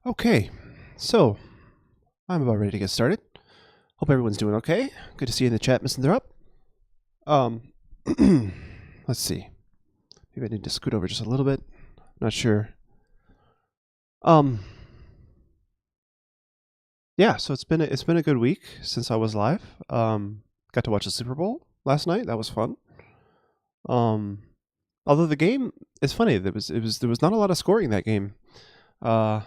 Okay, so I'm about ready to get started. Hope everyone's doing okay. Good to see you in the chat, Miss Interrupt. Um, let's see. Maybe I need to scoot over just a little bit. Not sure. Yeah. So it's been a good week since I was live. Got to watch the Super Bowl last night. That was fun. Um, although the game, it's funny. There was not a lot of scoring in that game. Uh,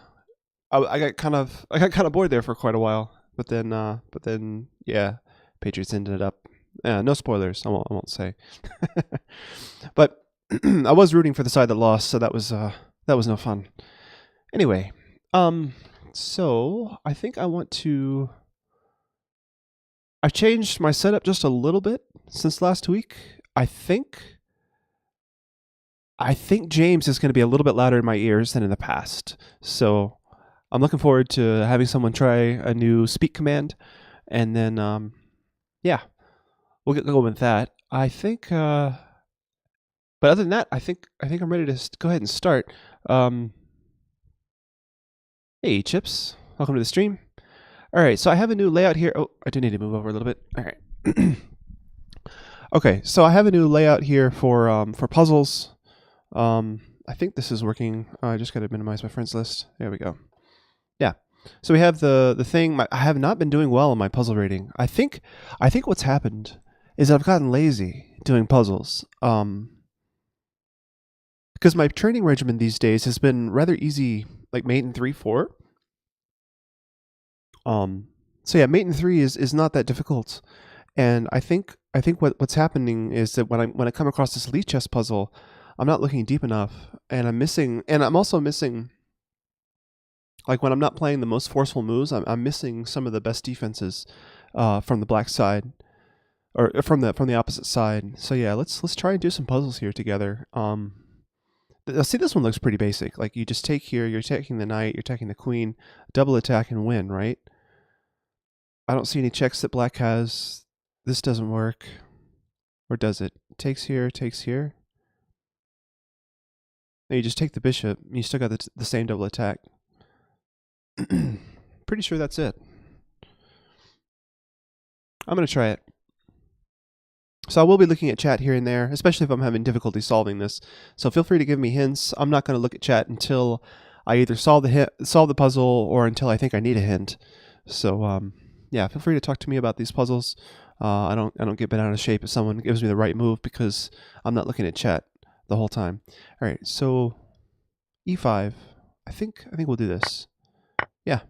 I got kind of bored there for quite a while. But then yeah, Patriots ended up. No spoilers. I won't say. But I was rooting for the side that lost, so that was no fun. Anyway, so I think I want to. I've changed my setup just a little bit since last week. I think James is going to be a little bit louder in my ears than in the past. So I'm looking forward to having someone try a new speak command, and then yeah, we'll get going with that. I think. But other than that, I think I'm ready to go ahead and start. Hey, Chips, welcome to the stream. All right, so I have a new layout here. Oh, I do need to move over a little bit. All right. Okay, so I have a new layout here for puzzles. I think this is working. I just got to minimize my friends list. There we go. Yeah. So we have the thing. I have not been doing well on my puzzle rating. I think what's happened is I've gotten lazy doing puzzles. Because my training regimen these days has been rather easy, like Mate and 3, 4. So yeah, Mate and 3 is not that difficult, and I think what's happening is that when I come across this Elite Chess puzzle, I'm not looking deep enough, and I'm also missing. Like when I'm not playing the most forceful moves, I'm missing some of the best defenses from the black side, or from the opposite side. So yeah, let's try and do some puzzles here together. See, this one looks pretty basic. Like you just take here, you're taking the knight, you're taking the queen, double attack and win, right? I don't see any checks that black has. This doesn't work. Or does it? Takes here, takes here. No, you just take the bishop, and you still got the same double attack. Pretty sure that's it. I'm going to try it. So I will be looking at chat here and there, especially if I'm having difficulty solving this. So feel free to give me hints. I'm not going to look at chat until I either solve the puzzle or until I think I need a hint. So yeah, feel free to talk to me about these puzzles. I don't get bent out of shape if someone gives me the right move because I'm not looking at chat the whole time. All right, so e5. I think we'll do this. Yeah.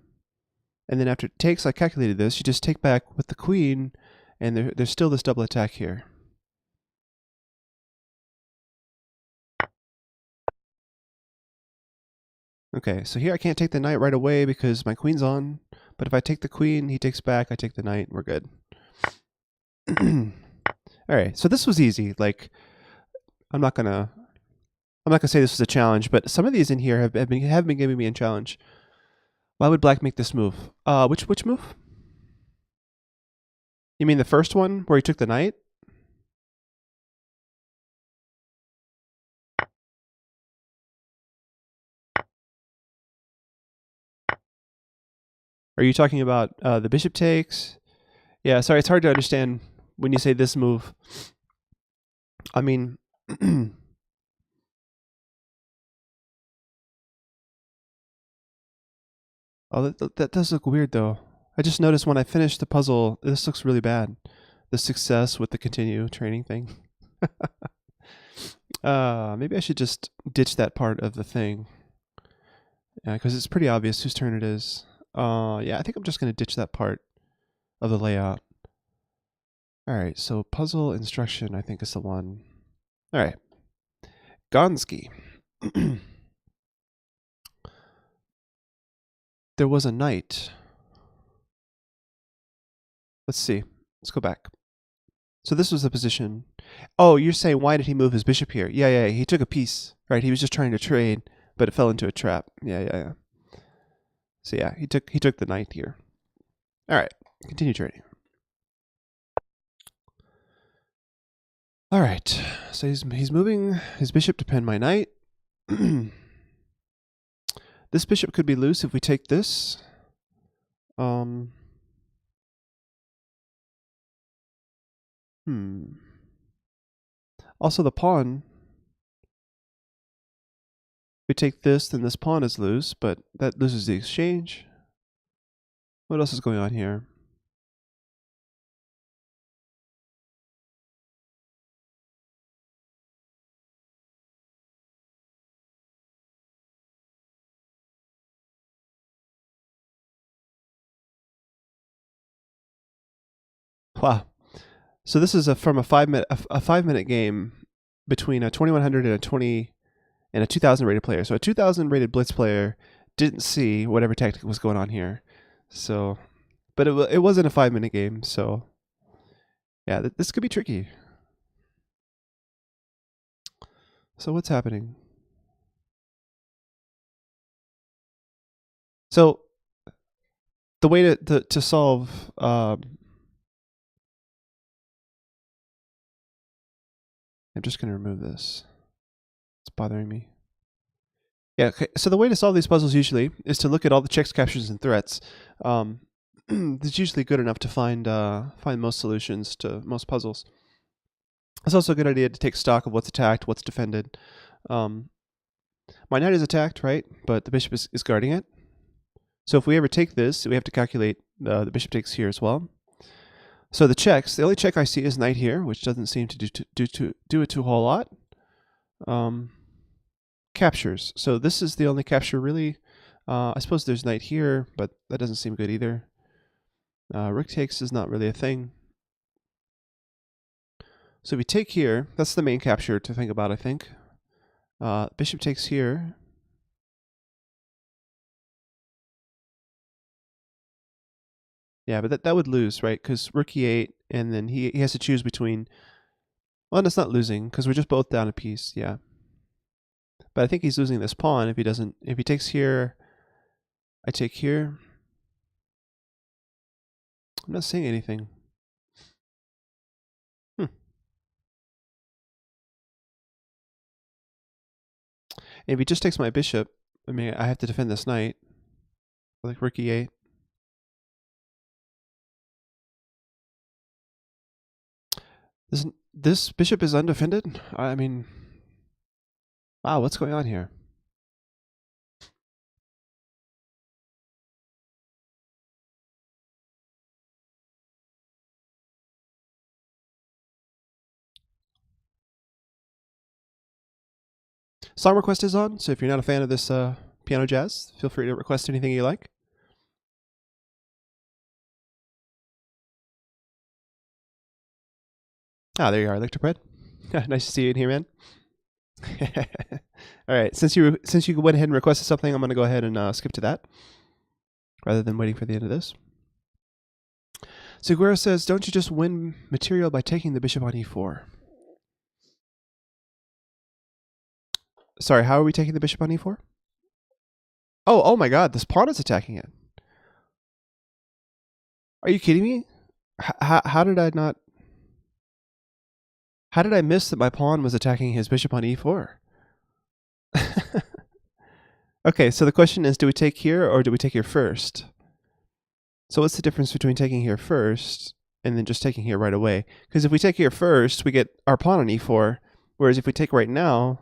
And then after it takes, I calculated this. You just take back with the queen, and there's still this double attack here. Okay, so here I can't take the knight right away because my queen's on. But if I take the queen, he takes back, I take the knight, we're good. All right, so this was easy. Like, I'm not gonna say this was a challenge, but some of these in here have been giving me a challenge. Why would black make this move? Which move? You mean the first one where he took the knight? Are you talking about the bishop takes? Yeah, sorry, it's hard to understand when you say this move. I mean, oh, that does look weird though. I just noticed when I finished the puzzle, this looks really bad. The success with the continue training thing. Maybe I should just ditch that part of the thing. Yeah, because it's pretty obvious whose turn it is. Yeah, I think I'm just going to ditch that part of the layout. All right, so puzzle instruction, I think is the one. All right. Gonski. There was a knight. Let's see. Let's go back. So this was the position. Oh, you're saying why did he move his bishop here? Yeah, he took a piece, right? He was just trying to trade, but it fell into a trap. Yeah. So yeah, he took the knight here. All right, continue trading. All right, so he's moving his bishop to pin my knight. This bishop could be loose if we take this. Also the pawn. If we take this, then this pawn is loose, but that loses the exchange. What else is going on here? Wow. So this is from a 5-minute game between a 2100 and a 2000 rated player. So a 2000 rated blitz player didn't see whatever tactic was going on here. So, but it wasn't a 5-minute game. So, yeah, this could be tricky. So what's happening? So the way to solve I'm just going to remove this. It's bothering me. Yeah, okay. So the way to solve these puzzles usually is to look at all the checks, captures, and threats. It's usually good enough to find most solutions to most puzzles. It's also a good idea to take stock of what's attacked, what's defended. My knight is attacked, right? But the bishop is guarding it. So if we ever take this, we have to calculate the bishop takes here as well. So the checks, the only check I see is knight here, which doesn't seem to do it to a whole lot. Captures. So this is the only capture really. I suppose there's knight here, but that doesn't seem good either. Rook takes is not really a thing. So if we take here, that's the main capture to think about, I think. Bishop takes here. Yeah, but that would lose, right? Because rook e8, and then he has to choose between... Well, that's not losing, because we're just both down a piece, yeah. But I think he's losing this pawn if he doesn't... If he takes here, I take here. I'm not saying anything. If he just takes my bishop, I mean, I have to defend this knight. Like rook e8. This bishop is undefended? I mean... Wow, what's going on here? Song request is on, so if you're not a fan of this piano jazz, feel free to request anything you like. Ah, there you are, Electropred. Nice to see you in here, man. All right, since you went ahead and requested something, I'm going to go ahead and skip to that, rather than waiting for the end of this. Seguero says, don't you just win material by taking the bishop on e4? Sorry, how are we taking the bishop on e4? Oh my god, this pawn is attacking it. Are you kidding me? How did I not... How did I miss that my pawn was attacking his bishop on e4? Okay, so the question is, do we take here or do we take here first? So what's the difference between taking here first and then just taking here right away? Because if we take here first, we get our pawn on e4, whereas if we take right now,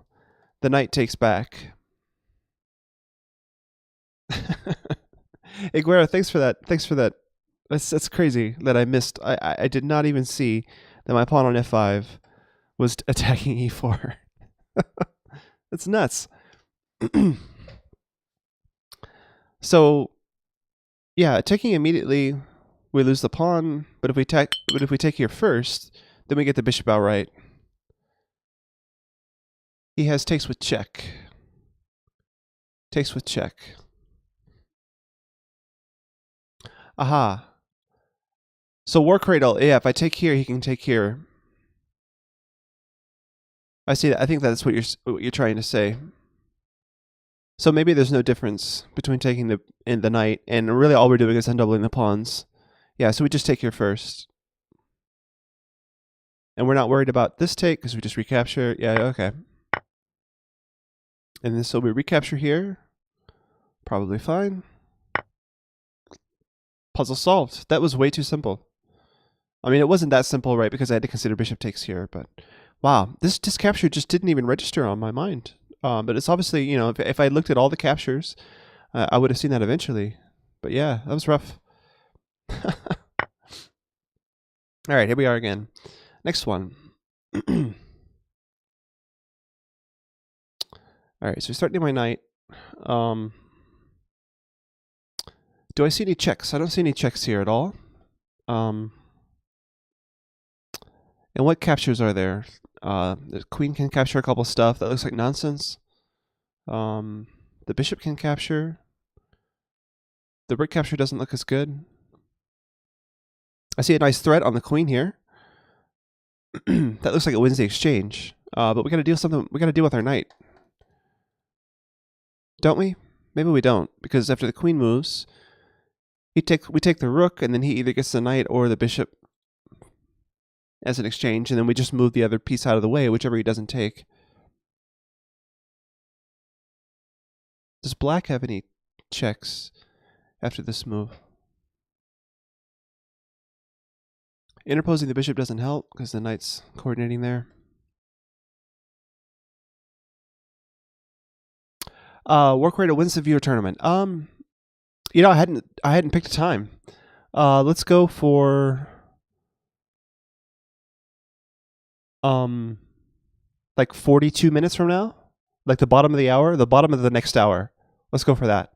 the knight takes back. Iguera, thanks for that. Thanks for that. That's crazy that I missed. I did not even see that my pawn on f5 was attacking e4. That's nuts. So, yeah, taking immediately, we lose the pawn. But if we take here first, then we get the bishop outright. He has takes with check. Takes with check. Aha. So War Cradle, yeah, if I take here, he can take here. I see that. I think that's what you're trying to say. So maybe there's no difference between taking the knight, and really all we're doing is undoubling the pawns. Yeah, so we just take here first. And we're not worried about this take because we just recapture. Yeah, okay. And then so we recapture here. Probably fine. Puzzle solved. That was way too simple. I mean, it wasn't that simple, right? Because I had to consider bishop takes here, but wow, this capture just didn't even register on my mind. But it's obviously, you know, if I looked at all the captures, I would have seen that eventually. But yeah, that was rough. All right, here we are again. Next one. All right, so starting my knight. Do I see any checks? I don't see any checks here at all. And what captures are there? The queen can capture a couple stuff. That looks like nonsense. The bishop can capture. The rook capture doesn't look as good. I see a nice threat on the queen here. That looks like it wins the exchange. But we got to deal something. We got to deal with our knight, don't we? Maybe we don't, because after the queen moves, we take the rook, and then he either gets the knight or the bishop as an exchange, and then we just move the other piece out of the way, whichever he doesn't take. Does black have any checks after this move? Interposing the bishop doesn't help because the knight's coordinating there. Work rate wins the viewer tournament. You know, I hadn't picked a time. Let's go for like 42 minutes from now, like the bottom of the hour, the bottom of the next hour. Let's go for that.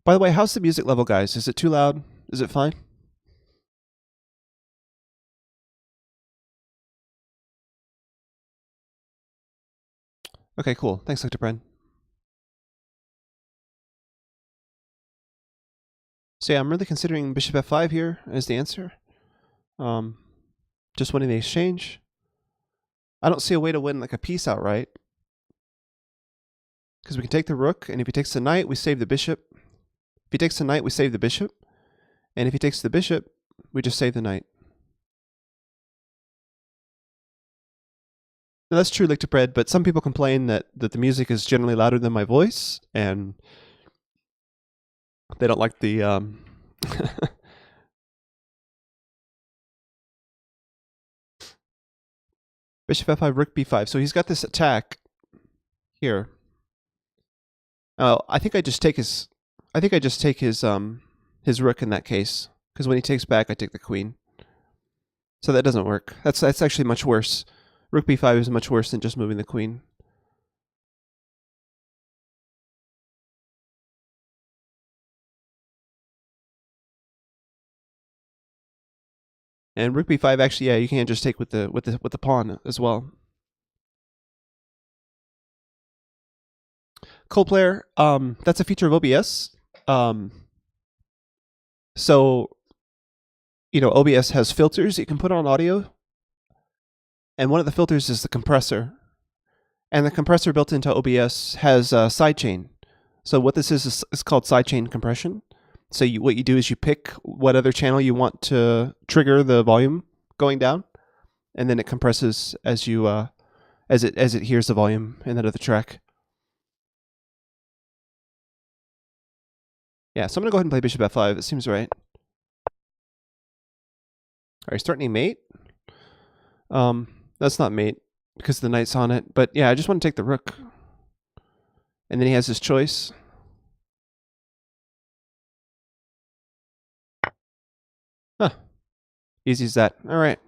By the way, how's the music level, guys? Is it too loud? Is it fine? Okay, cool. Thanks, Dr. Bren. So yeah, I'm really considering bishop f5 here as the answer. Just winning the exchange. I don't see a way to win like a piece outright, because we can take the rook, and if he takes the knight, we save the bishop. If he takes the knight, we save the bishop. And if he takes the bishop, we just save the knight. Now, that's true, Licked Bread, but some people complain that the music is generally louder than my voice, and they don't like the bishop f5, rook b5. So he's got this attack here. Oh, I think I just take his rook in that case, because when he takes back, I take the queen. So that doesn't work. That's actually much worse. Rook b5 is much worse than just moving the queen. And rook b5, actually, yeah, you can just take with the pawn as well. Coldplayer, that's a feature of OBS. So, you know, OBS has filters you can put on audio, and one of the filters is the compressor. And the compressor built into OBS has a sidechain. So what this is called sidechain compression. So what you do is you pick what other channel you want to trigger the volume going down, and then it compresses as you as it hears the volume in that other track. Yeah, so I'm gonna go ahead and play bishop f5. It seems right. All right, starting mate. That's not mate because the knight's on it. But yeah, I just want to take the rook, and then he has his choice. Huh. Easy as that. All right.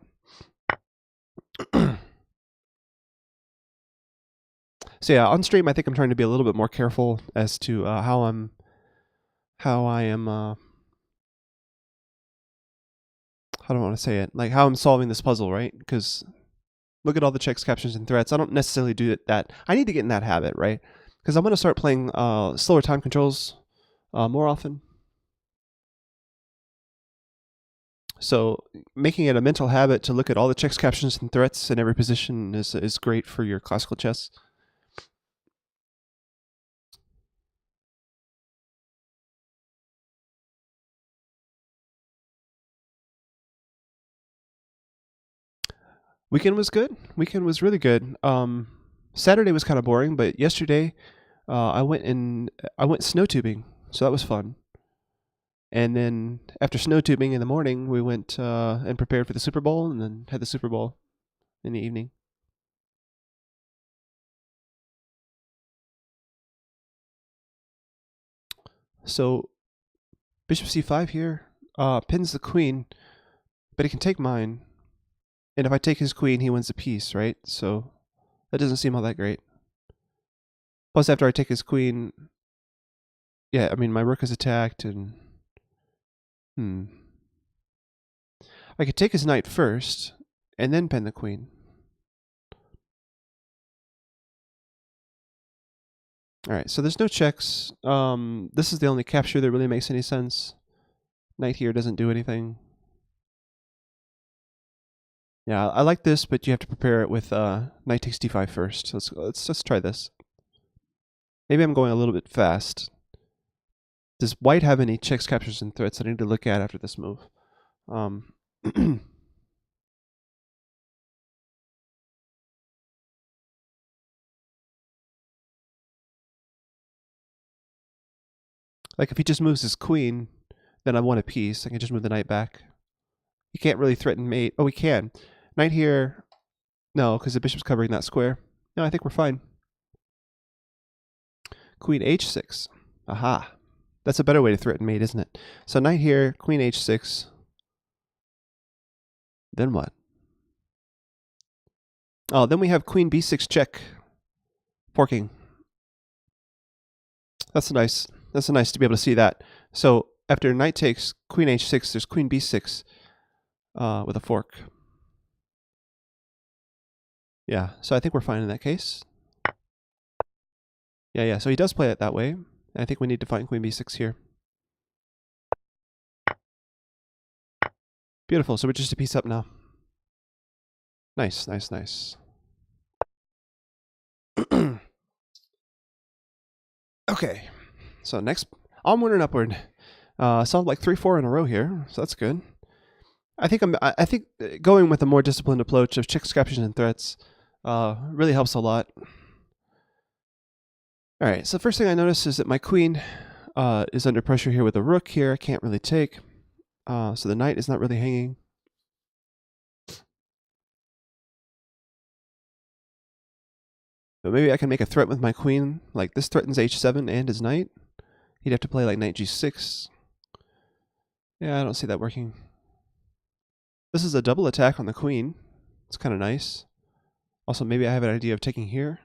So yeah, on stream, I think I'm trying to be a little bit more careful as to how I am. How do I want to say it? Like how I'm solving this puzzle, right? Because look at all the checks, captures, and threats. I don't necessarily do that. I need to get in that habit, right? Because I'm going to start playing slower time controls more often. So making it a mental habit to look at all the checks, captions, and threats in every position is great for your classical chess. Weekend was good. Weekend was really good. Saturday was kind of boring, but yesterday I went snow tubing, so that was fun. And then after snow tubing in the morning, we went and prepared for the Super Bowl, and then had the Super Bowl in the evening. So bishop c5 here pins the queen, but he can take mine. And if I take his queen, he wins the piece, right? So that doesn't seem all that great. Plus, after I take his queen, yeah, I mean, my rook is attacked, and I could take his knight first, and then pin the queen. Alright, so there's no checks. This is the only capture that really makes any sense. Knight here doesn't do anything. Yeah, I like this, but you have to prepare it with knight takes d5 first. Let's try this. Maybe I'm going a little bit fast. Does white have any checks, captures, and threats that I need to look at after this move? Like if he just moves his queen, then I want a piece. I can just move the knight back. He can't really threaten mate. Oh, he can. Knight here. No, because the bishop's covering that square. No, I think we're fine. Queen h6. Aha. That's a better way to threaten mate, isn't it? So knight here, queen h6. Then what? Oh, then we have queen b6 check. Forking. That's nice. That's nice to be able to see that. So after knight takes queen h6, there's queen b6 with a fork. Yeah, so I think we're fine in that case. Yeah, so he does play it that way. I think we need to find queen b6 here. Beautiful, so we're just a piece up now. Nice. Okay, so next, onward and upward. Sounds like 3-4 in a row here, so that's good. I think going with a more disciplined approach of checks, captures, and threats really helps a lot. All right, so the first thing I notice is that my queen is under pressure here with a rook here. I can't really take, so the knight is not really hanging. But maybe I can make a threat with my queen. Like this threatens h7 and his knight. He'd have to play like knight g6. Yeah, I don't see that working. This is a double attack on the queen. It's kind of nice. Also, maybe I have an idea of taking here.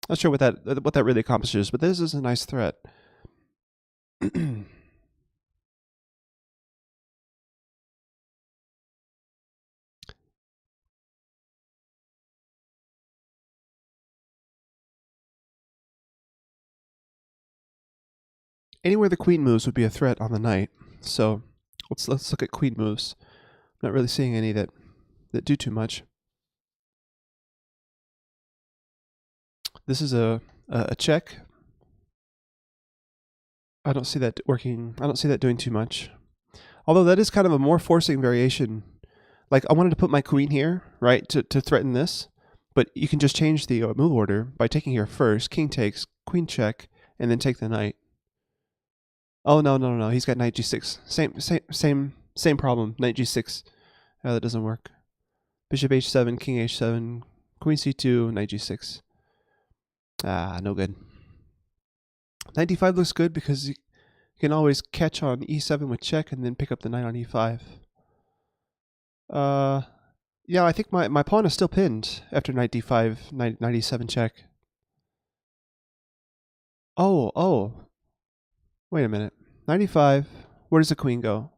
Not sure what that really accomplishes, but this is a nice threat. Anywhere the queen moves would be a threat on the knight. So let's look at queen moves. I'm not really seeing any that do too much. This is a check. I don't see that working. I don't see that doing too much. Although that is kind of a more forcing variation. Like I wanted to put my queen here, right, to threaten this, but you can just change the move order by taking here first. King takes, queen check, and then take the knight. Oh no! He's got knight g6. Same problem. Knight g6. That doesn't work. Bishop h7, king h7, queen c2, knight g6. Ah, no good. Knight d5 looks good because you can always catch on e7 with check and then pick up the knight on e5. Yeah, I think my pawn is still pinned after knight d5, knight e7 check. Oh. Wait a minute. Knight e5. Where does the queen go?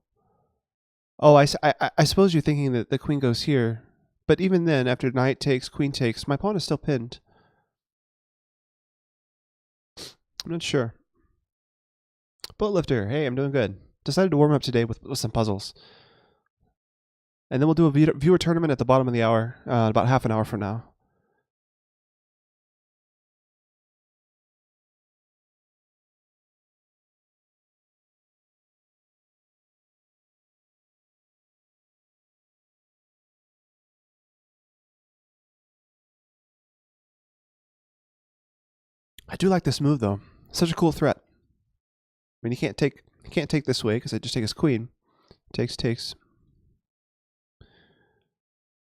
Oh, I suppose you're thinking that the queen goes here. But even then, after knight takes, queen takes, my pawn is still pinned. I'm not sure. Bullet lifter. Hey, I'm doing good. Decided to warm up today with some puzzles. And then we'll do a viewer tournament at the bottom of the hour, about half an hour from now. I do like this move though. Such a cool threat. I mean, he can't take this way because I just take his queen. Takes.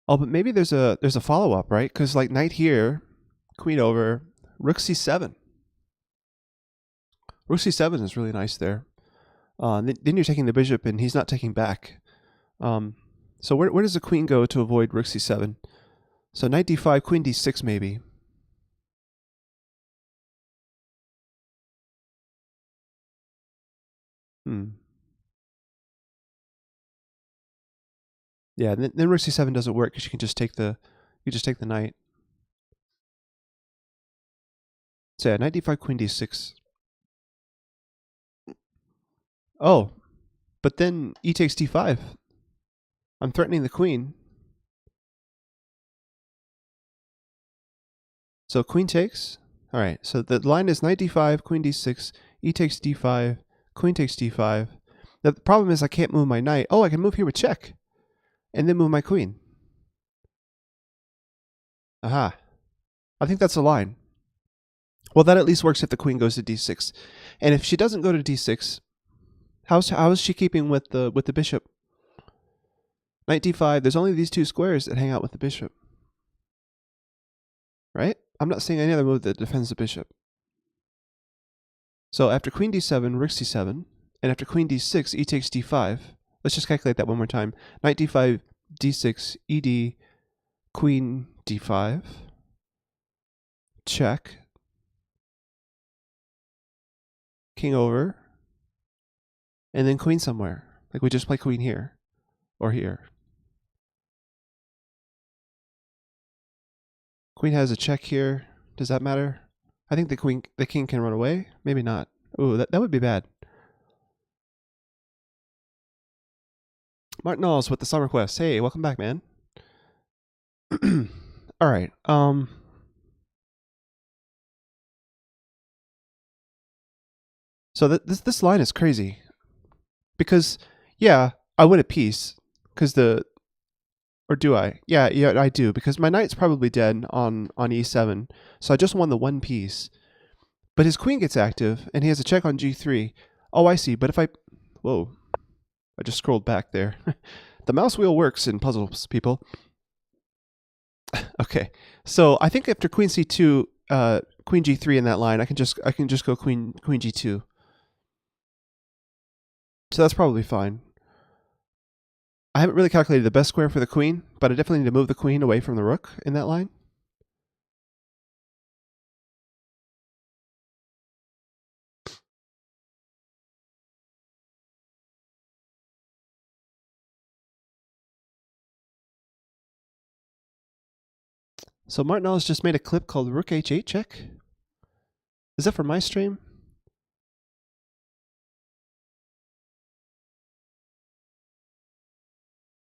Oh, but maybe there's a follow up, right? Because like knight here, queen over, rook c7. Rook c7 is really nice there. Then you're taking the bishop, and he's not taking back. So where does the queen go to avoid rook c7? So knight d5, queen d6 maybe. Yeah, then rook c7 doesn't work because you can just take the knight. So yeah, knight d5, queen d6. Oh, but then e takes d5. I'm threatening the queen. So queen takes. All right, so the line is knight d5, queen d6, e takes d5, queen takes d5. The problem is I can't move my knight. Oh, I can move here with check, and then move my queen. Aha. I think that's the line. Well, that at least works if the queen goes to d6. And if she doesn't go to d6, how is she keeping with the bishop? Knight d5, there's only these two squares that hang out with the bishop. Right? I'm not seeing any other move that defends the bishop. So after queen d7, rook c7, and after queen d6, e takes d5. Let's just calculate that one more time. Knight d5, d6, ed, queen d5, check, king over, and then queen somewhere. Like we just play queen here, or here. Queen has a check here. Does that matter? I think the king can run away. Maybe not. Ooh, that would be bad. Martin Knowles with the summer quest. Hey, welcome back, man. All right. So this line is crazy, because yeah, I win a piece because or do I? Yeah, I do, because my knight's probably dead on e7, so I just won the one piece. But his queen gets active, and he has a check on g3. Oh, I see. But if whoa, I just scrolled back there. The mouse wheel works in puzzles, people. Okay, so I think after queen c2, queen g3 in that line, I can just go queen g2. So that's probably fine. I haven't really calculated the best square for the queen, but I definitely need to move the queen away from the rook in that line. So Martin Ellis just made a clip called Rook H8 check. Is that for my stream?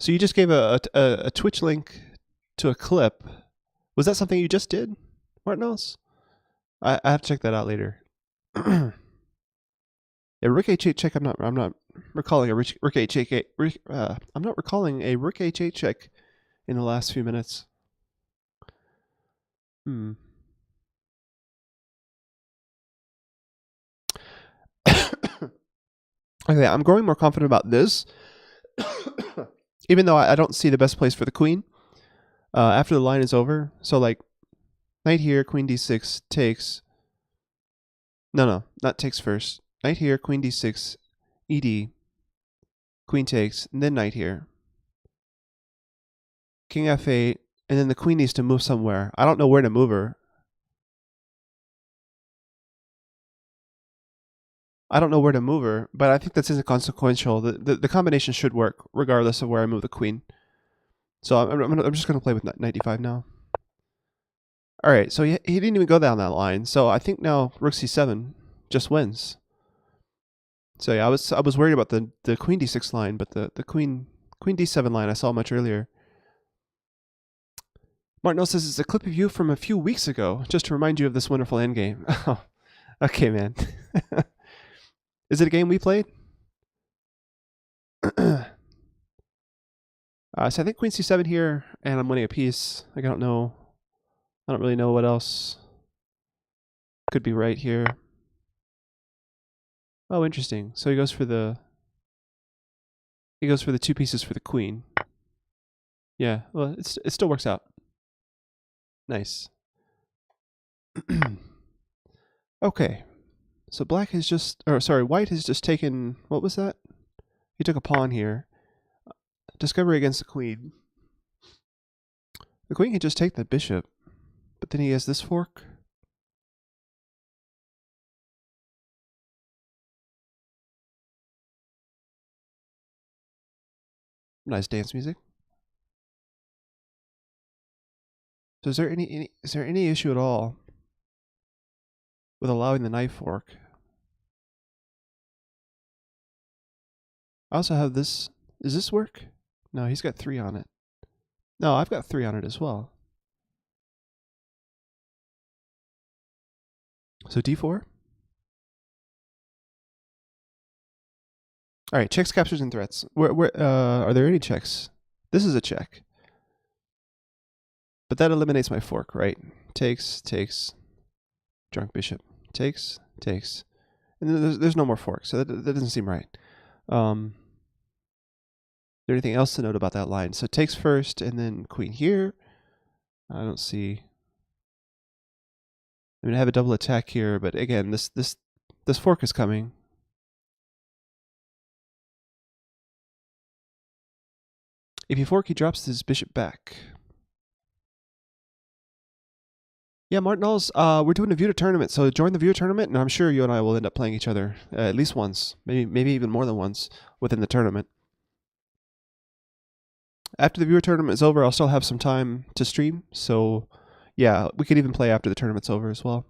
So you just gave a Twitch link to a clip. Was that something you just did, Martin Ellis? I have to check that out later. Yeah, Rook H8 check. I'm not recalling a Rook H8. I'm not recalling a Rook H8 check in the last few minutes. Okay, I'm growing more confident about this, even though I don't see the best place for the queen. After the line is over, so like knight here, queen d6 takes. No, not takes first. Knight here, queen d6, ed, queen takes, and then knight here. King f8, and then the queen needs to move somewhere. I don't know where to move her. But I think that's inconsequential. The combination should work regardless of where I move the queen. So I'm just going to play with knight d5 now. All right, so he didn't even go down that line. So I think now rook c7 just wins. So yeah, I was worried about the queen d6 line, but the queen d7 line I saw much earlier. Martinell says it's a clip of you from a few weeks ago, just to remind you of this wonderful endgame. Oh, okay, man. Is it a game we played? So I think queen c7 here, and I'm winning a piece. Like, I don't really know what else Could be right here. Oh, interesting. So he goes for the 2 pieces for the queen. Yeah, well, it still works out. Nice. Okay. So white has just taken, what was that? He took a pawn here. Discovery against the queen. The queen can just take the bishop, but then he has this fork. Nice dance music. So is there any issue at all with allowing the knife fork? I also have this. Does this work? No, he's got 3 on it. No, I've got 3 on it as well. So d4. All right, checks, captures, and threats. Are there any checks? This is a check. But that eliminates my fork, right? Takes, drunk bishop. Takes. And then there's no more fork, so that doesn't seem right. Is there anything else to note about that line? So takes first, and then queen here. I don't see. I mean, I have a double attack here, but again, this fork is coming. If you fork, he drops his bishop back. Yeah, Martinals, we're doing a viewer tournament, so join the viewer tournament, and I'm sure you and I will end up playing each other at least once, maybe even more than once within the tournament. After the viewer tournament is over, I'll still have some time to stream, so yeah, we could even play after the tournament's over as well.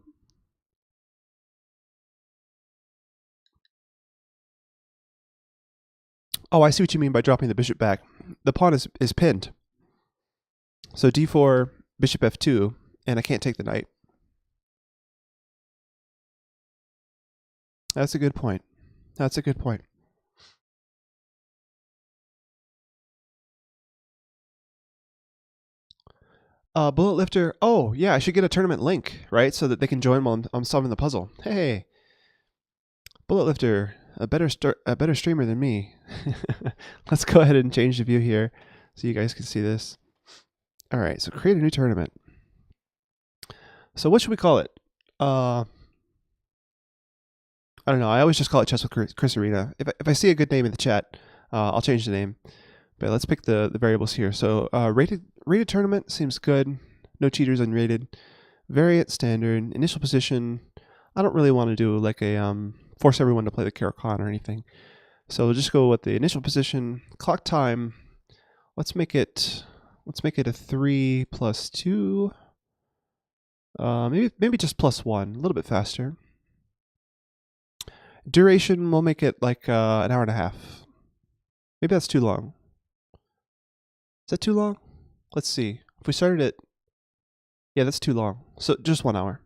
Oh, I see what you mean by dropping the bishop back. The pawn is pinned. So d4, bishop f2, and I can't take the knight. That's a good point. That's a good point. Bullet Lifter. Oh, yeah, I should get a tournament link, right? So that they can join while I'm solving the puzzle. Hey, Bullet Lifter, a better streamer than me. Let's go ahead and change the view here so you guys can see this. All right, so create a new tournament. So what should we call it? I don't know. I always just call it Chess with Chris Arena. If I see a good name in the chat, I'll change the name. But let's pick the variables here. So rated tournament seems good. No cheaters unrated. Variant standard. Initial position. I don't really want to do like a force everyone to play the Caro-Kann or anything. So we'll just go with the initial position. Clock time. Let's make it a 3 plus 2. Maybe just plus 1. A little bit faster. Duration, we'll make it like an hour and a half. Maybe that's too long. Is that too long? Let's see. If we started at... Yeah, that's too long. So just 1 hour.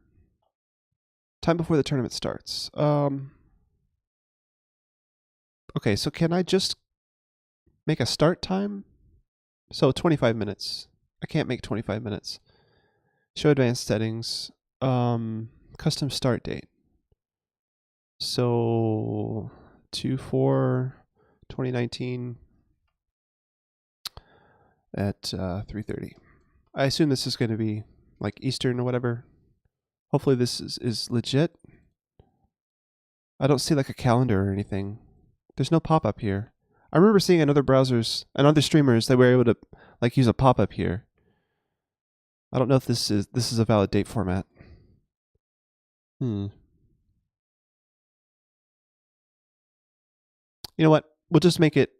Time before the tournament starts. Okay, so can I just make a start time? So 25 minutes. I can't make 25 minutes. Show advanced settings. Custom start date. So 2/4/2019 at 3:30. I assume this is going to be like Eastern or whatever. Hopefully this is legit. I don't see like a calendar or anything. There's no pop-up here. I remember seeing in other browsers and other streamers that were able to like use a pop-up here. I don't know if this is a valid date format. You know what? We'll just make it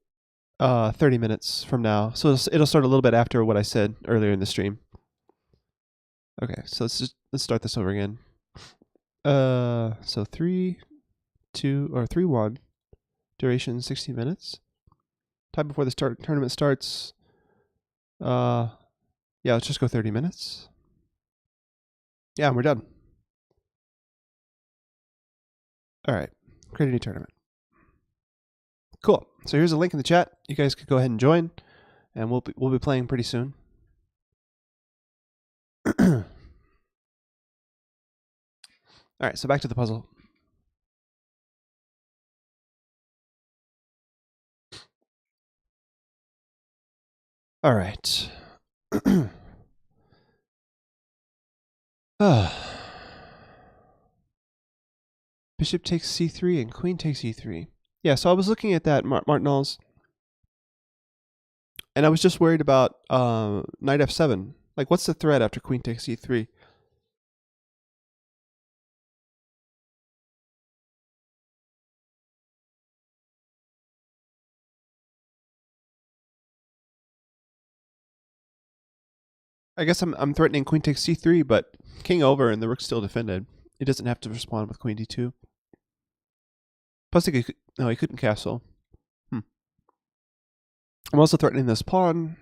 30 minutes from now. So it'll start a little bit after what I said earlier in the stream. Okay, so let's start this over again. So 3, 2, or 3, 1. Duration 60 minutes. Time before the tournament starts. Yeah, let's just go 30 minutes. Yeah, and we're done. All right, create a new tournament. Cool. So here's a link in the chat. You guys could go ahead and join, and we'll be playing pretty soon. All right, so back to the puzzle. All right. Bishop takes c3 and queen takes e3. Yeah, so I was looking at that, Martinez, and I was just worried about knight f7. Like, what's the threat after queen takes e3? I guess I'm threatening queen takes c3, but king over and the rook's still defended. He doesn't have to respond with queen d2. Plus, he couldn't castle. I'm also threatening this pawn,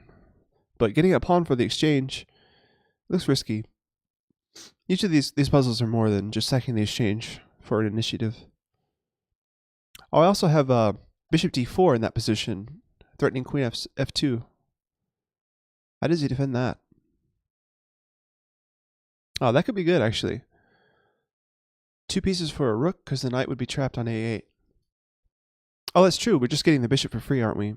but getting a pawn for the exchange looks risky. Each of these puzzles are more than just sacking the exchange for an initiative. Oh, I also have bishop d4 in that position, threatening queen f2. How does he defend that? Oh, that could be good, actually. 2 pieces for a rook, because the knight would be trapped on a8. Oh, that's true. We're just getting the bishop for free, aren't we?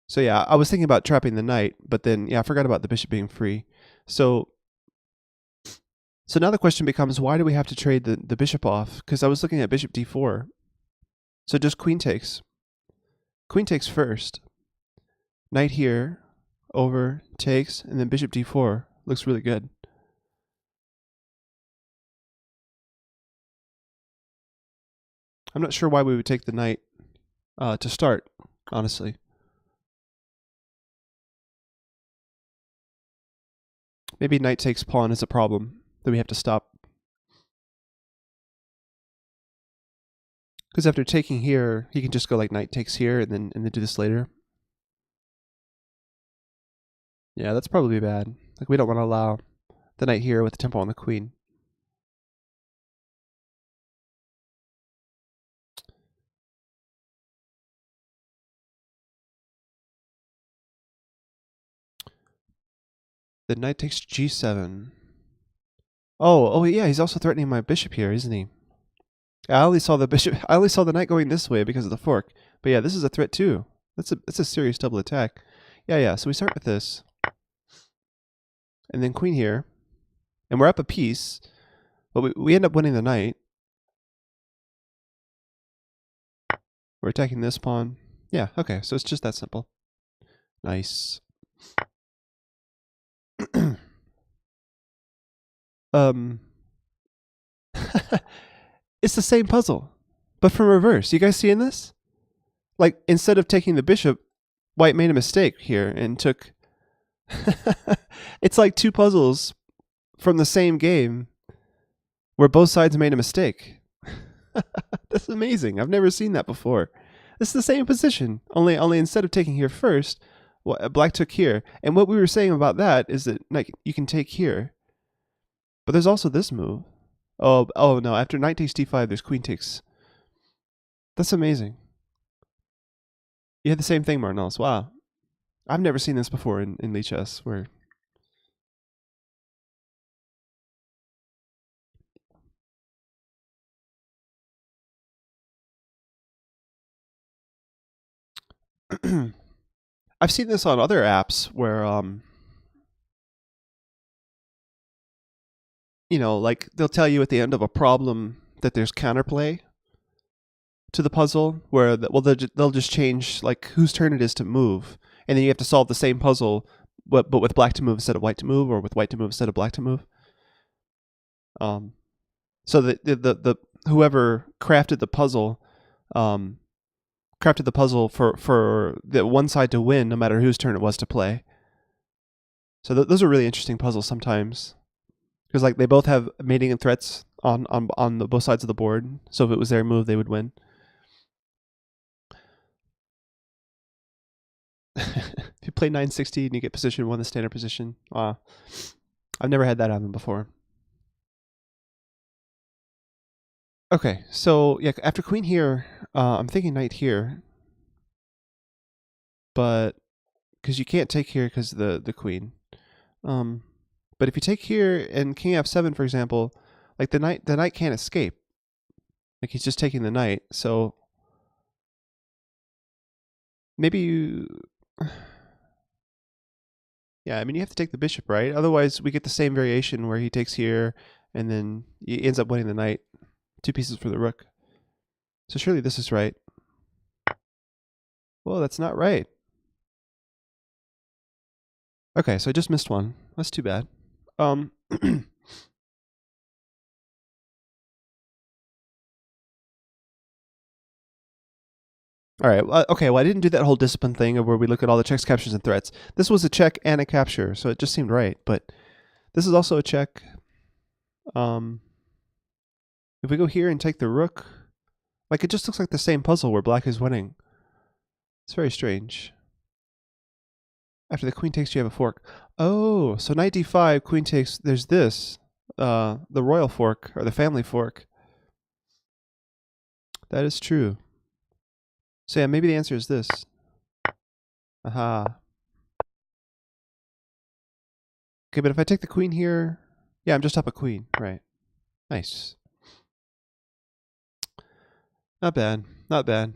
So yeah, I was thinking about trapping the knight, but then, yeah, I forgot about the bishop being free. So now the question becomes, why do we have to trade the bishop off? Because I was looking at bishop d4. So just queen takes. Queen takes first. Knight here, over, takes, and then bishop d4. Looks really good. I'm not sure why we would take the knight to start, honestly. Maybe knight takes pawn is a problem that we have to stop. Because after taking here, he can just go like knight takes here and then do this later. Yeah, that's probably bad. Like, we don't want to allow the knight here with the tempo on the queen. The knight takes g7. Oh yeah, he's also threatening my bishop here, isn't he? I only saw the bishop. I only saw the knight going this way because of the fork. But yeah, this is a threat too. That's a serious double attack. Yeah. So we start with this, and then queen here, and we're up a piece, but we end up winning the knight. We're attacking this pawn. Yeah. Okay. So it's just that simple. Nice. It's the same puzzle, but from reverse. You guys seeing this? Like, instead of taking the bishop, white made a mistake here and took... It's like 2 puzzles from the same game where both sides made a mistake. That's amazing. I've never seen that before. It's the same position, only instead of taking here first, black took here. And what we were saying about that is that like, you can take here. But there's also this move. Oh no, after knight takes d5, there's queen takes. That's amazing. You had the same thing, Martinez. Wow. I've never seen this before in Lichess, where... I've seen this on other apps where, you know, like they'll tell you at the end of a problem that there's counterplay to the puzzle, where they'll just change like whose turn it is to move, and then you have to solve the same puzzle, but with black to move instead of white to move, or with white to move instead of black to move. So the whoever crafted the puzzle, for the one side to win, no matter whose turn it was to play. So those are really interesting puzzles sometimes, because like they both have mating and threats on the both sides of the board. So if it was their move, they would win. If you play 960 and you get position 1, the standard position. Wow. I've never had that happen before. Okay, so yeah, after queen here, I'm thinking knight here. But, because you can't take here because the queen. But if you take here and king f7, for example, Like the knight can't escape. Like he's just taking the knight. So maybe you... Yeah, I mean, you have to take the bishop, right? Otherwise, we get the same variation where he takes here, and then he ends up winning the knight. 2 pieces for the rook. So surely this is right. Well, that's not right. Okay, so I just missed one. That's too bad. All right. Okay. Well, I didn't do that whole discipline thing of where we look at all the checks, captures, and threats. This was a check and a capture, so it just seemed right. But this is also a check. If we go here and take the rook, like it just looks like the same puzzle where black is winning. It's very strange. After the queen takes, you have a fork. Oh, so knight d5, queen takes. There's this, the royal fork or the family fork. That is true. So yeah, maybe the answer is this. Aha. Okay, but if I take the queen here, yeah, I'm just up a queen, right? Nice. Not bad. Not bad.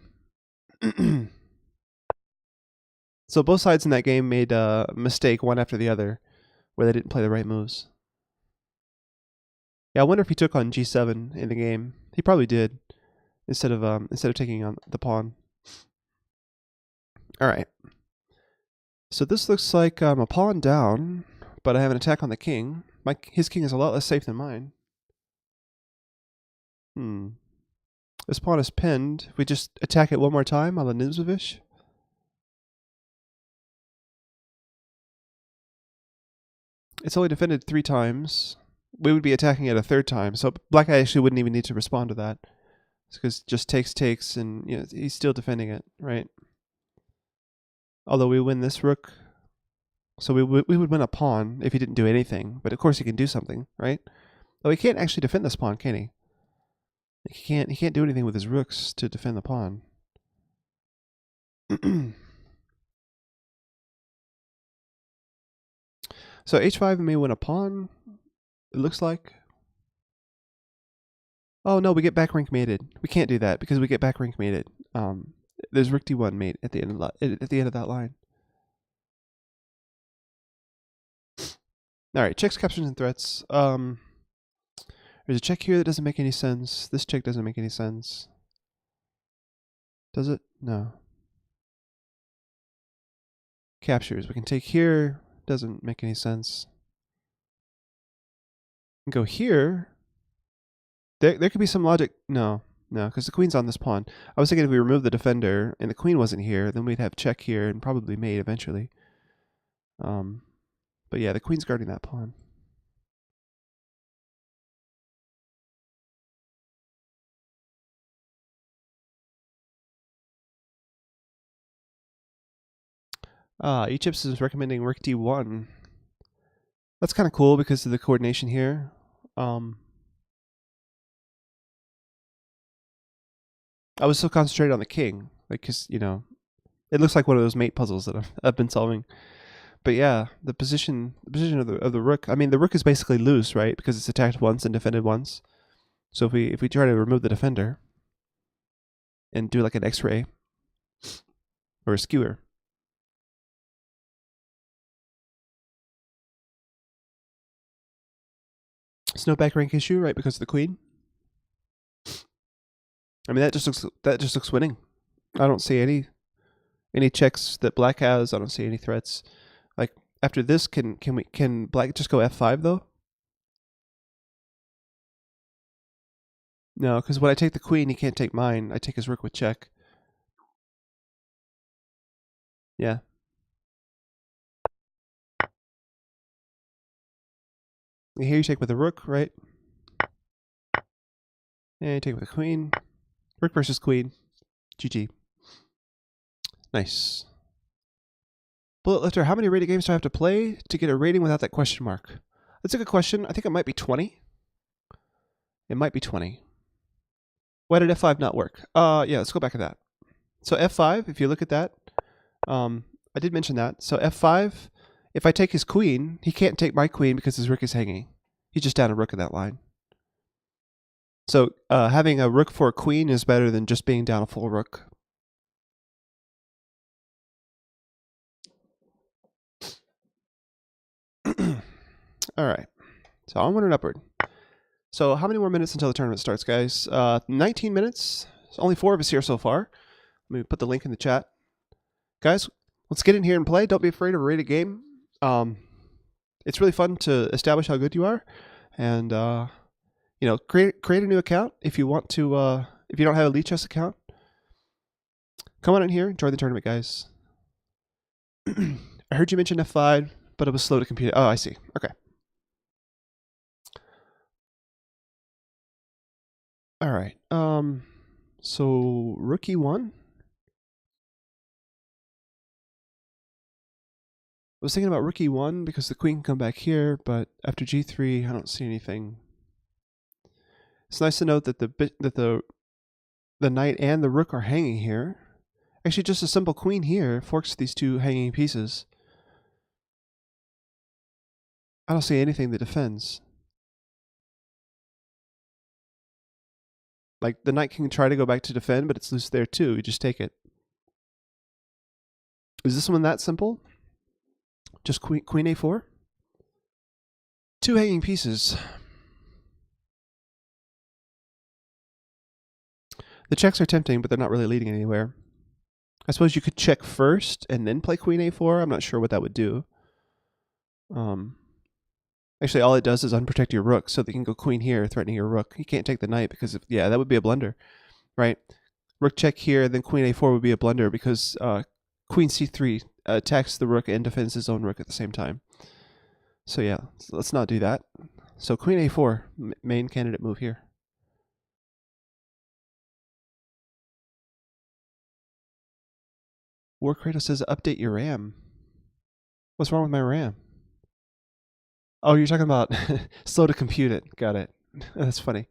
So both sides in that game made a mistake one after the other, where they didn't play the right moves. Yeah, I wonder if he took on g7 in the game. He probably did, instead of taking on the pawn. All right. So this looks like I'm a pawn down, but I have an attack on the king. His king is a lot less safe than mine. This pawn is pinned. If we just attack it one more time on the Nimzovich. It's only defended 3 times. We would be attacking it a 3rd time, so black actually wouldn't even need to respond to that. It's because just takes, and you know, he's still defending it, right? Although we win this rook, so we would win a pawn if he didn't do anything. But of course he can do something, right? Oh, he can't actually defend this pawn, can he? He can't do anything with his rooks to defend the pawn. So h5 may win a pawn, it looks like. Oh no, we get back rank mated. We can't do that because we get back rank mated. There's rook d1 mate at the end of that line. All right, checks, captures, and threats. There's a check here that doesn't make any sense. This check doesn't make any sense. Does it? No. Captures. We can take here. Doesn't make any sense. And go here. There could be some logic. No, because the queen's on this pawn. I was thinking if we remove the defender and the queen wasn't here, then we'd have check here and probably mate eventually. But yeah, the queen's guarding that pawn. Egypt is recommending rook d1. That's kind of cool because of the coordination here. I was so concentrated on the king, like, cause you know, it looks like one of those mate puzzles that I've been solving. But yeah, the position of the rook. I mean, the rook is basically loose, right? Because it's attacked once and defended once. So if we try to remove the defender and do like an X-ray or a skewer. It's no back rank issue, right? Because of the queen. I mean, that just looks winning. I don't see any checks that black has. I don't see any threats. Like after this, can black just go f5 though? No, because when I take the queen, he can't take mine. I take his rook with check. Yeah. Here you take with the rook, right? And you take with the queen. Rook versus queen. GG. Nice. Bullet Lifter, how many rated games do I have to play to get a rating without that question mark? That's a good question. I think it might be 20. It might be 20. Why did f5 not work? Yeah, let's go back to that. So f5, if you look at that, I did mention that. So f5, if I take his queen, he can't take my queen because his rook is hanging. He's just down a rook in that line. So having a rook for a queen is better than just being down a full rook. All right. So onward and upward. So how many more minutes until the tournament starts, guys? 19 minutes. There's only 4 of us here so far. Let me put the link in the chat. Guys, let's get in here and play. Don't be afraid of a rated game. It's really fun to establish how good you are. And, you know, create a new account if you want to, if you don't have a Lichess account. Come on in here, join the tournament, guys. I heard you mention F5, but it was slow to compute. Oh, I see. Okay. All right. So rook e1. I was thinking about rook e1 because the queen can come back here, but after g3, I don't see anything. It's nice to note that the knight and the rook are hanging here. Actually, just a simple queen here forks these 2 hanging pieces. I don't see anything that defends. Like, the knight can try to go back to defend, but it's loose there too. You just take it. Is this one that simple? Just queen a4? 2 hanging pieces. The checks are tempting, but they're not really leading anywhere. I suppose you could check first and then play queen a4. I'm not sure what that would do. Actually, all it does is unprotect your rook, so they can go queen here, threatening your rook. You can't take the knight because, yeah, that would be a blunder, right? Rook check here, then queen a4 would be a blunder because queen c3 attacks the rook and defends his own rook at the same time. So yeah, let's not do that. So queen a4, main candidate move here. War Kratos says update your RAM. What's wrong with my RAM? Oh, you're talking about slow to compute it. Got it. That's funny.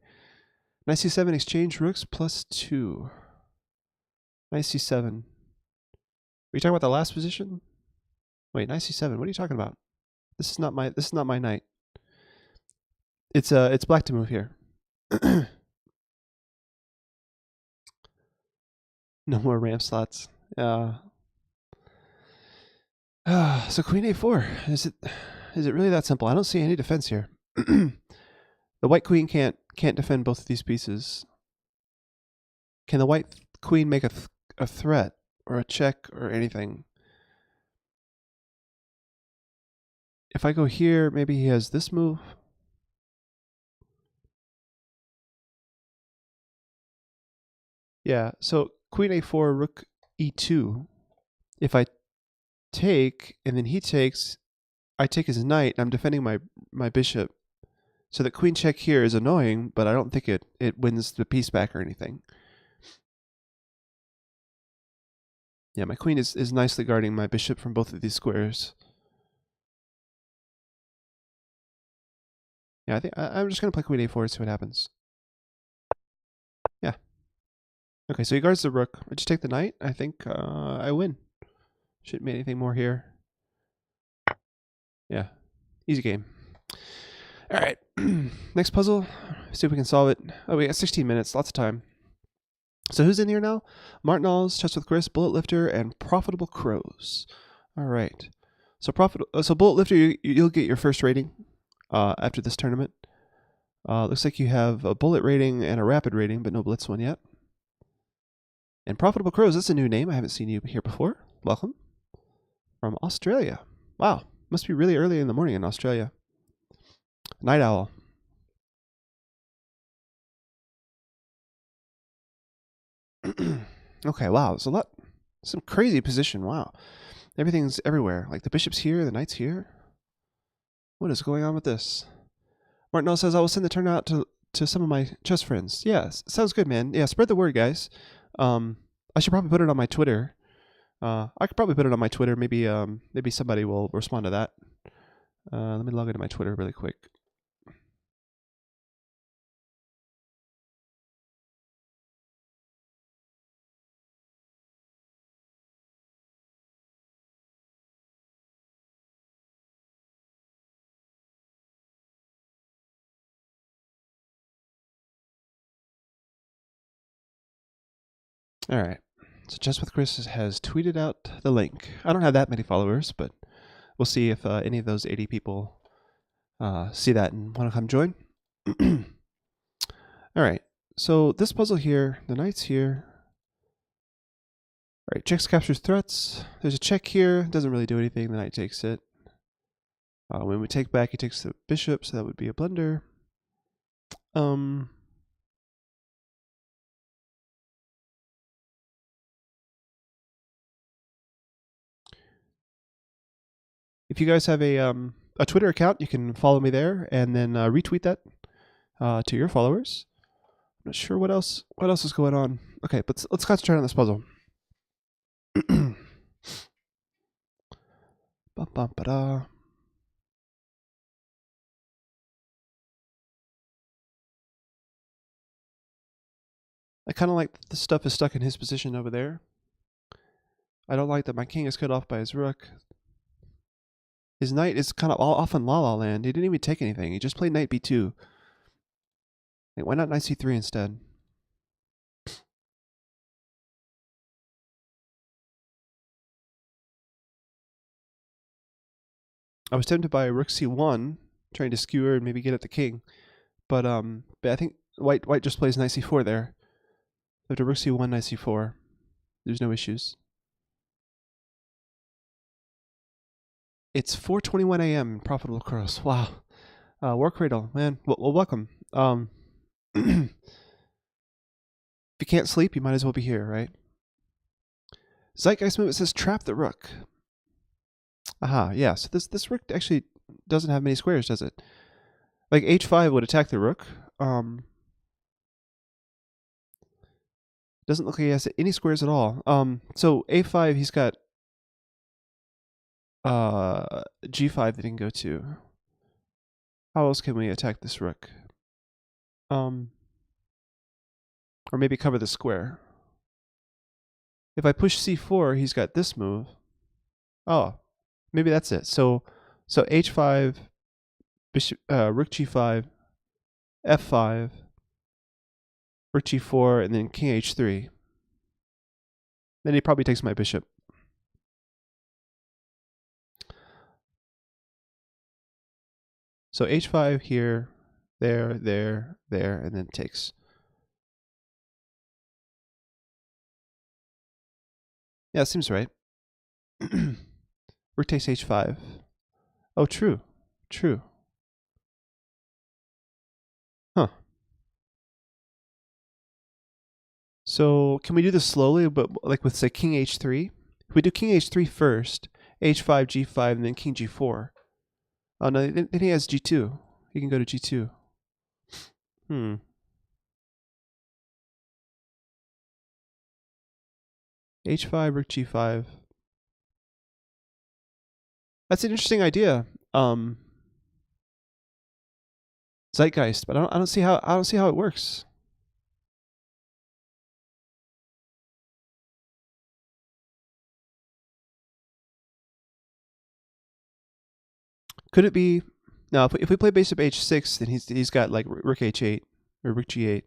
Knight c7 exchange rooks +2. Knight c7. Are you talking about the last position? Wait, knight c7. What are you talking about? This is not my knight. It's black to move here. No more RAM slots. So queen a4. Is it really that simple? I don't see any defense here. The white queen can't defend both of these pieces. Can the white queen make a threat or a check or anything? If I go here, maybe he has this move. Yeah, so queen a4, rook e2. If I take and then he takes, I take his knight and I'm defending my bishop. So the queen check here is annoying, but I don't think it wins the piece back or anything. Yeah, my queen is nicely guarding my bishop from both of these squares. Yeah, I think I'm just going to play queen a4 and see what happens. Yeah. Okay, so he guards the rook. I just take the knight. I think I win. Shouldn't be anything more here. Yeah, easy game. All right, next puzzle. See if we can solve it. Oh, we got 16 minutes, lots of time. So who's in here now? Martinez, Chess with Chris, Bullet Lifter, and Profitable Crows. All right. So Bullet Lifter, you'll get your first rating after this tournament. Looks like you have a bullet rating and a rapid rating, but no blitz one yet. And Profitable Crows, that's a new name. I haven't seen you here before. Welcome. From Australia. Wow. Must be really early in the morning in Australia. Night Owl. Okay, wow. There's some crazy position. Wow. Everything's everywhere. Like the bishop's here, the knight's here. What is going on with this? Martinell says, I will send the turnout to some of my chess friends. Yeah, sounds good, man. Yeah, spread the word, guys. I should probably put it on my Twitter. I could probably put it on my Twitter. Maybe maybe somebody will respond to that. Let me log into my Twitter really quick. All right. So Just with Chris has tweeted out the link. I don't have that many followers, but we'll see if any of those 80 people see that and want to come join. All right. So this puzzle here, the knight's here. All right, checks captures threats. There's a check here. Doesn't really do anything. The knight takes it. When we take back, he takes the bishop, so that would be a blunder. If you guys have a Twitter account, you can follow me there and then retweet that to your followers. I'm not sure what else is going on. Okay, but let's concentrate on this puzzle. Ba-ba-ba-da. I kind of like that the stuff is stuck in his position over there. I don't like that my king is cut off by his rook. His knight is kind of all off in La La Land. He didn't even take anything. He just played knight b2. Like, why not knight c3 instead? I was tempted by rook c1, trying to skewer and maybe get at the king. But I think white just plays knight c4 there. After rook c1, knight c4, there's no issues. It's 4:21 a.m. Profitable Cross. Wow. War Cradle, man. Well, welcome. If you can't sleep, you might as well be here, right? Zeitgeist Movement says trap the rook. Aha, yeah. So this rook actually doesn't have many squares, does it? Like h5 would attack the rook. Doesn't look like he has any squares at all. So a5, he's got g5 that he can go to. How else can we attack this rook? Or maybe cover the square. If I push c4, he's got this move. Oh, maybe that's it. So h5, bishop, rook g5, f5, rook g4, and then king h3. Then he probably takes my bishop. So h5 here, there, and then takes. Yeah, it seems right. Rook takes h5. Oh, true. True. Huh. So can we do this slowly, but like with, say, king h3? If we do king h3 first, h5, g5, and then king g4. Oh, no, then he has g2. He can go to g2. h5, rook g5. That's an interesting idea. Zeitgeist, but I don't see how it works. Could it be? No, if we play bishop h6, then he's got like rook h8 or rook g8.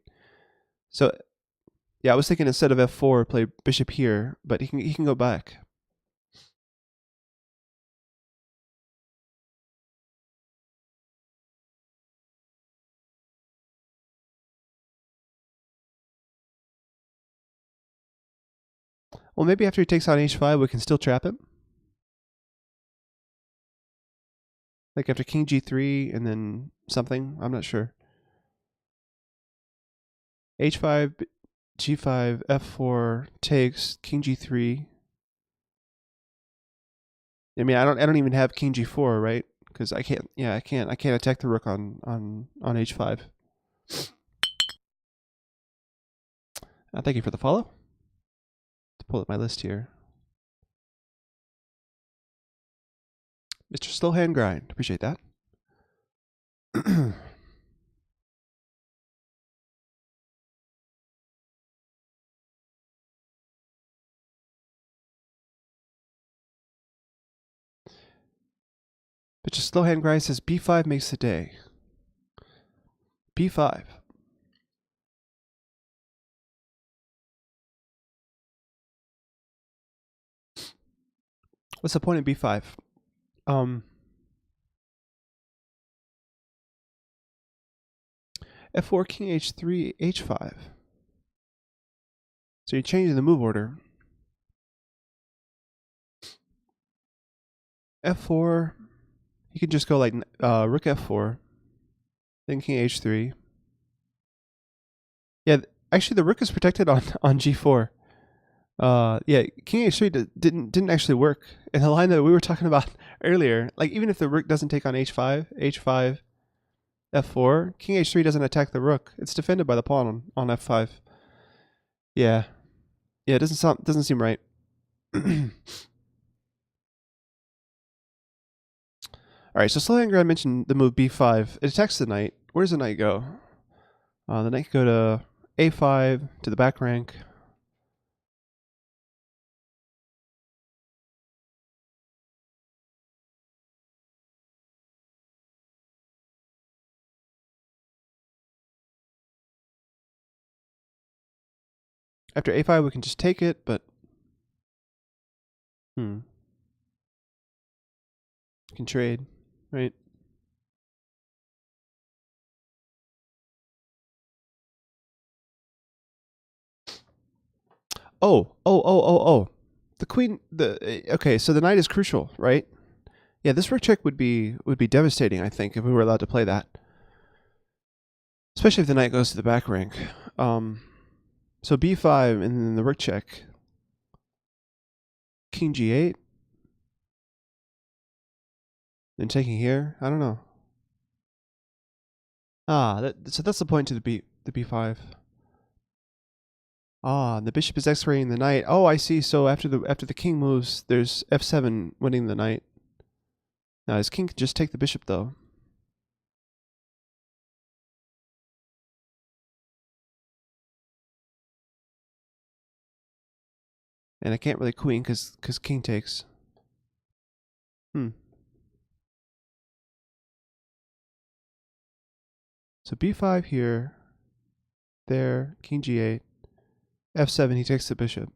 So yeah, I was thinking instead of f4, play bishop here, but he can go back. Well, maybe after he takes on h5, we can still trap him. Like after king g3 and then something. I'm not sure. h5, g5, f4 takes king g3. I mean, I don't even have king g4, right? Because I can't. Yeah, I can't attack the rook on h5. Thank you for the follow. To pull up my list here. Mr. Slowhand Grind. Appreciate that. Mr. Slowhand Grind says b5 makes the day. b5. What's the point of b5? F4, king h3, h5. So you're changing the move order. F4, you can just go like rook f4, then king h3. Yeah, actually the rook is protected on g4. Yeah, king h3 didn't actually work in the line that we were talking about earlier. Like even if the rook doesn't take on h5, f4, king h3 doesn't attack the rook. It's defended by the pawn on f5. Yeah, it doesn't seem right. All right, so Slowhanger mentioned the move b5. It attacks the knight. Where does the knight go? The knight can go to a5 to the back rank. After a5, we can just take it, but we can trade, right? Oh. The queen, okay, so the knight is crucial, right? Yeah, this rook check would be devastating, I think, if we were allowed to play that. Especially if the knight goes to the back rank. So b5 and then the rook check. King g8. Then taking here. I don't know. So that's the point to the b5. The bishop is x-raying the knight. Oh, I see. So after the king moves, there's f7 winning the knight. Now his king can just take the bishop though. And I can't really queen because king takes. So b5 here, there, king g8, f7, he takes the bishop.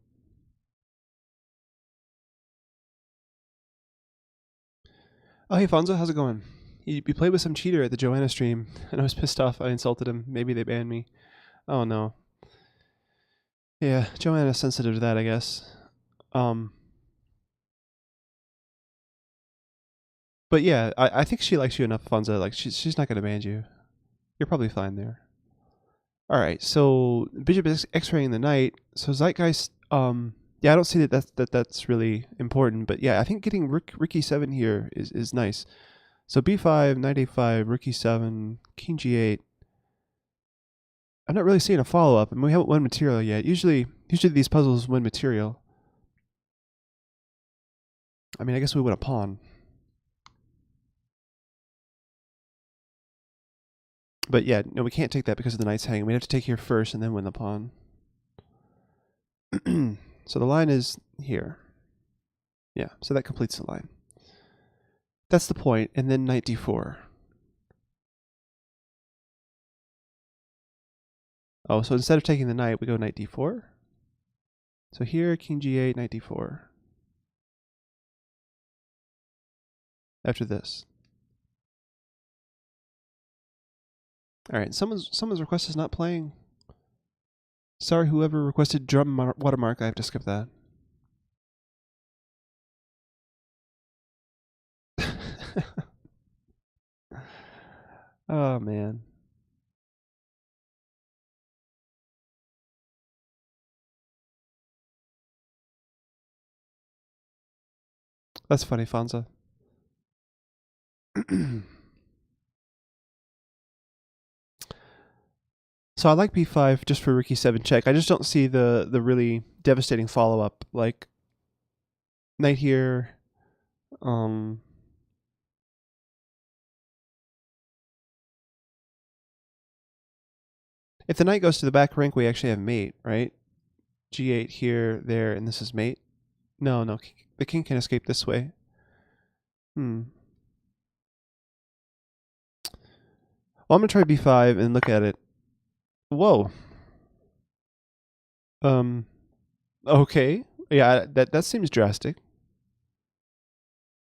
Oh, hey Fonzo, how's it going? You played with some cheater at the Joanna stream, and I was pissed off. I insulted him. Maybe they banned me. Oh no. Yeah, Joanna's sensitive to that, I guess. But yeah, I think she likes you enough, Fonzo. Like she's not gonna ban you. You're probably fine there. All right, so bishop is x-raying the knight. So Zeitgeist, yeah, I don't see that's really important, but yeah, I think getting rook e7 here is nice. So b5, knight a5, rook e7, king g8. I'm not really seeing a follow-up, and we haven't won material yet. Usually these puzzles win material. I mean, I guess we win a pawn. But yeah, no, we can't take that because of the knight's hanging. We have to take here first and then win the pawn. So the line is here. Yeah, so that completes the line. That's the point, and then knight d4. Oh, so instead of taking the knight, we go knight d4. So here, king g8, knight d4. After this. All right, someone's request is not playing. Sorry, whoever requested drum watermark, I have to skip that. Oh, man. That's funny, Fonza. So I like b5 just for rook e7 check. I just don't see the really devastating follow-up. Like, knight here. If the knight goes to the back rank, we actually have mate, right? g8 here, there, and this is mate. No, the king can escape this way. Well, I'm gonna try b5 and look at it. Whoa. Okay. Yeah, that seems drastic.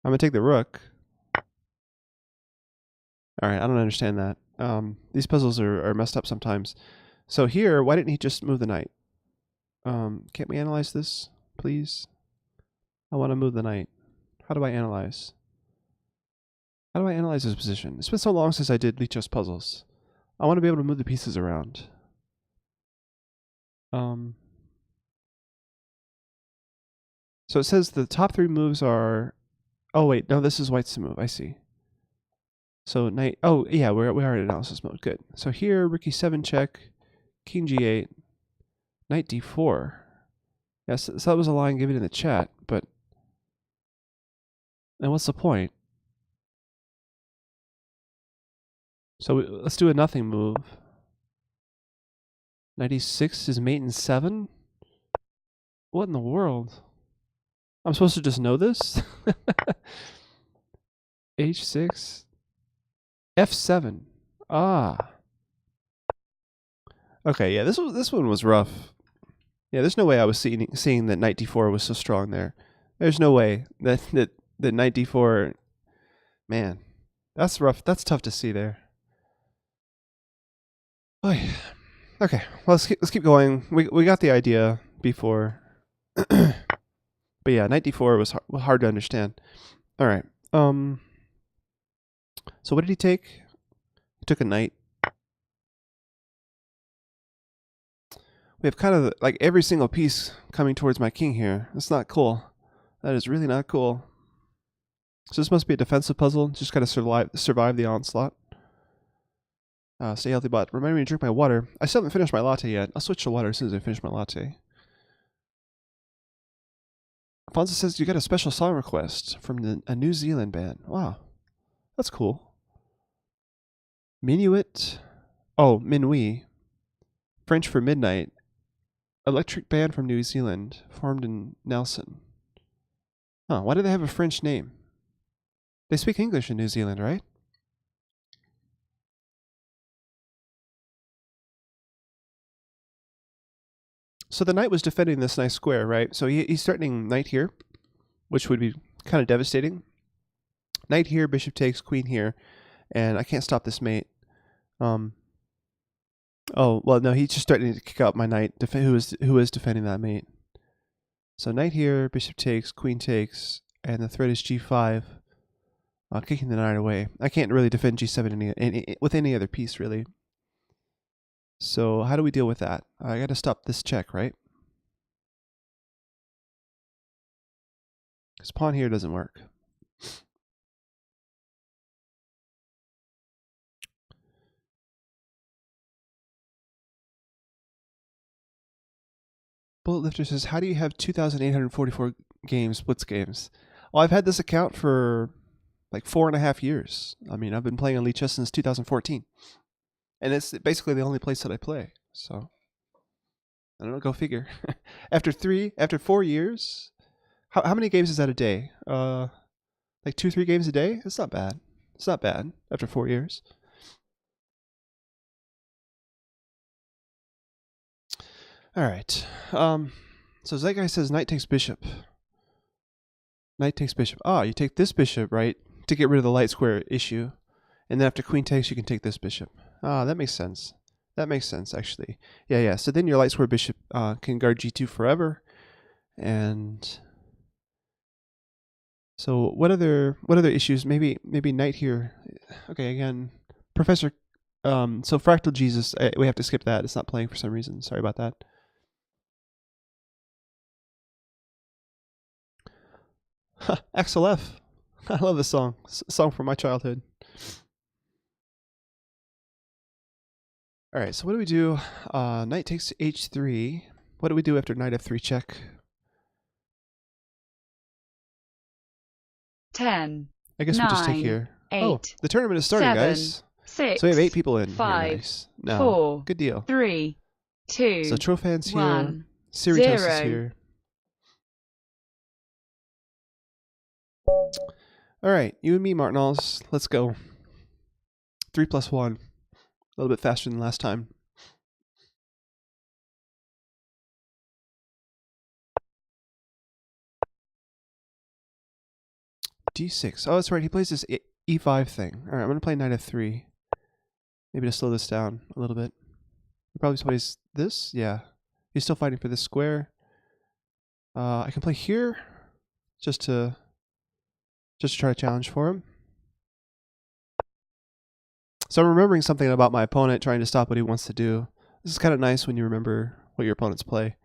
I'm gonna take the rook. Alright, I don't understand that. These puzzles are messed up sometimes. So here, why didn't he just move the knight? Can't we analyze this, please? I want to move the knight. How do I analyze? How do I analyze this position? It's been so long since I did Lichess puzzles. I want to be able to move the pieces around. So it says the top 3 moves are... Oh wait, no, this is white's move. I see. So knight... Oh yeah, we are in analysis mode. Good. So here, rook e7 check, king g8, knight d4. Yes, so that was a line given in the chat, but... And what's the point? So let's do a nothing move. Knight e6 is mate in 7? What in the world? I'm supposed to just know this? h6, f7. Ah. Okay, yeah, this one was rough. Yeah, there's no way I was seeing that knight d4 was so strong there. There's no way that knight d4. Man, that's rough. That's tough to see there. Oy. Okay, well, let's keep going. We got the idea before. But yeah, knight d4 was hard to understand. All right. So what did he take? He took a knight. We have kind of like every single piece coming towards my king here. That's not cool. That is really not cool. So this must be a defensive puzzle. Just gotta survive the onslaught. Stay healthy, but remind me to drink my water. I still haven't finished my latte yet. I'll switch to water as soon as I finish my latte. Alfonso says you got a special song request from a New Zealand band. Wow, that's cool. Minuet. Oh, Minuit. French for midnight. Electric band from New Zealand, formed in Nelson. Huh, why do they have a French name? They speak English in New Zealand, right? So the knight was defending this nice square, right? So he's threatening knight here, which would be kind of devastating. Knight here, bishop takes, queen here, and I can't stop this mate. Oh, well, no, he's just threatening to kick out my knight, who is defending that mate. So knight here, bishop takes, queen takes, and the threat is g5, kicking the knight away. I can't really defend g7 with any other piece, really. So how do we deal with that? I got to stop this check, right? Because pawn here doesn't work. Bullet Lifter says, how do you have 2,844 games, Blitz games? Well, I've had this account for like 4.5 years. I mean, I've been playing on Lichess since 2014. And it's basically the only place that I play. So, I don't know, go figure. After 4 years, how many games is that a day? Like 2-3 games a day? It's not bad. It's not bad after 4 years. All right. So Zegai says knight takes bishop. Knight takes bishop. Ah, you take this bishop, right, to get rid of the light square issue. And then after queen takes, you can take this bishop. Ah, that makes sense. That makes sense, actually. Yeah. So then your light square bishop can guard g2 forever. And so what other issues? Maybe knight here. Okay, again, Professor. So Fractal Jesus, we have to skip that. It's not playing for some reason. Sorry about that. Axel F. I love this song. Song from my childhood. All right, so what do we do? Knight takes h3. What do we do after knight f3 check? 10. I guess we just take here. 8. The tournament is starting, 7, guys. 6. So we have 8 people in 5, here. Nice. No, 4. good deal. 3. 2. So Trofan's here. 1. Cerritos is 0. here. All right, you and me, Martinals. Let's go. 3 + 1. A little bit faster than last time. d6. Oh, that's right. He plays this e5 thing. All right, I'm going to play knight f3. Maybe to slow this down a little bit. He probably plays this. Yeah. He's still fighting for this square. I can play here just to try to challenge for him. So I'm remembering something about my opponent trying to stop what he wants to do. This is kind of nice when you remember what your opponents play.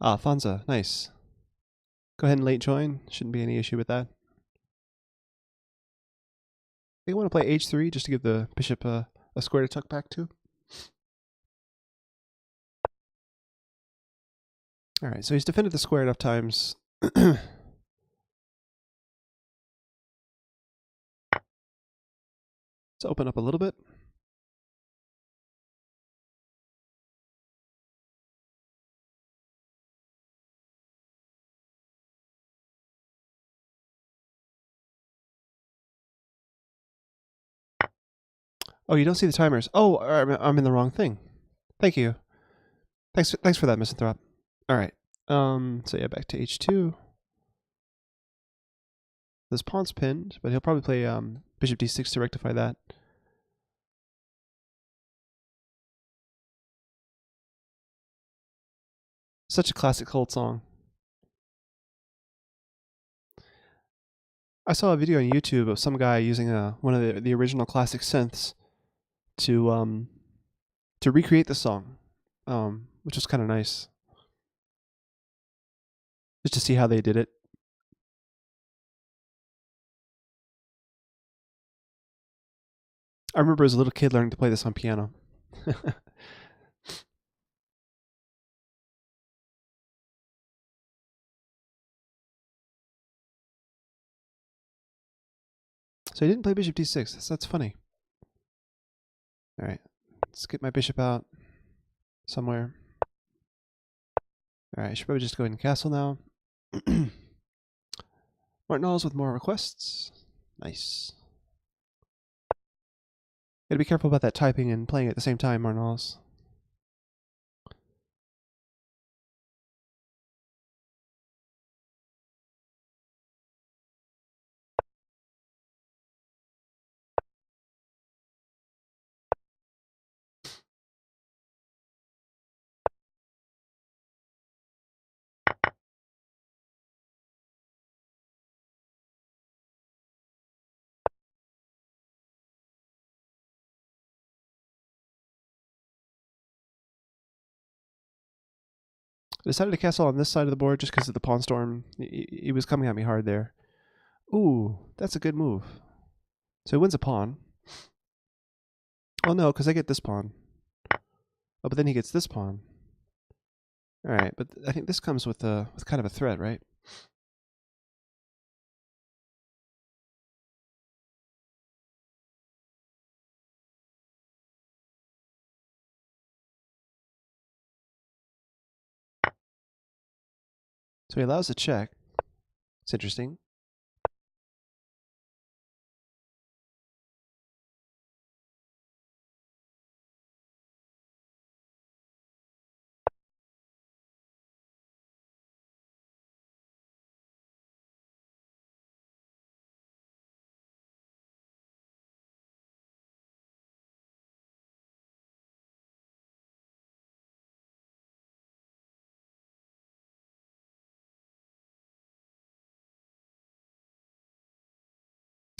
Ah, Fonza, nice. Go ahead and late join. Shouldn't be any issue with that. I think I want to play h3 just to give the bishop a square to tuck back to. All right, so he's defended the square enough times. Let's open up a little bit. Oh, you don't see the timers. Oh, I'm in the wrong thing. Thank you. Thanks for that, Misanthrope. All right. So yeah, back to h2. This pawn's pinned, but he'll probably play bishop d6 to rectify that. Such a classic Holt song. I saw a video on YouTube of some guy using one of the original classic synths to recreate the song, which was kind of nice, just to see how they did it. I remember as a little kid learning to play this on piano. So he didn't play bishop d6. That's funny. All right, let's get my bishop out somewhere. All right, I should probably just go ahead and castle now. Martinez with more requests. Nice. Gotta be careful about that typing and playing at the same time, Martinez. I decided to castle on this side of the board just because of the pawn storm. He was coming at me hard there. Ooh, that's a good move. So he wins a pawn. Oh no, because I get this pawn. Oh, but then he gets this pawn. All right, but I think this comes with kind of a threat, right? So he allows a check. It's interesting.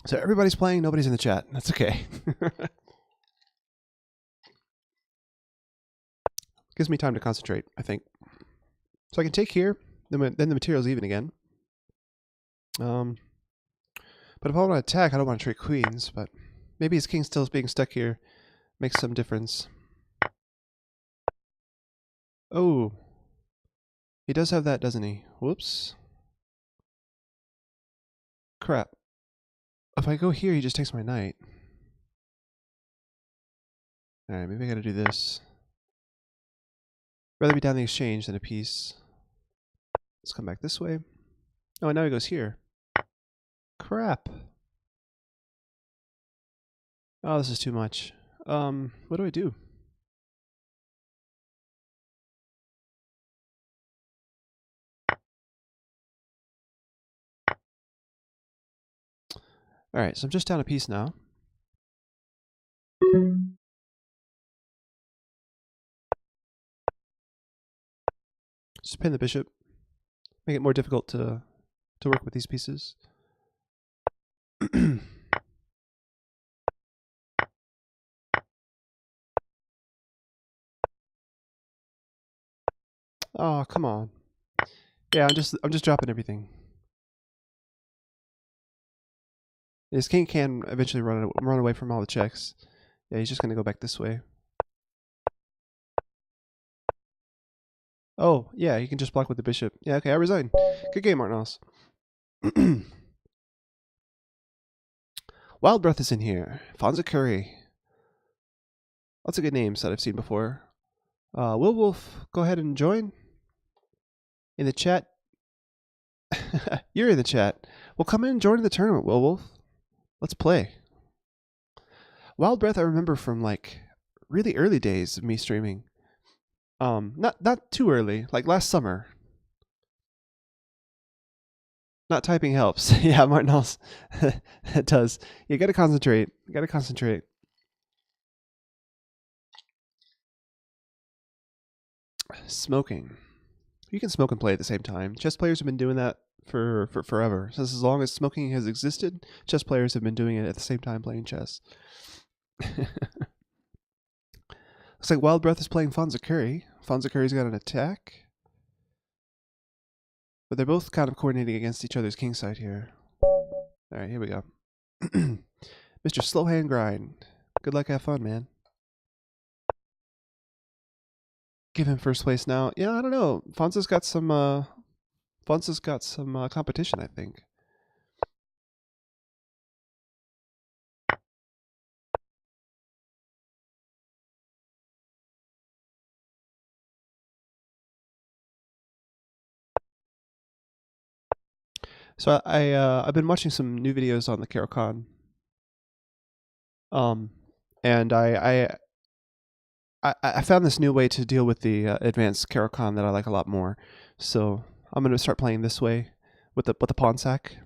So everybody's playing, nobody's in the chat. That's okay. Gives me time to concentrate, I think. So I can take here, then the material's even again. But if I want to attack, I don't want to trade queens, but maybe his king still being stuck here makes some difference. Oh, he does have that, doesn't he? Whoops. Crap. If I go here, he just takes my knight. Alright, maybe I gotta do this. Rather be down the exchange than a piece. Let's come back this way. Oh, and now he goes here. Crap. Oh, this is too much. What do I do? All right, so I'm just down a piece now. Just pin the bishop. Make it more difficult to work with these pieces. Oh, come on. Yeah, I'm just dropping everything. This king can eventually run away from all the checks. Yeah, he's just gonna go back this way. Oh, yeah, he can just block with the bishop. Yeah, okay, I resign. Good game, Martinos. Wild Breath is in here. Fonza Curry. Lots of good names that I've seen before. Will Wolf, go ahead and join in the chat. You're in the chat. Well, come in and join the tournament, Will Wolf. Let's play. Wild Breath I remember from like really early days of me streaming. Not too early, like last summer. Not typing helps. Yeah, Martinos. It does. You gotta concentrate. You gotta concentrate. Smoking. You can smoke and play at the same time. Chess players have been doing that for forever. Since as long as smoking has existed, chess players have been doing it at the same time playing chess. Looks like Wild Breath is playing Fonza Curry. Fonza Curry's got an attack. But they're both kind of coordinating against each other's kingside here. Alright, here we go. Mr. Slow Hand Grind. Good luck, have fun, man. Give him first place now. Yeah, I don't know. Fonza's got some competition, I think. So I've been watching some new videos on the Caro-Kann. And I found this new way to deal with the advanced Caro-Kann that I like a lot more. So I'm gonna start playing this way with the pawn sack.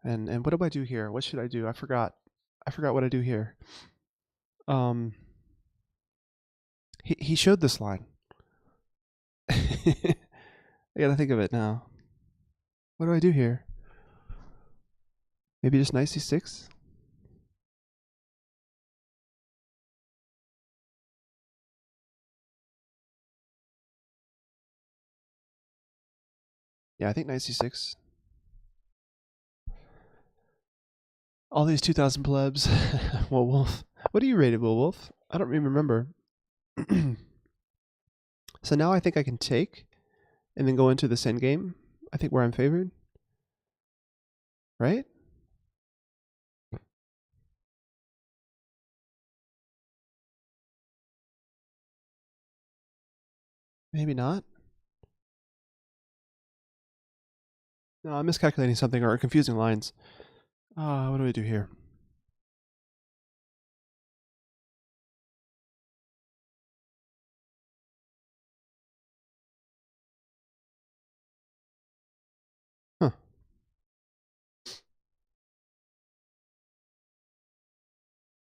And what do I do here? What should I do? I forgot what I do here. He showed this line. I gotta think of it now. What do I do here? Maybe just knight c6? Yeah, I think knight c6. All these 2,000 plebs. Will Wolf. What are you rated, Will Wolf? I don't even remember. So now I think I can take and then go into this endgame. I think where I'm favored. Right? Maybe not. No, I'm miscalculating something or confusing lines. What do I do here? Huh.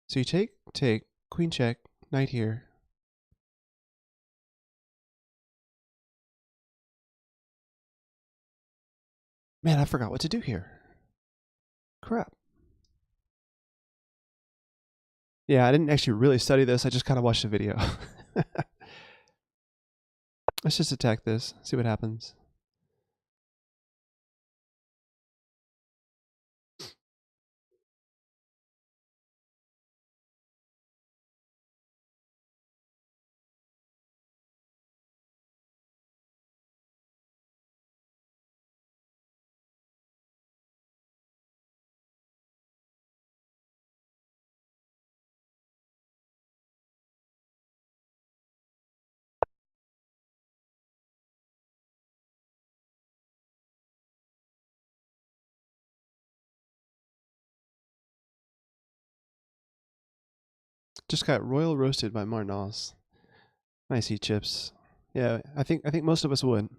So you take, queen check, knight here. Man, I forgot what to do here. Crap. Yeah, I didn't actually really study this. I just kind of watched the video. Let's just attack this, see what happens. Just got royal roasted by Martinos. Nice eat chips. Yeah, I think most of us would.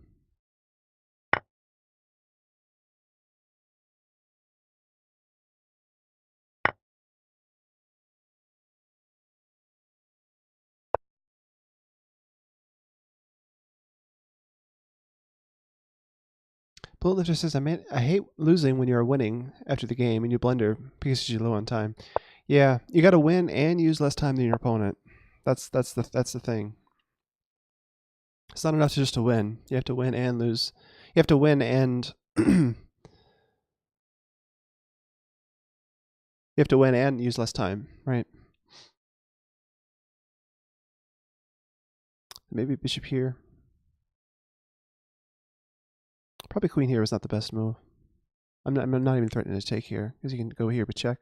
Bullet Lifter says, I hate losing when you're winning after the game and you blunder because you're low on time. Yeah, you got to win and use less time than your opponent. That's the thing. It's not enough just to win. You have to win and lose. You have to win and you have to win and use less time, right? Maybe bishop here. Probably queen here was not the best move. I'm not even threatening to take here because you can go here but check.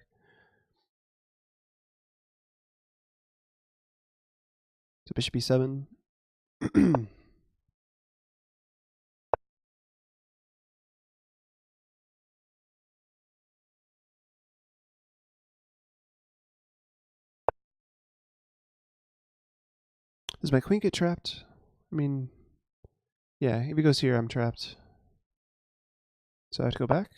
So bishop e7. Does my queen get trapped? I mean, yeah, if he goes here, I'm trapped. So I have to go back.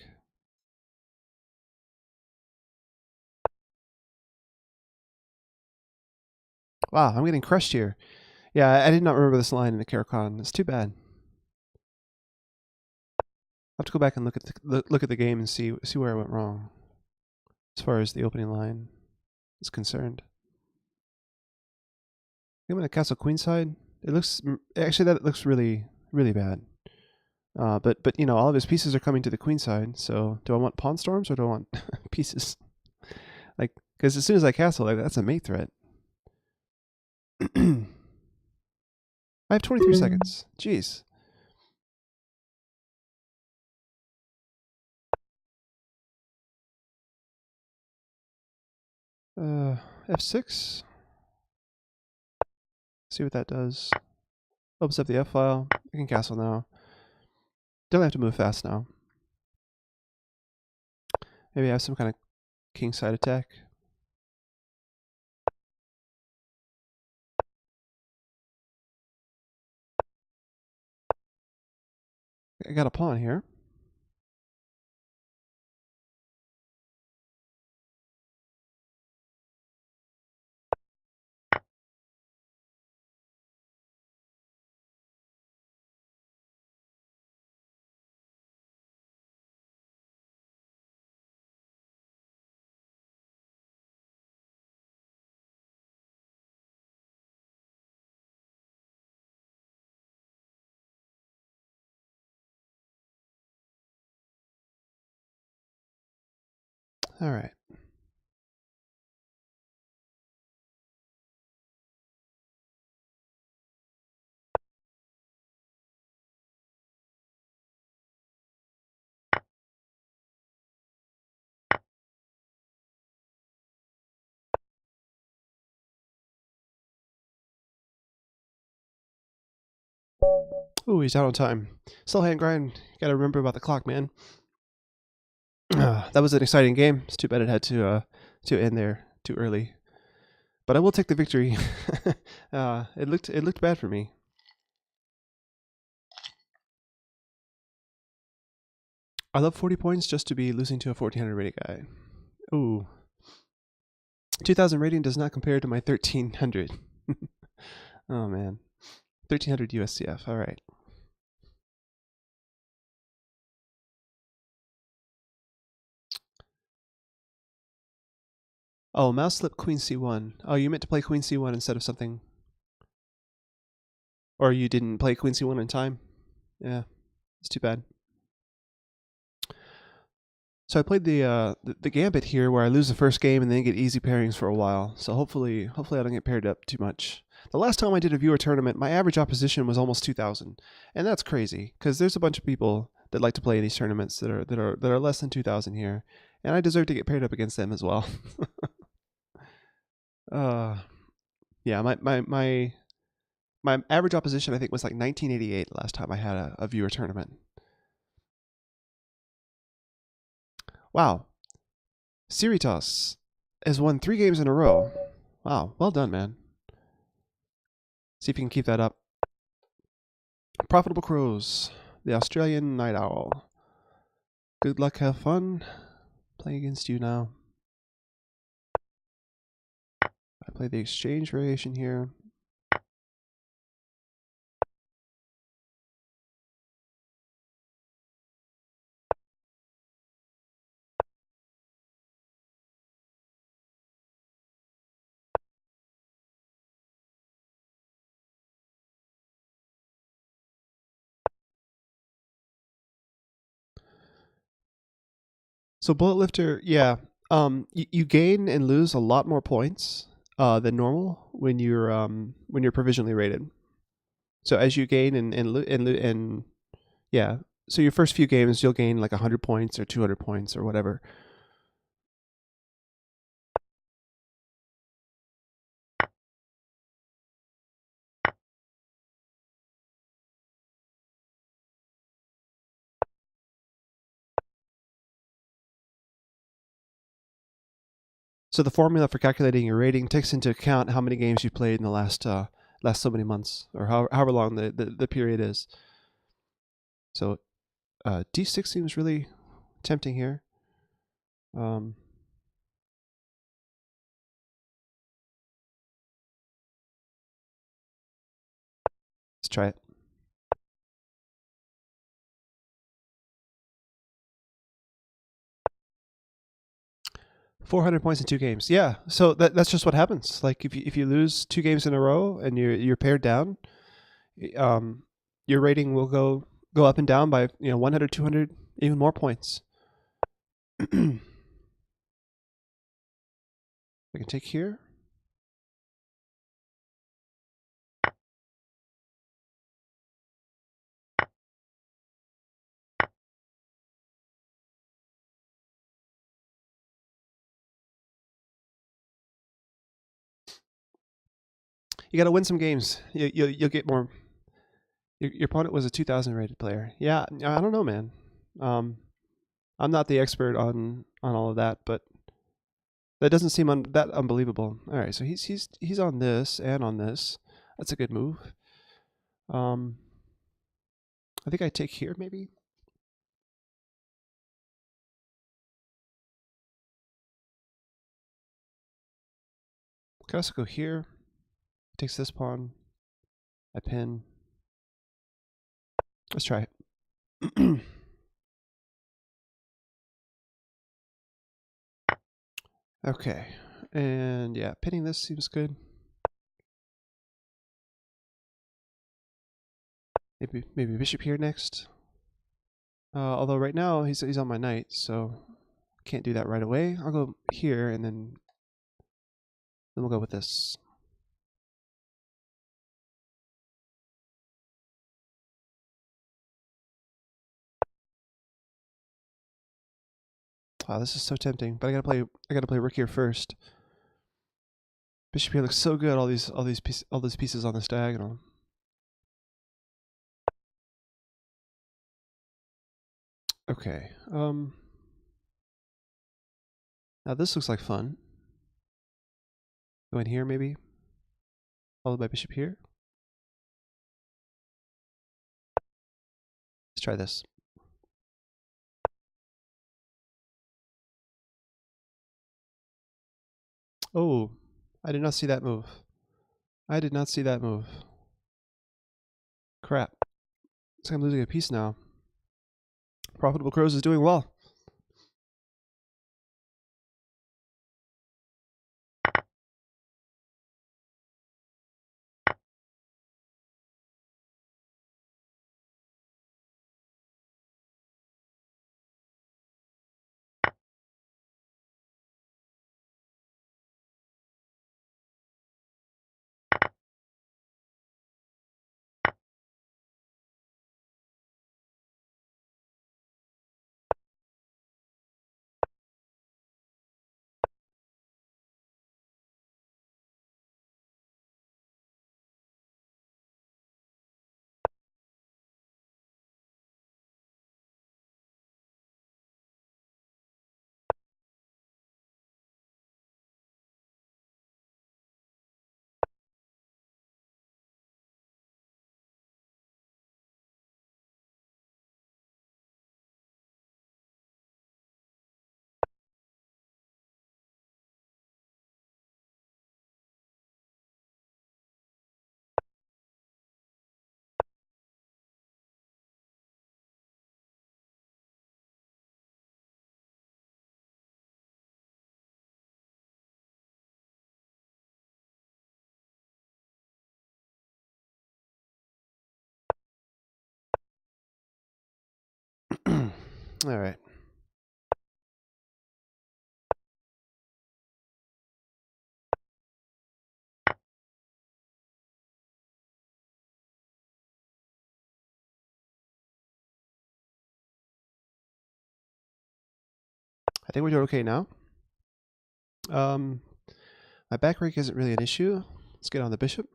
Wow, I'm getting crushed here. Yeah, I did not remember this line in the Caro-Kann. It's too bad. I'll have to go back and look at the game and see where I went wrong as far as the opening line is concerned. I'm gonna castle queenside. It looks actually that looks really bad. But you know, all of his pieces are coming to the queenside. So do I want pawn storms or do I want pieces? Like, because as soon as I castle, like, that's a mate threat. I have 23 seconds. Jeez. F6. See what that does. Opens up the F file. I can castle now. Don't have to move fast now. Maybe I have some kind of kingside attack. I got a pawn here. All right. Ooh, he's out on time. Still hand grind. Gotta remember about the clock, man. That was an exciting game. It's too bad it had to end there too early. But I will take the victory. It looked bad for me. I love 40 points just to be losing to a 1400 rating guy. Ooh. 2000 rating does not compare to my 1300. Oh man. 1300 USCF. All right. Oh, mouse slip queen c1. Oh, you meant to play queen c1 instead of something. Or you didn't play queen c1 in time. Yeah, it's too bad. So I played the gambit here where I lose the first game and then get easy pairings for a while. So hopefully I don't get paired up too much. The last time I did a viewer tournament, my average opposition was almost 2,000, and that's crazy because there's a bunch of people that like to play in these tournaments that are less than 2,000 here, and I deserve to get paired up against them as well. Yeah, my average opposition I think was like 1988 last time I had a viewer tournament. Wow, Siritas has won 3 games in a row. Wow, well done, man. See if you can keep that up. Profitable Crows, the Australian Night Owl. Good luck, have fun. Playing against you now. I play the exchange variation here. So bullet lifter, yeah. You gain and lose a lot more points than normal when you're provisionally rated. So as you gain and yeah, so your first few games you'll gain like 100 points or 200 points or whatever. So the formula for calculating your rating takes into account how many games you played in the last so many months, or however long the period is. So D6 seems really tempting here. Let's try it. 400 points in 2 games. Yeah, so that's just what happens. Like if you lose 2 games in a row and you're paired down, um, your rating will go up and down by 100, 200, even more points. I can take here. You got to win some games. You'll get more. Your opponent was a 2000 rated player. Yeah, I don't know, man. I'm not the expert on all of that, but that doesn't seem that unbelievable. All right, so he's on this and on this. That's a good move. I think I take here maybe. Could also go here. Takes this pawn. I pin. Let's try it. Okay, and yeah, pinning this seems good. Maybe bishop here next. Although right now he's on my knight, so can't do that right away. I'll go here and then we'll go with this. Wow, this is so tempting, but I gotta play rook here first. Bishop here looks so good. All these pieces on this diagonal. Okay. Now this looks like fun. Go in here maybe. Followed by bishop here. Let's try this. Oh, I did not see that move. I did not see that move. Crap. Looks like I'm losing a piece now. Profitable Crows is doing well. All right. I think we're doing okay now. My back rank isn't really an issue. Let's get on the bishop.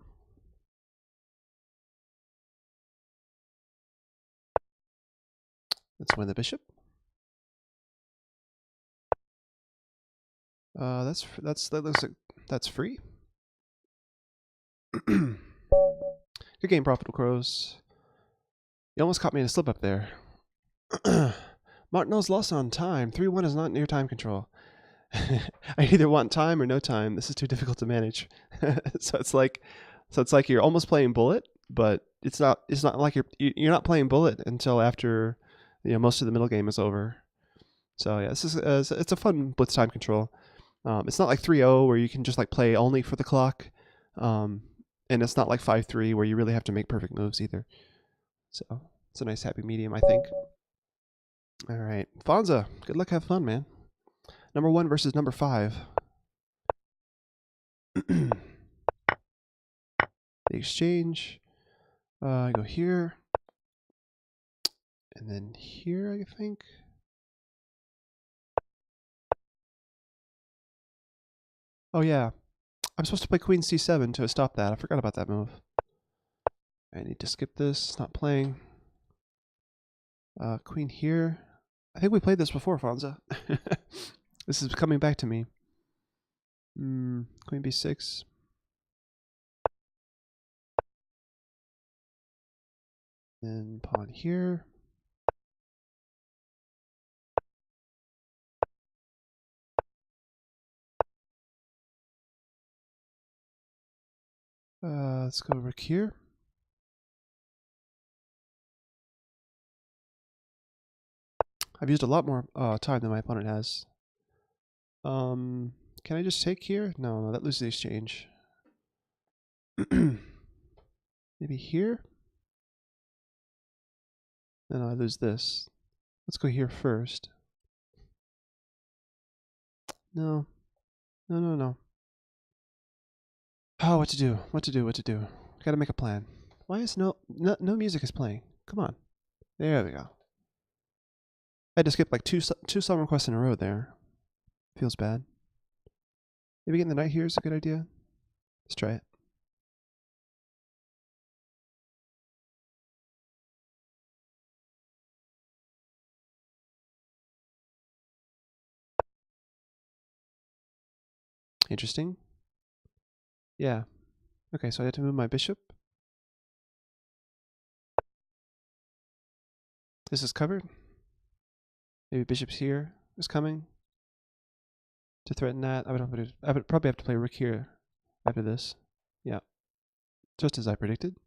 Let's win the bishop. That looks like that's free. Good game, Profitable Crows. You almost caught me in a slip up there. Martineau's lost on time. 3-1 is not near time control. I either want time or no time. This is too difficult to manage. so it's like you're almost playing bullet, but it's not like you're not playing bullet until after most of the middle game is over. So yeah, this is it's a fun blitz time control. It's not like 3-0 where you can just like play only for the clock, and it's not like 5-3 where you really have to make perfect moves either. So it's a nice happy medium, I think. All right, Fonza, good luck, have fun, man. Number 1 versus number 5. The exchange. I go here, and then here, I think. Oh yeah, I'm supposed to play Queen C7 to stop that. I forgot about that move. I need to skip this. It's not playing. Queen here. I think we played this before, Fonza. This is coming back to me. Queen B6. Then pawn here. Let's go rook here. I've used a lot more time than my opponent has. Can I just take here? No, that loses the exchange. Maybe here? No, I lose this. Let's go here first. No. No. Oh, what to do? Gotta make a plan. Why is no music is playing? Come on. There we go. I had to skip like two song requests in a row there. Feels bad. Maybe getting the knight here is a good idea. Let's try it. Interesting. Yeah. Okay, so I had to move my bishop. This is covered. Maybe bishop's here is coming to threaten that. I would probably have to play rook here after this. Yeah. Just as I predicted.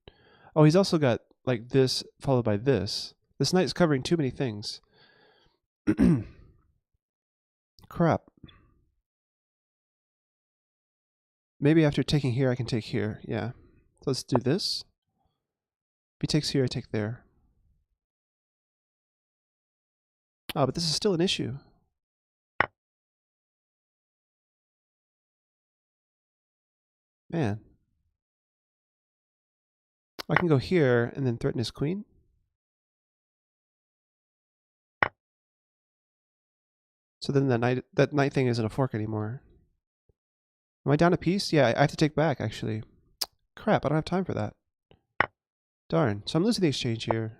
Oh, he's also got like this followed by this. This knight's covering too many things. Crap. Maybe after taking here, I can take here. Yeah. So let's do this. If he takes here, I take there. Oh, but this is still an issue. Man. I can go here and then threaten his queen. So then that knight thing isn't a fork anymore. Am I down a piece? Yeah, I have to take back, actually. Crap, I don't have time for that. Darn. So I'm losing the exchange here.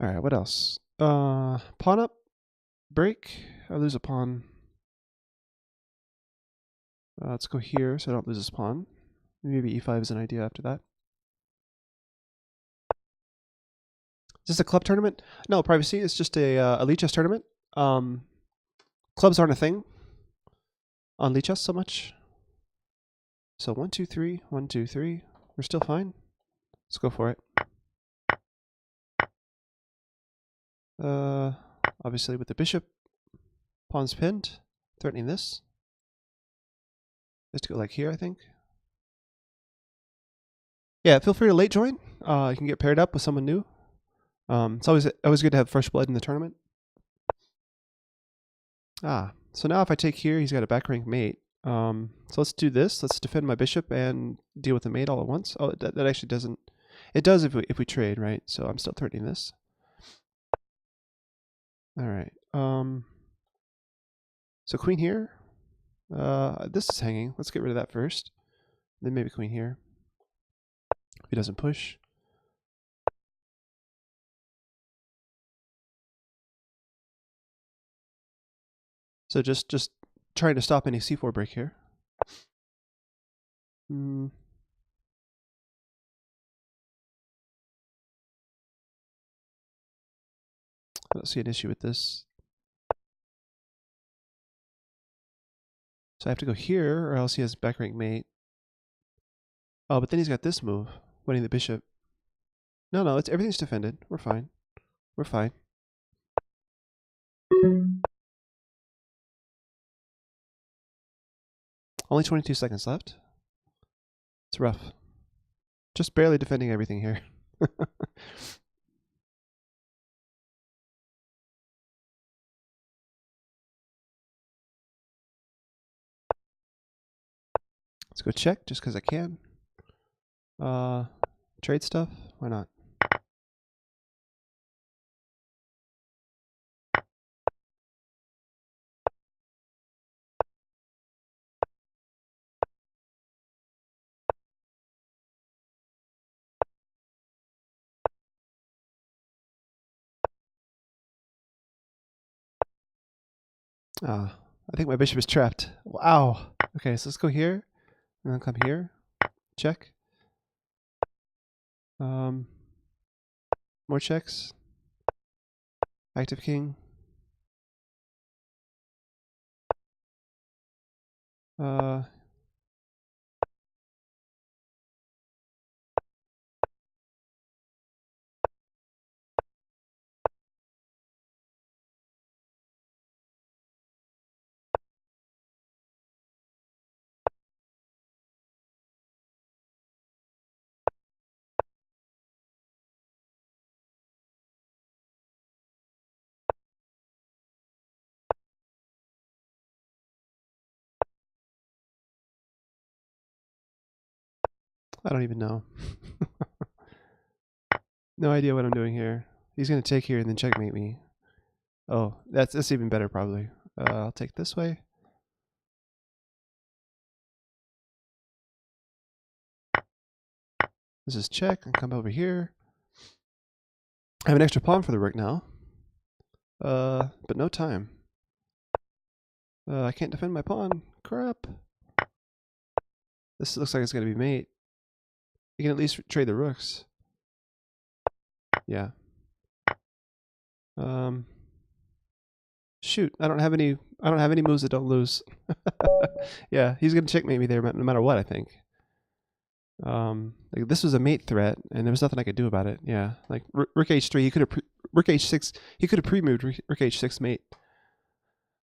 Alright, what else? Pawn up. Break. I lose a pawn. Let's go here so I don't lose this pawn. Maybe e5 is an idea after that. Is this a club tournament? No, privacy. It's just a Lichess tournament. Clubs aren't a thing on Lichess so much. So 1, 2, 3, 1, 2, 3. We're still fine. Let's go for it. Obviously with the bishop, pawn's pinned, threatening this. Let's go like here, I think. Yeah, feel free to late join. You can get paired up with someone new. It's always good to have fresh blood in the tournament. So now if I take here, he's got a back rank mate. So let's do this. Let's defend my bishop and deal with the mate all at once. Oh, that actually doesn't. It does if we trade, right? So I'm still threatening this. All right. So queen here. This is hanging. Let's get rid of that first. Then maybe queen here. If he doesn't push. So just trying to stop any c4 break here. I don't see an issue with this. So I have to go here, or else he has back rank mate. Oh, but then he's got this move, winning the bishop. No, everything's defended. We're fine. We're fine. Only 22 seconds left. It's rough. Just barely defending everything here. Let's go check just because I can. Trade stuff? Why not? I think my bishop is trapped. Wow. Okay, so let's go here, and then come here. Check. More checks. Active king. I don't even know. No idea what I'm doing here. He's gonna take here and then checkmate me. Oh, that's even better probably. I'll take this way. This is check, and come over here. I have an extra pawn for the rook now. But no time. I can't defend my pawn. Crap. This looks like it's gonna be mate. You can at least trade the rooks. Yeah. Shoot, I don't have any moves that don't lose. Yeah, he's gonna checkmate me there no matter what, I think. Like this was a mate threat, and there was nothing I could do about it. Yeah, like rook h3, he could have rook h6, he could have pre-moved rook h6 mate.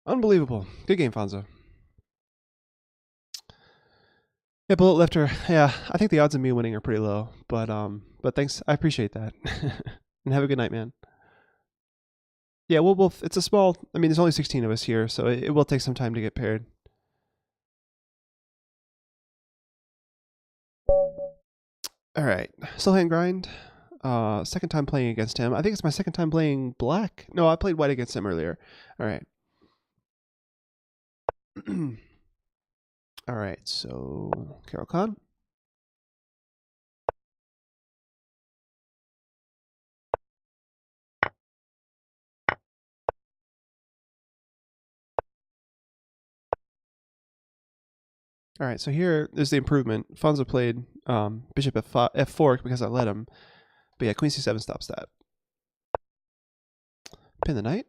Unbelievable. Good game, Fonzo. Yeah, bullet lifter. Yeah, I think the odds of me winning are pretty low, but thanks, I appreciate that. And have a good night, man. Yeah, we'll it's a small. I mean, there's only 16 of us here, so it will take some time to get paired. All right, still hand grind. Second time playing against him. I think it's my second time playing black. No, I played white against him earlier. All right. All right, so Caro-Kann. All right, so here is the improvement. Fonzo played bishop f4 because I let him. But yeah, queen c7 stops that. Pin the knight.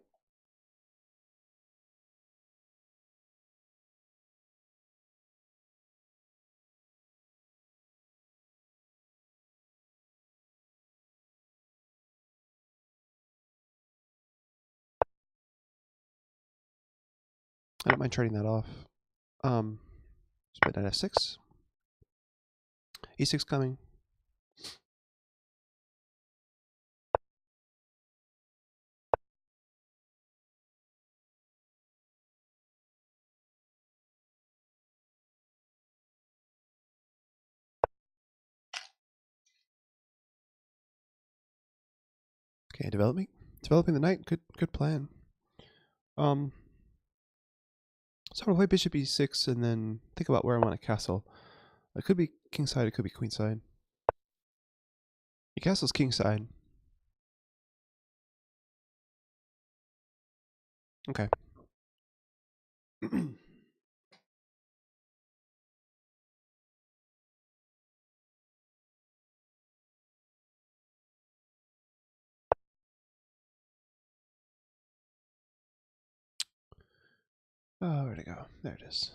I don't mind trading that off. Just knight f6. e6 coming. Okay, developing the knight. Good plan. So I'm gonna play bishop e6 and then think about where I want a castle. It could be kingside, it could be queenside. The castle's kingside. Okay. Oh, where'd it go? There it is.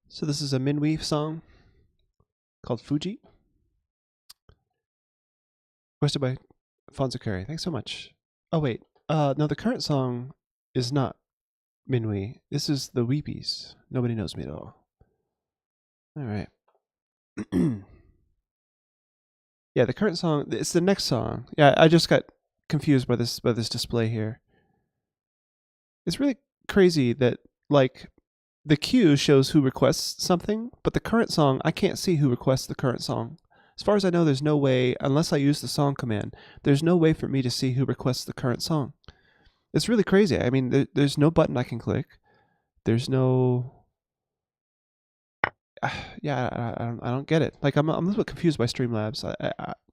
So this is a Minwi song called Fuji, requested by Fonzo Curry. Thanks so much. Oh wait, no, the current song is not Minwi. This is the Weepies. Nobody knows me at all. All right. Yeah, the current song. It's the next song. Yeah, I just got confused by this display here. It's really crazy that like the queue shows who requests something, but the current song I can't see who requests the current song. As far as I know, there's no way, unless I use the song command, there's no way for me to see who requests the current song. It's really crazy. I mean, there's no button I can click. There's no. Yeah, I don't get it. Like I'm a little bit confused by Streamlabs.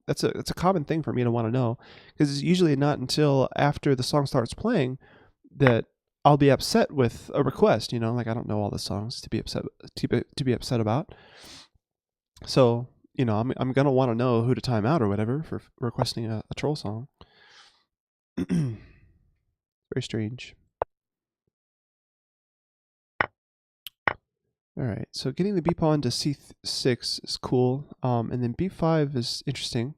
That's a common thing for me to want to know, because it's usually not until after the song starts playing that I'll be upset with a request. You know, like I don't know all the songs to be upset to be upset about. So you know, I'm gonna want to know who to time out or whatever for requesting a troll song. Very strange. All right, so getting the b pawn to c6 is cool, and then b5 is interesting.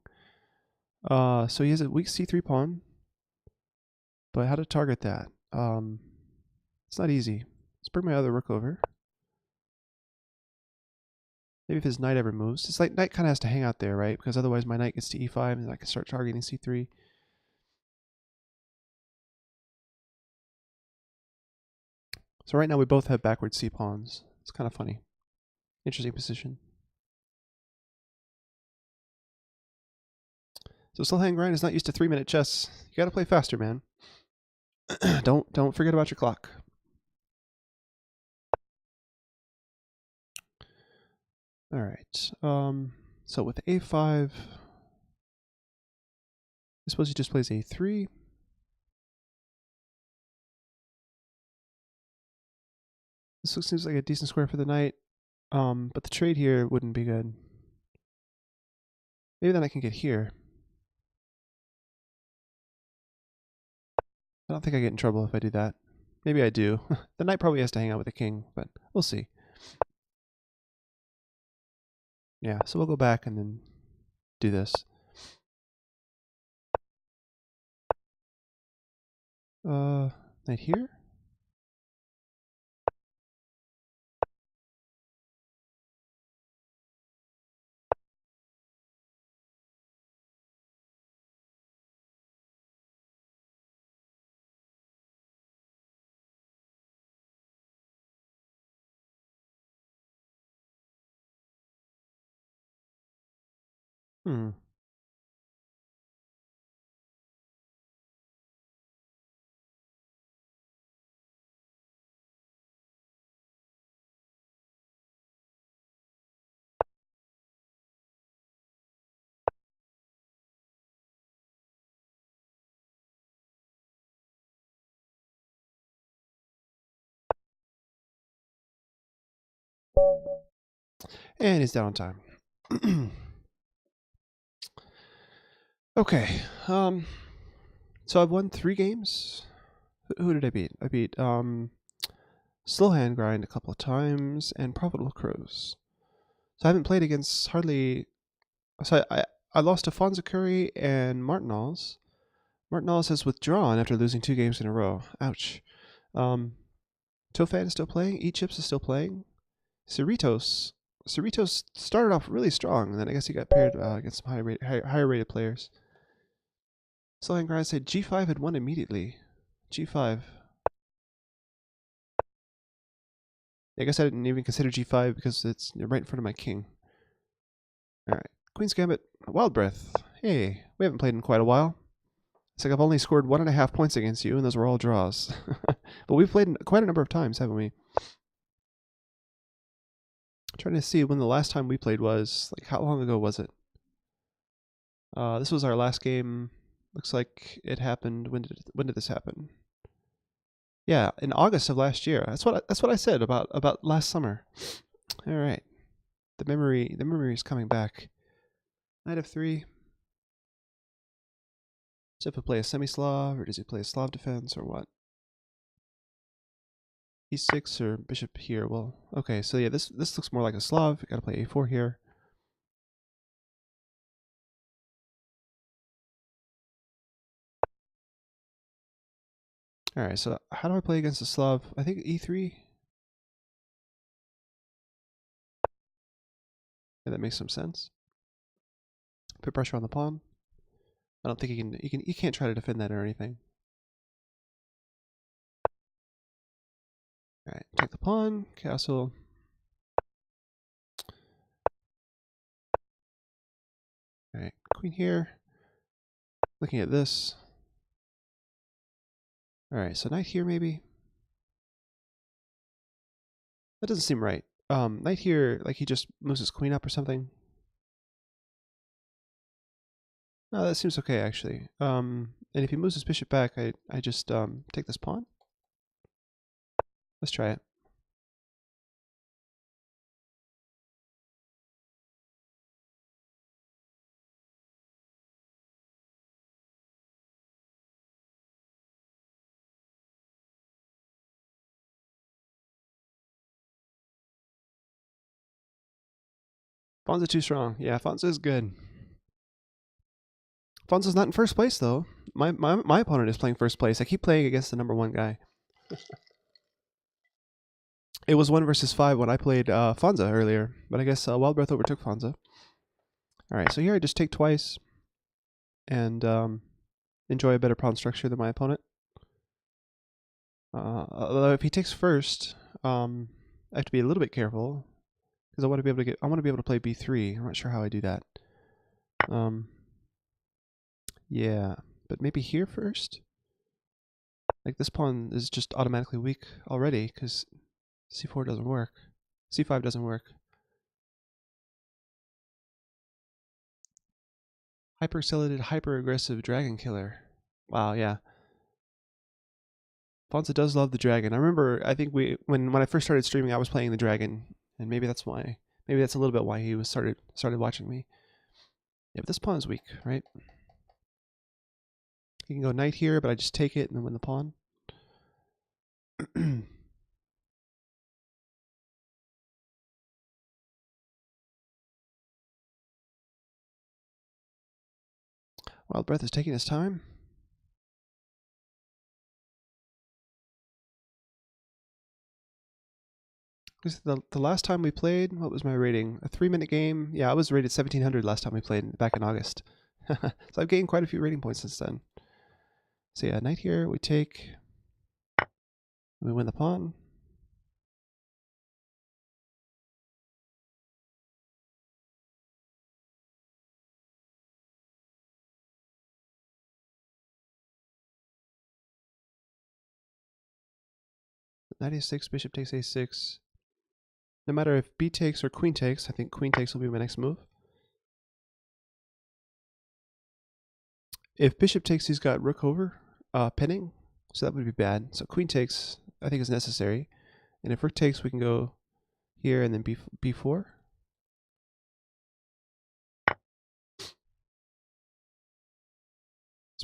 So he has a weak c3 pawn, but how to target that? It's not easy. Let's bring my other rook over. Maybe if his knight ever moves. His knight kind of has to hang out there, right? Because otherwise my knight gets to e5 and I can start targeting c3. So right now we both have backward c pawns. It's kind of funny. Interesting position. So Slowhand Grind is not used to 3-minute chess. You gotta play faster, man. Don't forget about your clock. All right. So with a5, I suppose he just plays a3. This seems like a decent square for the knight, but the trade here wouldn't be good. Maybe then I can get here. I don't think I get in trouble if I do that. Maybe I do. The knight probably has to hang out with the king, but we'll see. Yeah, so we'll go back and then do this. Knight here? Hmm. And he's down on time. Okay. So I've won 3 games. Who did I beat? I beat Slow Hand Grind a couple of times and Profitable Crows. So I haven't played against hardly. So I lost to Fonza Curry and Martinals. Martinals has withdrawn after losing 2 games in a row. Ouch. Tofan is still playing. E-Chips is still playing. Cerritos started off really strong, and then I guess he got paired against some higher rated players. Slow Hand Grind said G5 had won immediately. G5. I guess I didn't even consider G5 because it's right in front of my king. Alright. Queen's Gambit. Wild Breath. Hey, we haven't played in quite a while. It's like I've only scored 1.5 points against you, and those were all draws. But we've played quite a number of times, haven't we? I'm trying to see when the last time we played was. Like, how long ago was it? This was our last game. Looks like it happened. When did this happen? Yeah, in August of last year. That's what I said about last summer. All right, the memory is coming back. Knight of 3. Does he play a semi-Slav, or does he play a Slav defense, or what? E6 or bishop here. Well, okay. So yeah, this looks more like a Slav. Got to play A4 here. All right. So how do I play against a Slav? I think E3. Yeah, that makes some sense. Put pressure on the pawn. I don't think he can't try to defend that or anything. All right, take the pawn, castle. All right, queen here. Looking at this. All right, so knight here maybe. That doesn't seem right. Knight here, like he just moves his queen up or something. No, that seems okay actually. And if he moves his bishop back, I just take this pawn. Let's try it. Fonza too strong. Yeah, Fonza is good. Fonza's not in first place though. My opponent is playing first place. I keep playing against the #1 guy. It was 1 versus 5 when I played Fonza earlier, but I guess Wild Breath overtook Fonza. Alright, so here I just take twice and enjoy a better pawn structure than my opponent. Although if he takes first, I have to be a little bit careful because I want to be able to play B3. I'm not sure how I do that. Yeah, but maybe here first. Like this pawn is just automatically weak already because C4 doesn't work. C5 doesn't work. Hyper-accelerated, hyper-aggressive dragon killer. Wow, yeah. Fonza does love the dragon. I remember, I think when I first started streaming, I was playing the dragon, and maybe that's why. Maybe that's a little bit why he was started watching me. Yeah, but this pawn is weak, right? He can go knight here, but I just take it and then win the pawn. Wild Breath is taking his time. The last time we played, what was my rating? A 3-minute game? Yeah, I was rated 1700 last time we played back in August. So I've gained quite a few rating points since then. So yeah, knight here, we take. We win the pawn. Knight a6, bishop takes a6. No matter if b takes or queen takes, I think queen takes will be my next move. If bishop takes, he's got rook over, pinning, so that would be bad. So queen takes, I think, is necessary. And if rook takes, we can go here and then b4.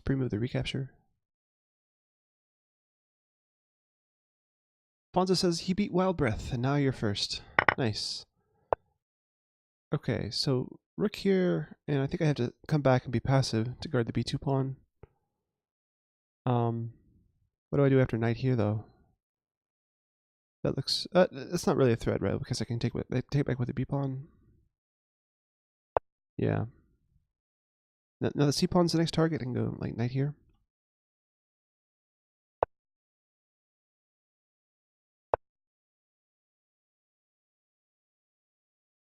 pre-move the recapture. Fonza says he beat Wild Breath, and now you're first. Nice. Okay, so rook here, and I think I have to come back and be passive to guard the b2 pawn. What do I do after knight here, though? That looks... it's not really a threat, right? Because I can take back with the b pawn. Yeah. Now the c pawn's the next target. I can go like knight here.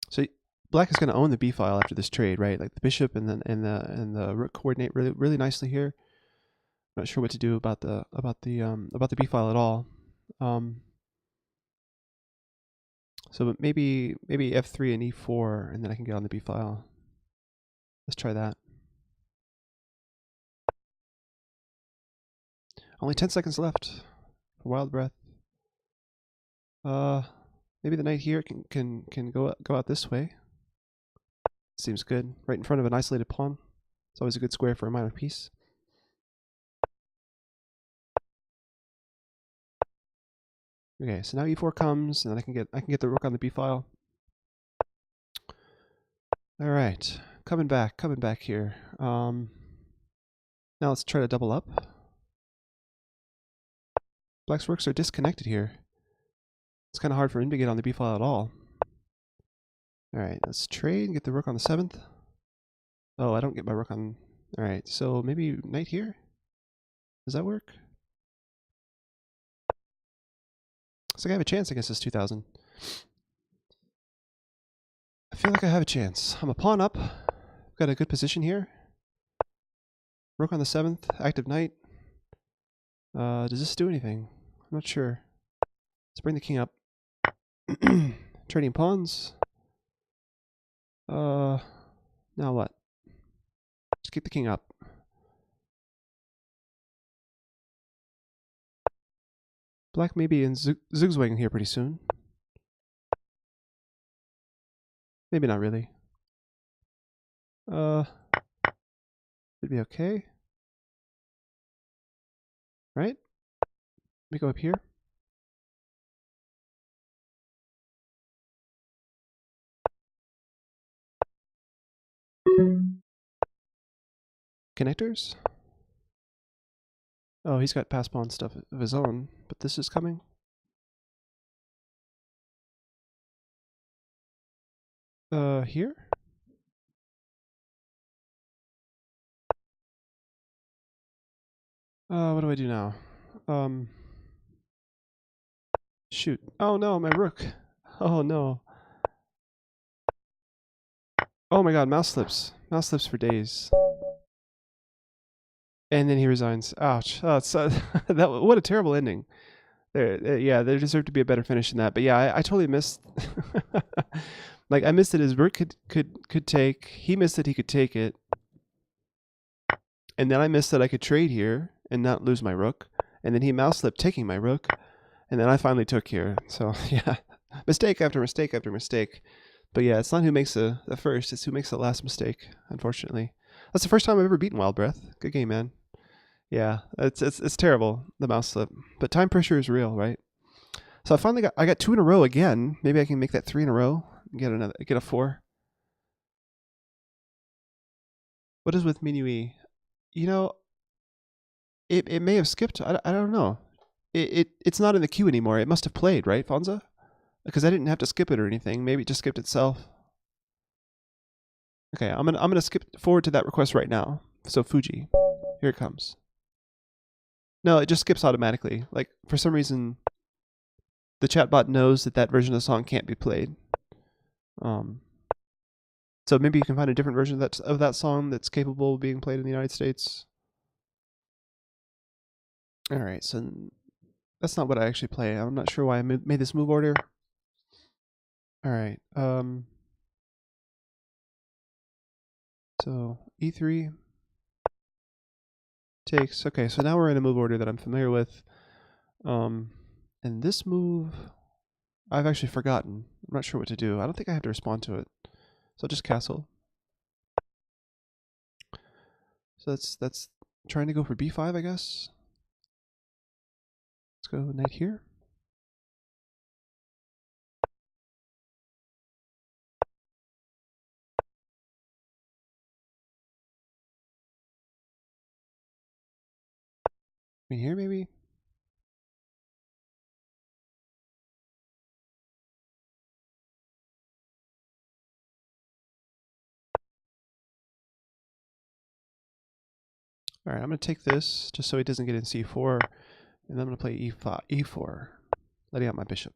So black is going to own the b file after this trade, right? Like the bishop and the rook coordinate really nicely here. Not sure what to do about the b file at all. So maybe f3 and e4, and then I can get on the b file. Let's try that. Only 10 seconds left for Wild Breath. Maybe the knight here can go out this way. Seems good. Right in front of an isolated pawn. It's always a good square for a minor piece. Okay, so now e4 comes, and then I can get the rook on the b file. All right, coming back here. Now let's try to double up. Black's rooks are disconnected here. It's kind of hard for him to get on the b file at all. All right, let's trade and get the rook on the 7th. Oh, I don't get my rook on. All right, so maybe knight here. Does that work? Looks like I have a chance against this 2000. I feel like I have a chance. I'm a pawn up. I've got a good position here. Rook on the 7th, active knight. Does this do anything? I'm not sure. Let's bring the king up. Trading pawns. Now what? Just keep the king up. Black may be in zigzagging here pretty soon. Maybe not really. Should be okay. Right? Let me go up here. Connectors? Oh, he's got pass pawn stuff of his own, but this is coming. Here? What do I do now? Shoot. Oh no, my rook. Oh no. Oh my god, mouse slips. Mouse slips for days. And then he resigns. Ouch. Oh, it's, what a terrible ending. Yeah, there deserved to be a better finish than that. But yeah, I totally missed. Like I missed that his rook could take. He missed that he could take it. And then I missed that I could trade here and not lose my rook. And then he mouse slipped taking my rook. And then I finally took here. So yeah, mistake after mistake after mistake. But yeah, it's not who makes the first, it's who makes the last mistake, unfortunately. That's the first time I've ever beaten Wild Breath. Good game, man. Yeah, it's terrible, the mouse slip. But time pressure is real, right? So I got 2 in a row again. Maybe I can make that 3 in a row and get a 4. What is with Minuit? You know, it may have skipped. I don't know. It's not in the queue anymore. It must have played, right, Fonza? Because I didn't have to skip it or anything. Maybe it just skipped itself. Okay, I'm gonna skip forward to that request right now. So Fuji, here it comes. No, it just skips automatically. Like for some reason, the chatbot knows that version of the song can't be played. So maybe you can find a different version of that song that's capable of being played in the United States. All right, so that's not what I actually play. I'm not sure why I made this move order. All right. So e3 takes. Okay, so now we're in a move order that I'm familiar with. And this move, I've actually forgotten. I'm not sure what to do. I don't think I have to respond to it. So I'll just castle. So that's trying to go for b5, I guess. Let's go knight here. Queen here, maybe? Alright, I'm going to take this just so he doesn't get in c4. And then I'm going to play e5, e4, letting out my bishop.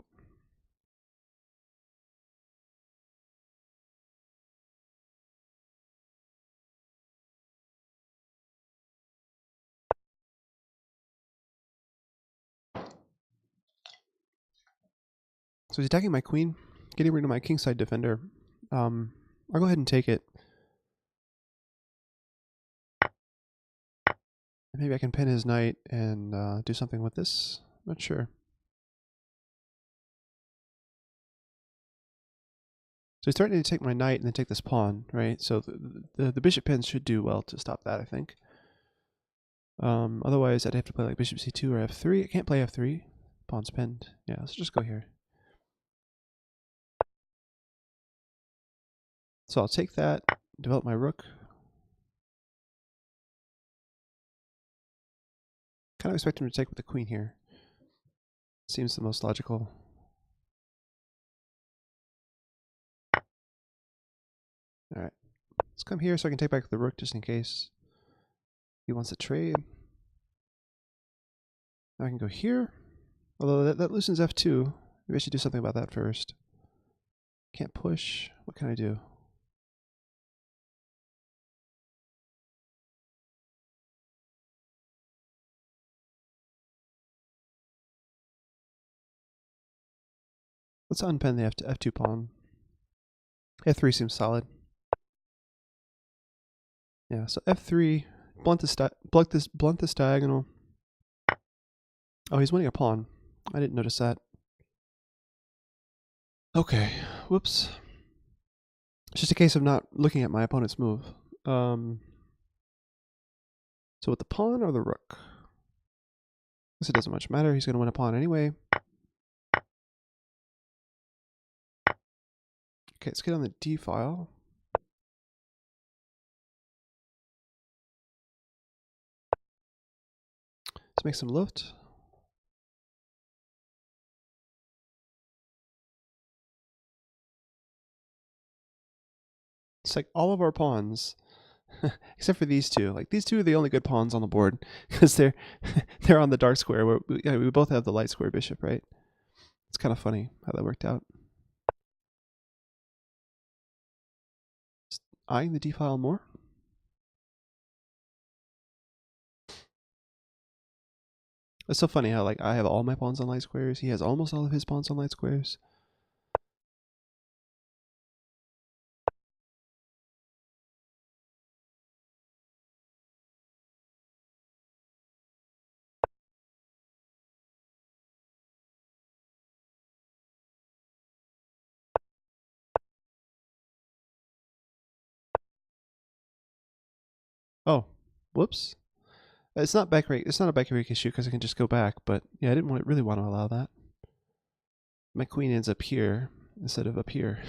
So he's attacking my queen, getting rid of my kingside defender. I'll go ahead and take it. Maybe I can pin his knight and do something with this. Not sure. So he's threatening to take my knight and then take this pawn, right? So the bishop pins should do well to stop that, I think. Otherwise, I'd have to play like bishop c2 or f3. I can't play f3. Pawn's pinned. Yeah, let's just go here. So I'll take that, develop my rook. Kind of expect him to take with the queen here. Seems the most logical. Alright. Let's come here so I can take back the rook just in case he wants to trade. Now I can go here. Although that loosens f2. Maybe I should do something about that first. Can't push. What can I do? Let's unpin the f2 pawn. f3 seems solid. Yeah, so f3, blunt this diagonal. Oh, he's winning a pawn. I didn't notice that. Okay, whoops. It's just a case of not looking at my opponent's move. So with the pawn or the rook? I guess it doesn't much matter. He's going to win a pawn anyway. Okay, let's get on the d file. Let's make some Luft. It's like all of our pawns, except for these two. Like these two are the only good pawns on the board because they're they're on the dark square where we both have the light square bishop, right? It's kind of funny how that worked out. Just eyeing the d file more. It's so funny how like I have all my pawns on light squares. He has almost all of his pawns on light squares. Oh, whoops. It's not back rake. It's not a back rake issue because I can just go back. But yeah, I didn't really want to allow that. My queen ends up here instead of up here.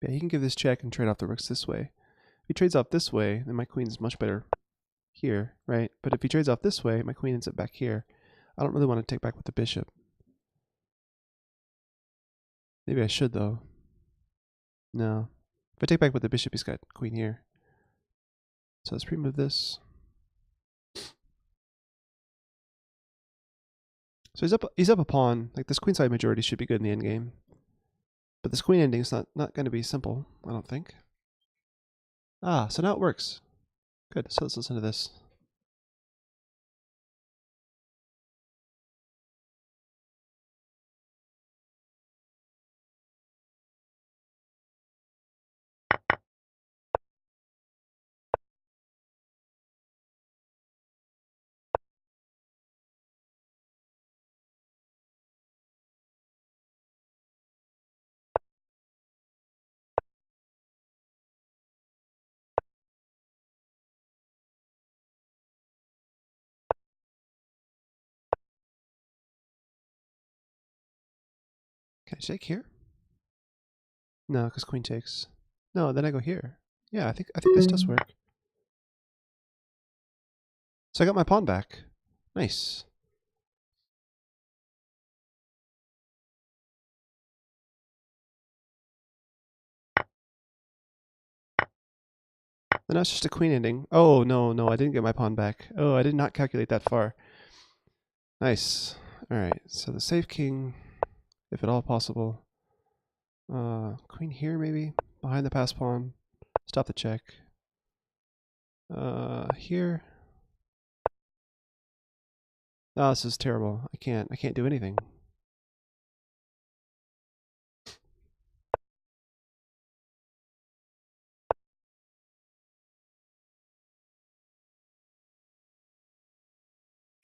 Yeah, he can give this check and trade off the rooks this way. If he trades off this way, then my queen is much better here, right? But if he trades off this way, my queen ends up back here. I don't really want to take back with the bishop. Maybe I should though. No. If I take back with the bishop, he's got queen here. So let's remove this. So he's up a pawn. Like this queenside majority should be good in the endgame. But this queen ending is not going to be simple, I don't think. Ah, so now it works. Good, so let's listen to this. Can I take here? No, because queen takes. No, then I go here. Yeah, I think this does work. So I got my pawn back. Nice. Then that's just a queen ending. Oh, no, no, I didn't get my pawn back. Oh, I did not calculate that far. Nice. Alright, so the save king, if at all possible. Queen here, maybe? Behind the pass pawn. Stop the check. Here. Oh, this is terrible. I can't do anything.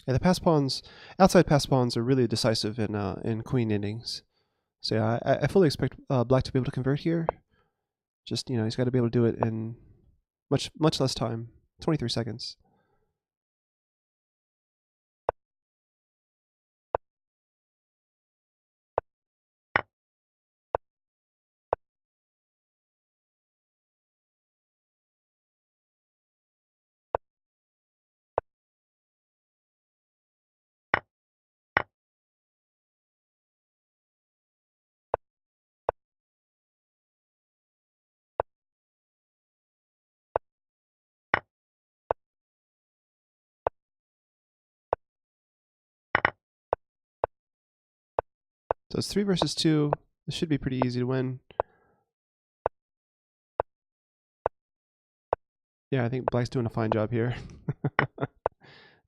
Yeah, the pass pawns, outside pass pawns are really decisive in queen endings. So yeah, I fully expect black to be able to convert here. Just, he's got to be able to do it in much less time. 23 seconds. So it's 3 versus 2. This should be pretty easy to win. Yeah, I think black's doing a fine job here.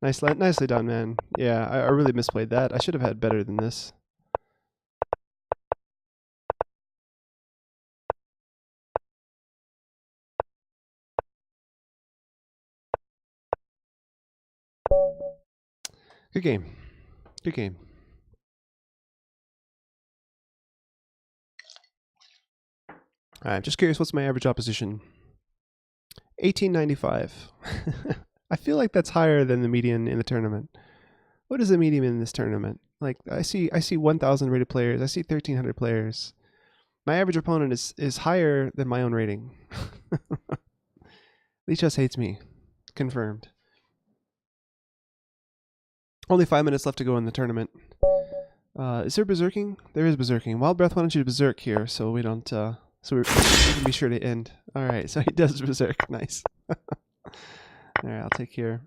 Nicely done, man. Yeah, I really misplayed that. I should have had better than this. Good game. Good game. Alright, I'm just curious, what's my average opposition? 1895. I feel like that's higher than the median in the tournament. What is the median in this tournament? Like, I see 1,000 rated players. I see 1,300 players. My average opponent is higher than my own rating. Lichess hates me. Confirmed. Only 5 minutes left to go in the tournament. Is there berserking? There is berserking. Wild Breath, why don't you berserk here so we don't, so we can be sure to end. Alright, so he does berserk. Nice. Alright, I'll take here.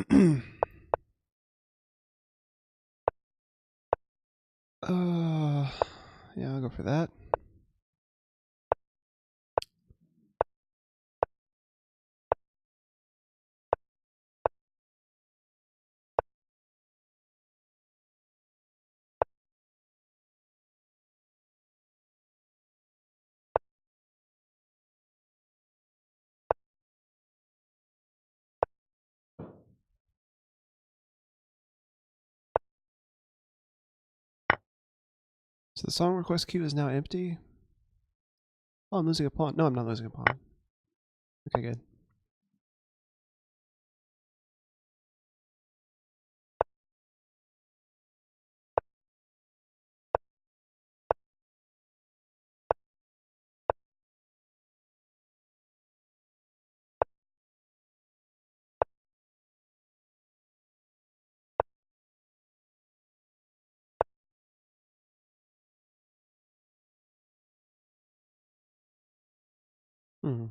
Yeah, I'll go for that. So the song request queue is now empty. Oh, I'm losing a pawn. No, I'm not losing a pawn. Okay, good. Hmm.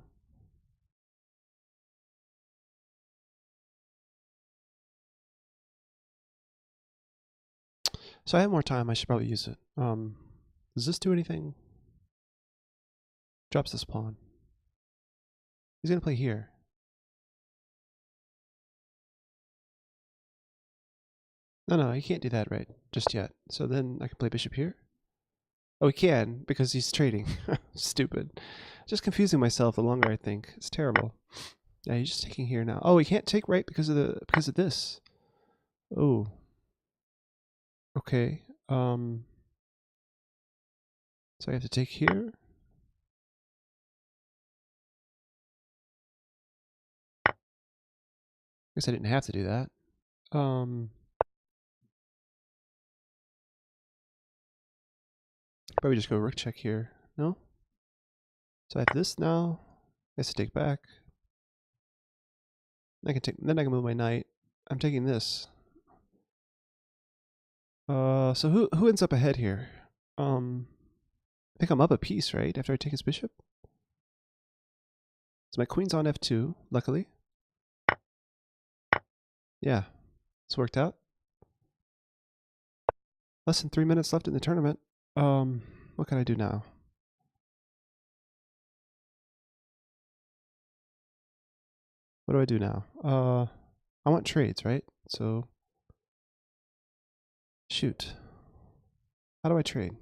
So I have more time. I should probably use it. Does this do anything? Drops this pawn. He's gonna play here. No, he can't do that right just yet. So then I can play bishop here. Oh, he can because he's trading. Stupid. Just confusing myself the longer I think. It's terrible. Yeah, he's just taking here now. Oh, he can't take right because of this. Oh. Okay. So I have to take here. I guess I didn't have to do that. Probably just go rook check here. No? So I have this now. I have to take back. Then I can move my knight. I'm taking this. So who ends up ahead here? I think I'm up a piece, right? After I take his bishop. So my queen's on f2, luckily. Yeah, it's worked out. Less than 3 minutes left in the tournament. What can I do now? What do I do now? I want trades, right? So, shoot. How do I trade?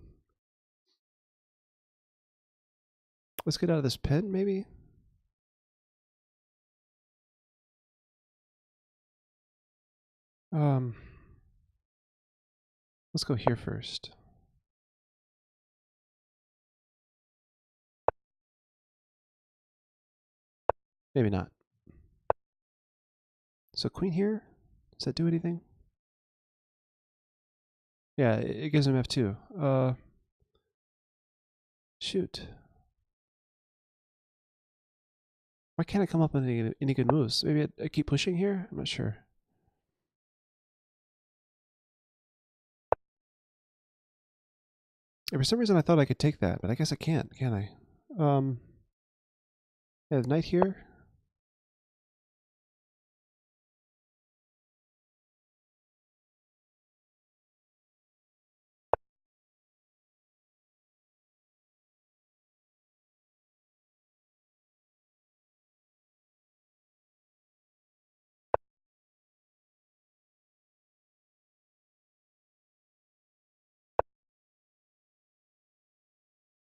Let's get out of this pen, maybe? Let's go here first. Maybe not. So queen here? Does that do anything? Yeah, it gives him f2. Shoot. Why can't I come up with any good moves? Maybe I keep pushing here? I'm not sure. For some reason I thought I could take that, but I guess I can't I? Yeah, the knight here.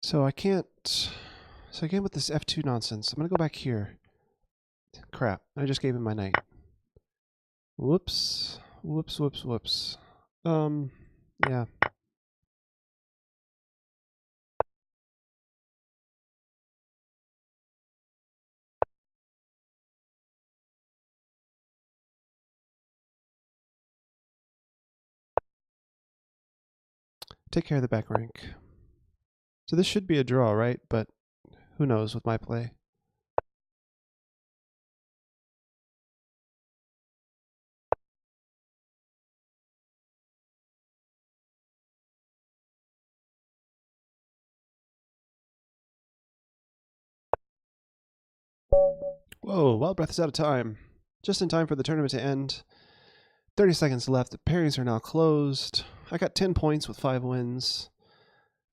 So I can't with this f2 nonsense. I'm gonna go back here. Crap, I just gave him my knight. Whoops. Whoops, whoops, whoops. Yeah. Take care of the back rank. So this should be a draw, right? But who knows with my play. Whoa, Wild Breath is out of time. Just in time for the tournament to end. 30 seconds left. The pairings are now closed. I got 10 points with 5 wins.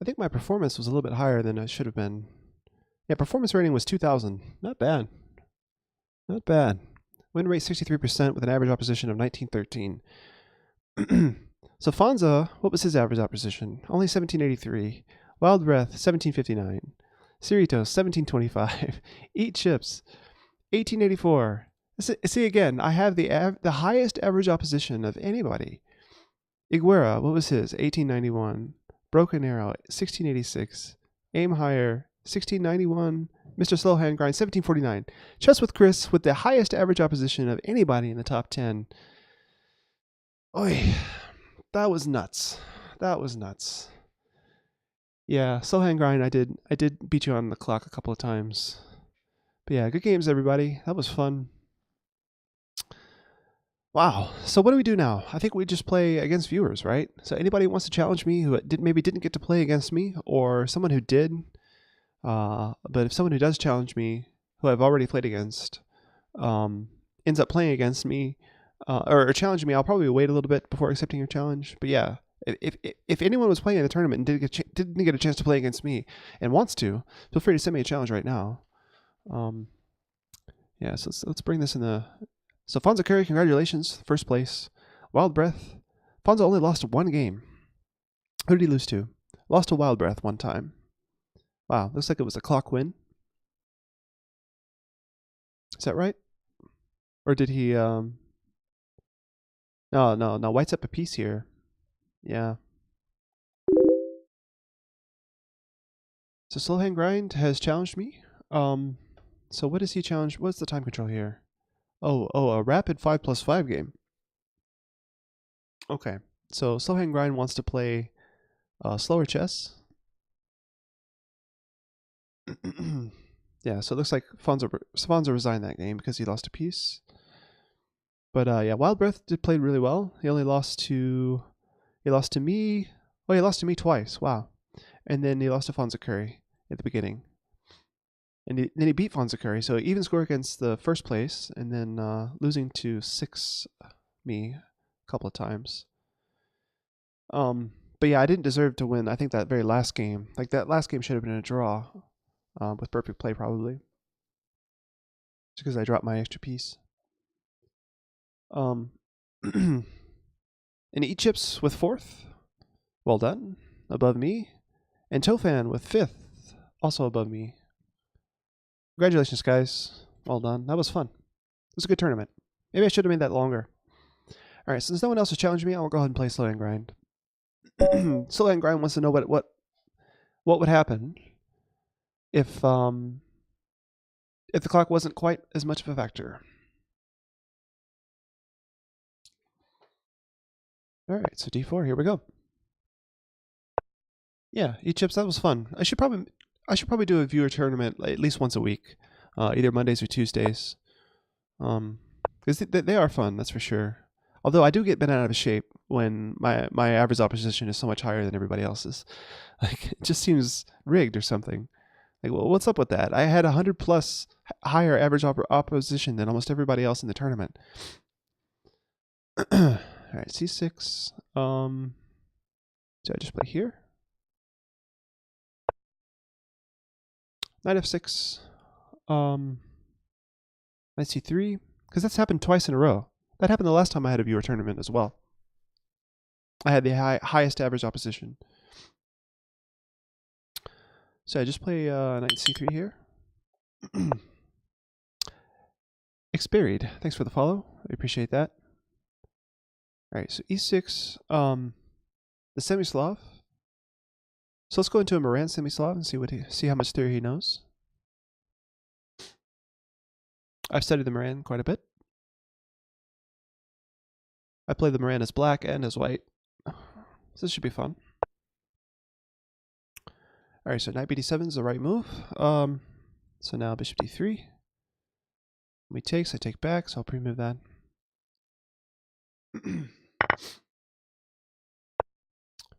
I think my performance was a little bit higher than it should have been. Yeah, performance rating was 2,000. Not bad. Not bad. Win rate 63% with an average opposition of 1913. So Fonza, what was his average opposition? Only 1783. Wild Breath, 1759. Cerritos, 1725. Eat Chips, 1884. See again, I have the highest average opposition of anybody. Iguera, what was his? 1891. Broken Arrow, 1686. Aim Higher, 1691. Mr. Slowhand Grind, 1749. Chess with Chris with the highest average opposition of anybody in the top 10. Oy, that was nuts. That was nuts. Yeah, Slowhand Grind, I did beat you on the clock a couple of times. But yeah, good games, everybody. That was fun. Wow. So what do we do now? I think we just play against viewers, right? So anybody who wants to challenge me who maybe didn't get to play against me, or someone who did, but if someone who does challenge me, who I've already played against, ends up playing against me, or challenging me, I'll probably wait a little bit before accepting your challenge. But yeah, if anyone was playing in the tournament and didn't get a chance to play against me and wants to, feel free to send me a challenge right now. Yeah, so let's bring this in the... So Fonza Curry, congratulations, first place. Wild Breath. Fonza only lost 1 game. Who did he lose to? Lost to Wild Breath 1 time. Wow, looks like it was a clock win. Is that right? Or did he... No, White's up a piece here. Yeah. So Slowhand Grind has challenged me. So what does he challenge? What's the time control here? Oh, a rapid 5+5 game. Okay, so Slowhand Grind wants to play slower chess. Yeah, so it looks like Fonzo resigned that game because he lost a piece. But yeah, Wild Breath did play really well. He lost to me. Oh, he lost to me twice. Wow. And then he lost to Fonzo Curry at the beginning. And then he beat Fonzo Curry. So even score against the first place, and then losing to 6 me a couple of times. But yeah, I didn't deserve to win. I think that very last game, like that last game, should have been a draw, with perfect play probably, just because I dropped my extra piece. And Eat Chips with 4th, well done, above me, and Tofan with 5th, also above me. Congratulations, guys. Well done. That was fun. It was a good tournament. Maybe I should have made that longer. All right, since no one else has challenged me, I'll go ahead and play Slow and Grind. Slow and Grind wants to know what would happen if the clock wasn't quite as much of a factor. All right, so D4, here we go. Yeah, Eat Chips, that was fun. I should probably do a viewer tournament at least once a week, either Mondays or Tuesdays, because they are fun, that's for sure. Although I do get bent out of shape when my average opposition is so much higher than everybody else's. Like, it just seems rigged or something. Like, well, what's up with that? I had 100 plus higher average opposition than almost everybody else in the tournament. All right, C6. Do I just play here? Knight F6. Knight C3. Because that's happened twice in a row. That happened the last time I had a viewer tournament as well. I had the highest average opposition. So I just play Knight C3 here. Experied. Thanks for the follow. I appreciate that. All right, so E6. The Semi-Slav. So let's go into a Moran Semi-Slav and see how much theory he knows. I've studied the Moran quite a bit. I play the Moran as black and as white. So this should be fun. Alright, so knight bd7 is the right move. So now bishop d3. When he takes, I take back, so I'll pre-move that.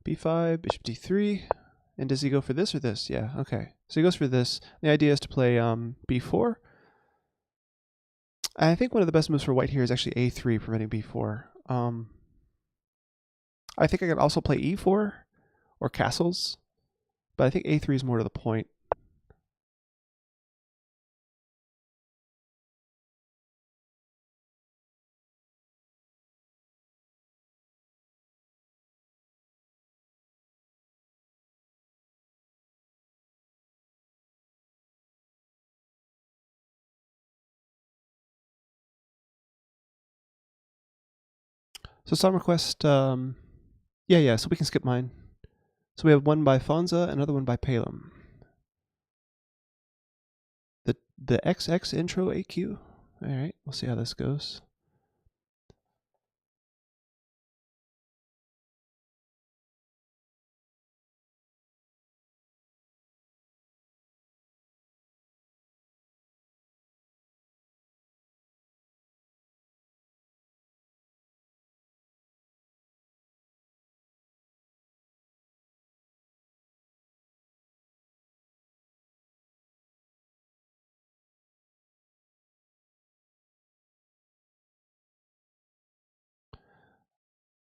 b5, bishop d3. And does he go for this or this? Yeah, okay. So he goes for this. The idea is to play b4. I think one of the best moves for white here is actually a3, preventing b4. I think I could also play e4 or castles, but I think a3 is more to the point. So Song Request, yeah, so we can skip mine. So we have one by Fonza, another one by Palem. The XX intro AQ. All right, we'll see how this goes.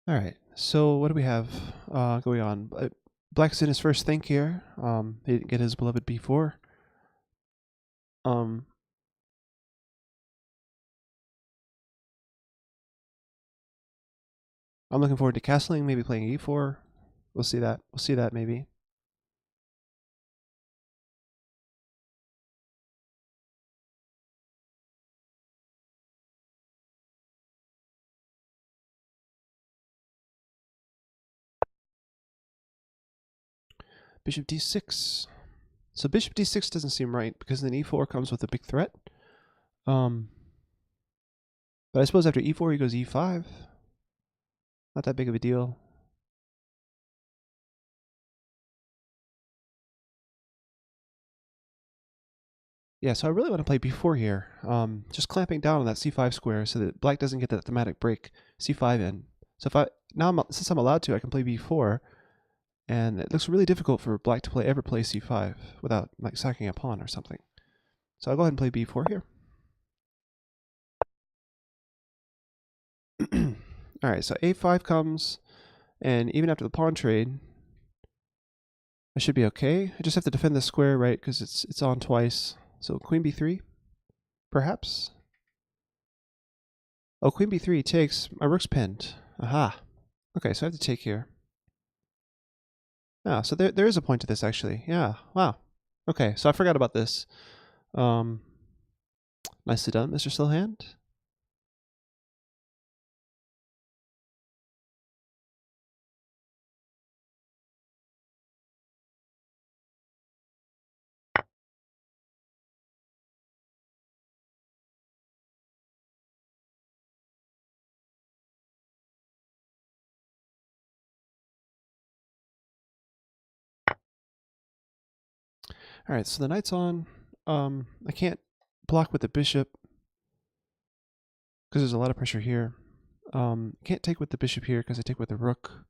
All right, so what do we have going on? Black's in his first think here. He didn't get his beloved b4. I'm looking forward to castling, maybe playing e4. We'll see that. We'll see that maybe. Bishop d6. So bishop d6 doesn't seem right because then e4 comes with a big threat. But I suppose after e4 he goes e5. Not that big of a deal. Yeah, so I really want to play b4 here. Just clamping down on that c5 square so that black doesn't get that thematic break c5 in. So if I now since I'm allowed to, I can play b4, and it looks really difficult for black to ever play c5 without like sacking a pawn or something. So I'll go ahead and play b4 here. All right, so a5 comes, and even after the pawn trade, I should be okay. I just have to defend the square, right, because it's on twice. So queen b3, perhaps. Oh, queen b3 takes. My rook's pinned. Aha. Okay, so I have to take here. Ah, so there is a point to this, actually. Yeah, wow. Okay, so I forgot about this. Nicely done, Mr. Stillhand. All right, so the knight's on. I can't block with the bishop because there's a lot of pressure here. Can't take with the bishop here because I take with the rook.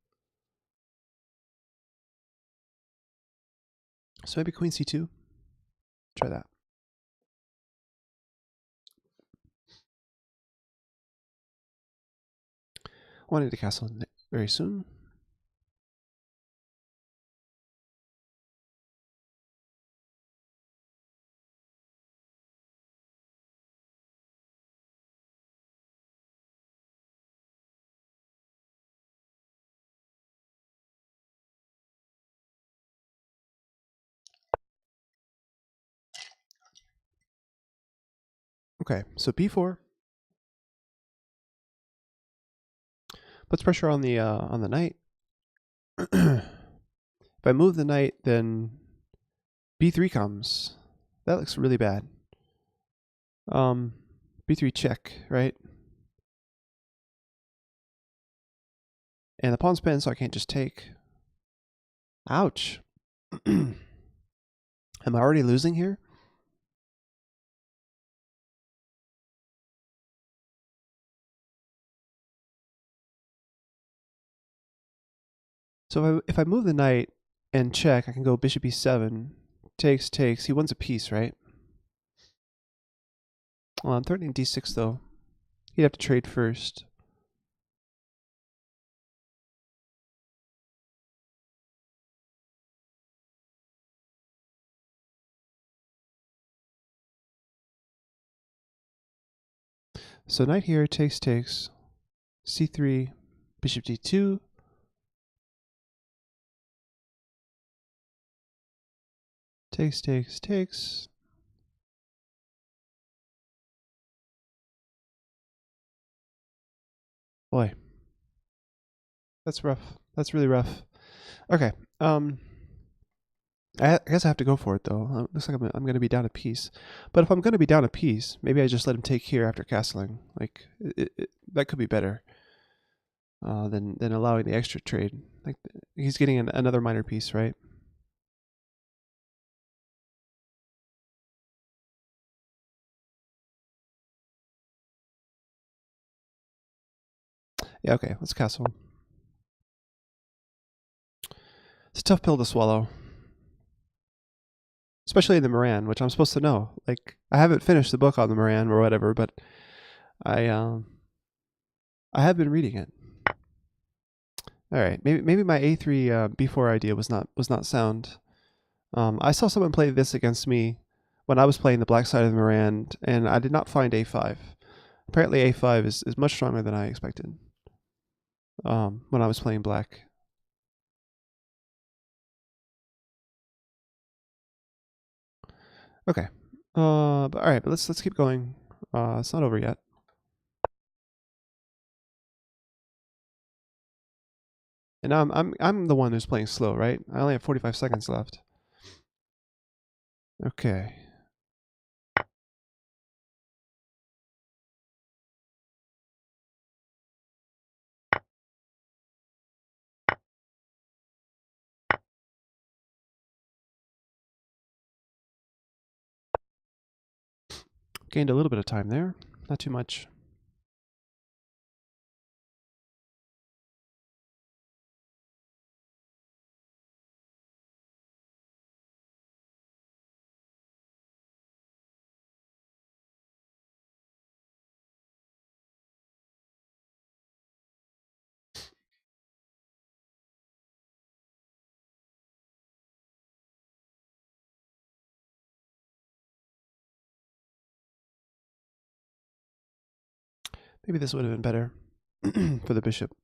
So maybe queen c2. Try that. Wanting to castle very soon. Okay, so b4 puts pressure on the knight. If I move the knight, then b3 comes. That looks really bad. B3 check, right? And the pawn's pinned, so I can't just take. Ouch. Am I already losing here? So if I move the knight and check, I can go bishop e7. Takes, takes. He wins a piece, right? Well, I'm threatening d6, though. He'd have to trade first. So knight here, takes, takes. c3, bishop d2. Takes, takes, takes. Boy. That's rough. That's really rough. Okay. I guess I have to go for it, though. Looks like I'm going to be down a piece. But if I'm going to be down a piece, maybe I just let him take here after castling. Like, that could be better than allowing the extra trade. Like, he's getting another minor piece, right? Yeah, okay. Let's castle. It's a tough pill to swallow. Especially in the Moran, which I'm supposed to know. Like, I haven't finished the book on the Moran or whatever, but I have been reading it. All right, maybe my A3 B4 idea was not sound. I saw someone play this against me when I was playing the black side of the Moran, and I did not find A5. Apparently, A5 is much stronger than I expected when I was playing black. Okay, but all right, but let's keep going. It's not over yet. And I'm the one who's playing slow, right? I only have 45 seconds left. Okay. Gained a little bit of time there, not too much. Maybe this would have been better for the bishop.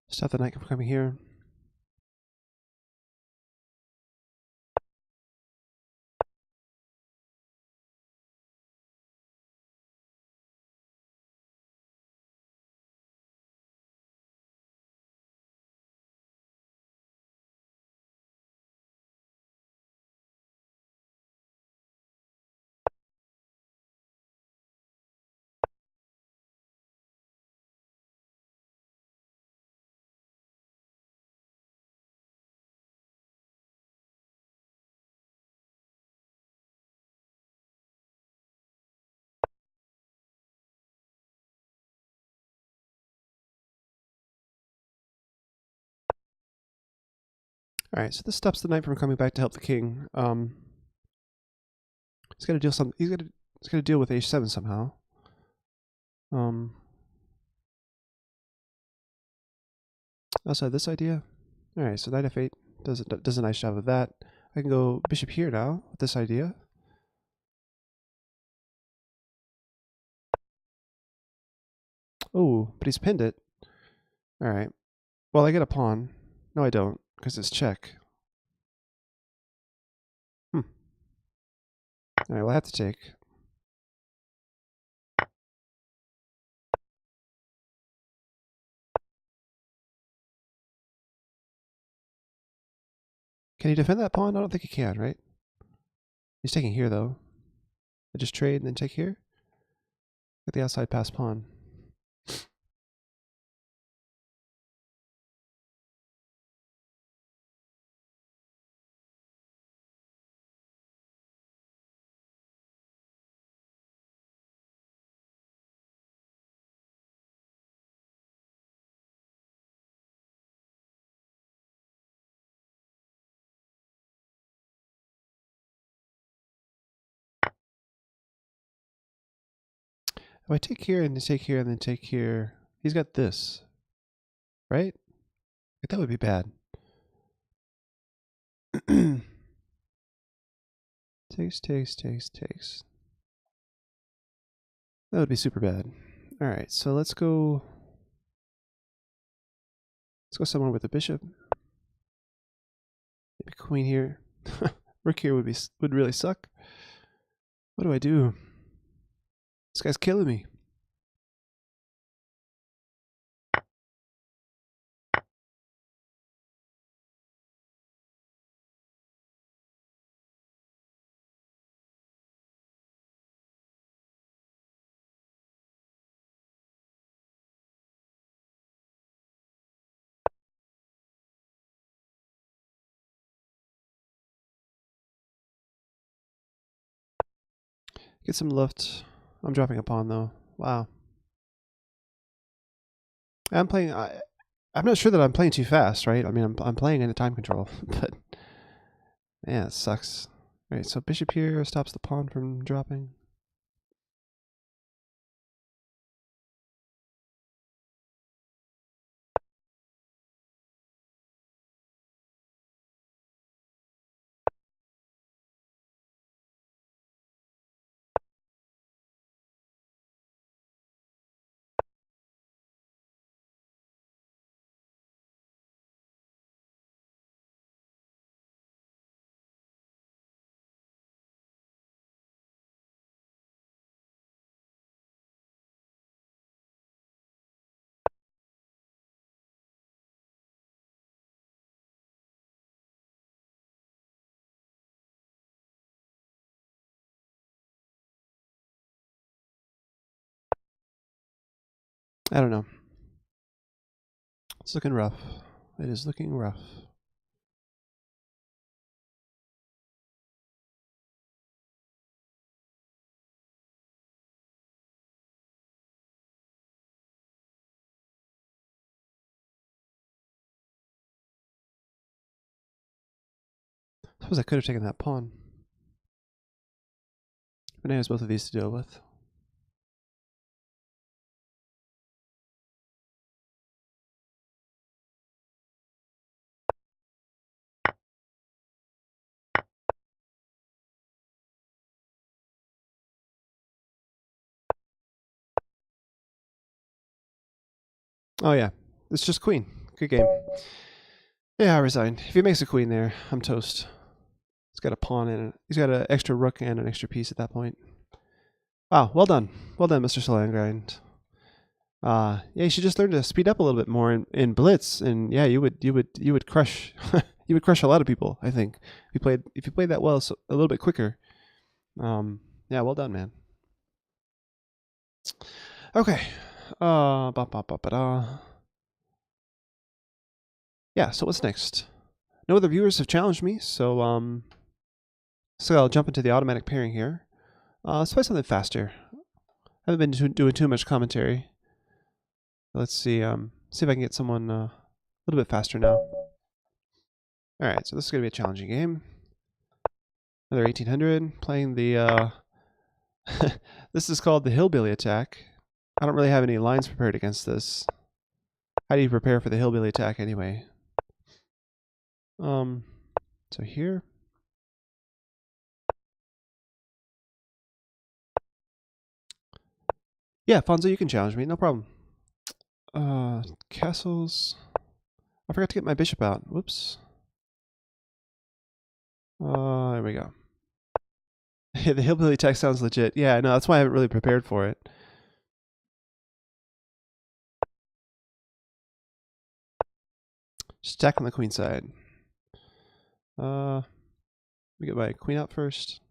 Stop the knight from coming here. All right, so this stops the knight from coming back to help the king. He's got to deal some. He's got to deal with h7 somehow. Also this idea. All right, so knight f8 does a nice job of that. I can go bishop here now with this idea. Oh, but he's pinned it. All right. Well, I get a pawn. No, I don't, because it's check. All right, we'll have to take. Can he defend that pawn? I don't think he can, right? He's taking here, though. I just trade and then take here. Get the outside pass pawn. If I take here and then take here and then take here, he's got this, right? That would be bad. Takes. That would be super bad. All right, so let's go. Let's go somewhere with a bishop. Maybe queen here. Rook here would really suck. What do I do? This guy's killing me. Get some lift. I'm dropping a pawn though. Wow. I'm playing. I'm not sure that I'm playing too fast, right? I mean, I'm playing in a time control, but yeah, it sucks. All right, so bishop here stops the pawn from dropping. I don't know. It's looking rough. It is looking rough. Suppose I could have taken that pawn. But now he has both of these to deal with. Oh yeah, it's just queen. Good game. Yeah, I resign. If he makes a queen there, I'm toast. He's got a pawn and he's got an extra rook and an extra piece at that point. Wow, well done. Well done, Mr. Solangrind. Yeah, you should just learn to speed up a little bit more in Blitz, and yeah, you would crush you would crush a lot of people. I think if you played that well a little bit quicker. Yeah, well done, man. Okay. Yeah. So what's next? No other viewers have challenged me, so I'll jump into the automatic pairing here. Let's play something faster. I haven't been doing too much commentary. Let's see. See if I can get someone a little bit faster now. All right, so this is gonna be a challenging game. Another 1800. Playing the. This is called the Hillbilly Attack. I don't really have any lines prepared against this. How do you prepare for the Hillbilly Attack anyway? So here. Yeah, Fonzo, you can challenge me, no problem. Castles. I forgot to get my bishop out. Whoops. There we go. The Hillbilly Attack sounds legit. Yeah, no, that's why I haven't really prepared for it. Just attack on the queen side. Let me get my queen out first.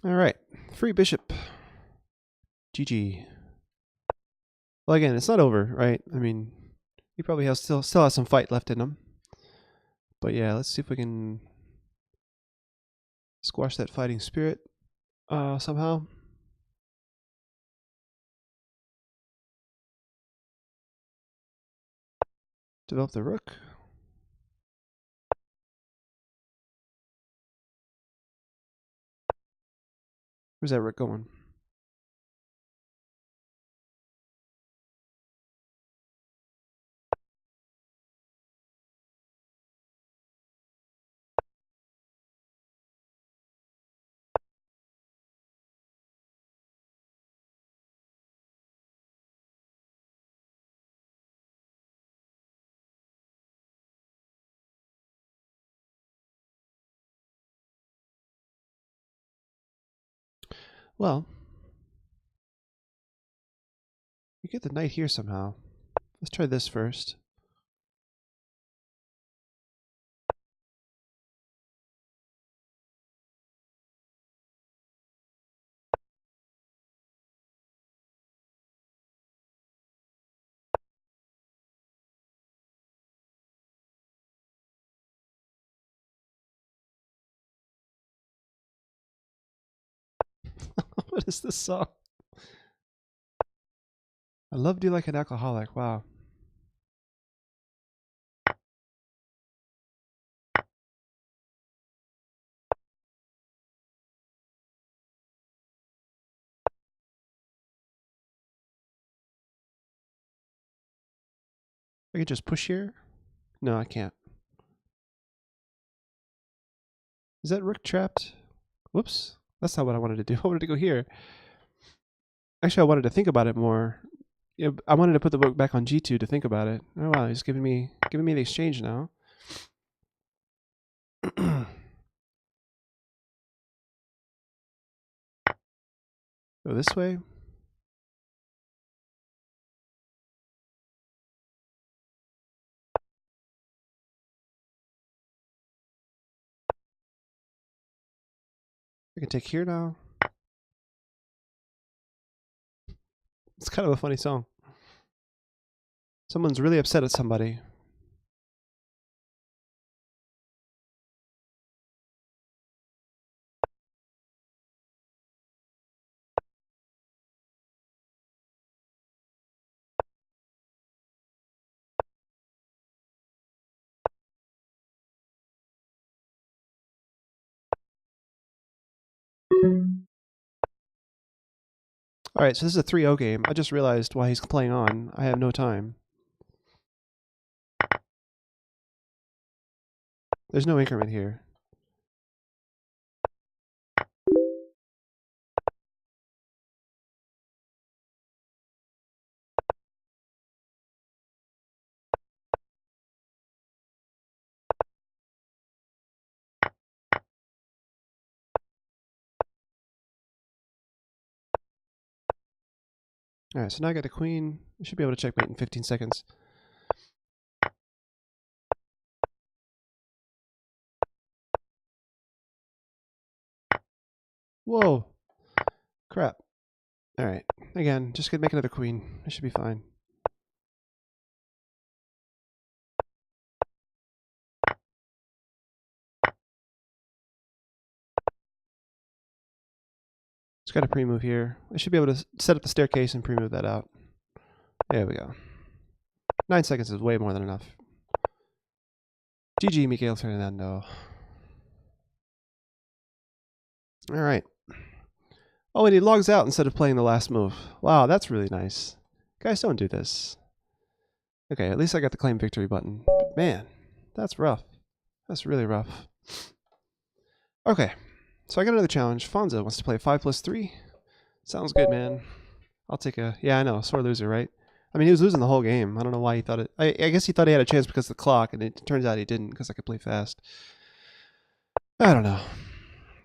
All right, free bishop. GG. Well, again, it's not over, right? I mean, he probably still has some fight left in him. But yeah, let's see if we can squash that fighting spirit somehow. Develop the rook. Where's that rook going? Well, you get the knight here somehow. Let's try this first. What is this song? I loved you like an alcoholic. Wow. I could just push here? No, I can't. Is that rook trapped? Whoops. That's not what I wanted to do. I wanted to go here. Actually, I wanted to think about it more. Yeah, I wanted to put the rook back on g2 to think about it. Oh wow, he's giving me the exchange now. Go this way. I can take here now. It's kind of a funny song. Someone's really upset at somebody. Alright, so this is a 3-0 game. I just realized why he's playing on. I have no time. There's no increment here. Alright, so now I got the queen. I should be able to checkmate in 15 seconds. Whoa! Crap. Alright, again, just gonna make another queen. I should be fine. Just got a pre-move here. I should be able to set up the staircase and pre-move that out. There we go. 9 seconds is way more than enough. GG, Miguel Fernando. Alright. Oh, and he logs out instead of playing the last move. Wow, that's really nice. Guys, don't do this. Okay, at least I got the claim victory button. But man, that's rough. That's really rough. Okay, so I got another challenge. Fonzo wants to play 5+3. Sounds good, man. I'll take a... Yeah, I know, sore loser, right? I mean, he was losing the whole game. I don't know why he thought it... I guess he thought he had a chance because of the clock, and it turns out he didn't because I could play fast. I don't know.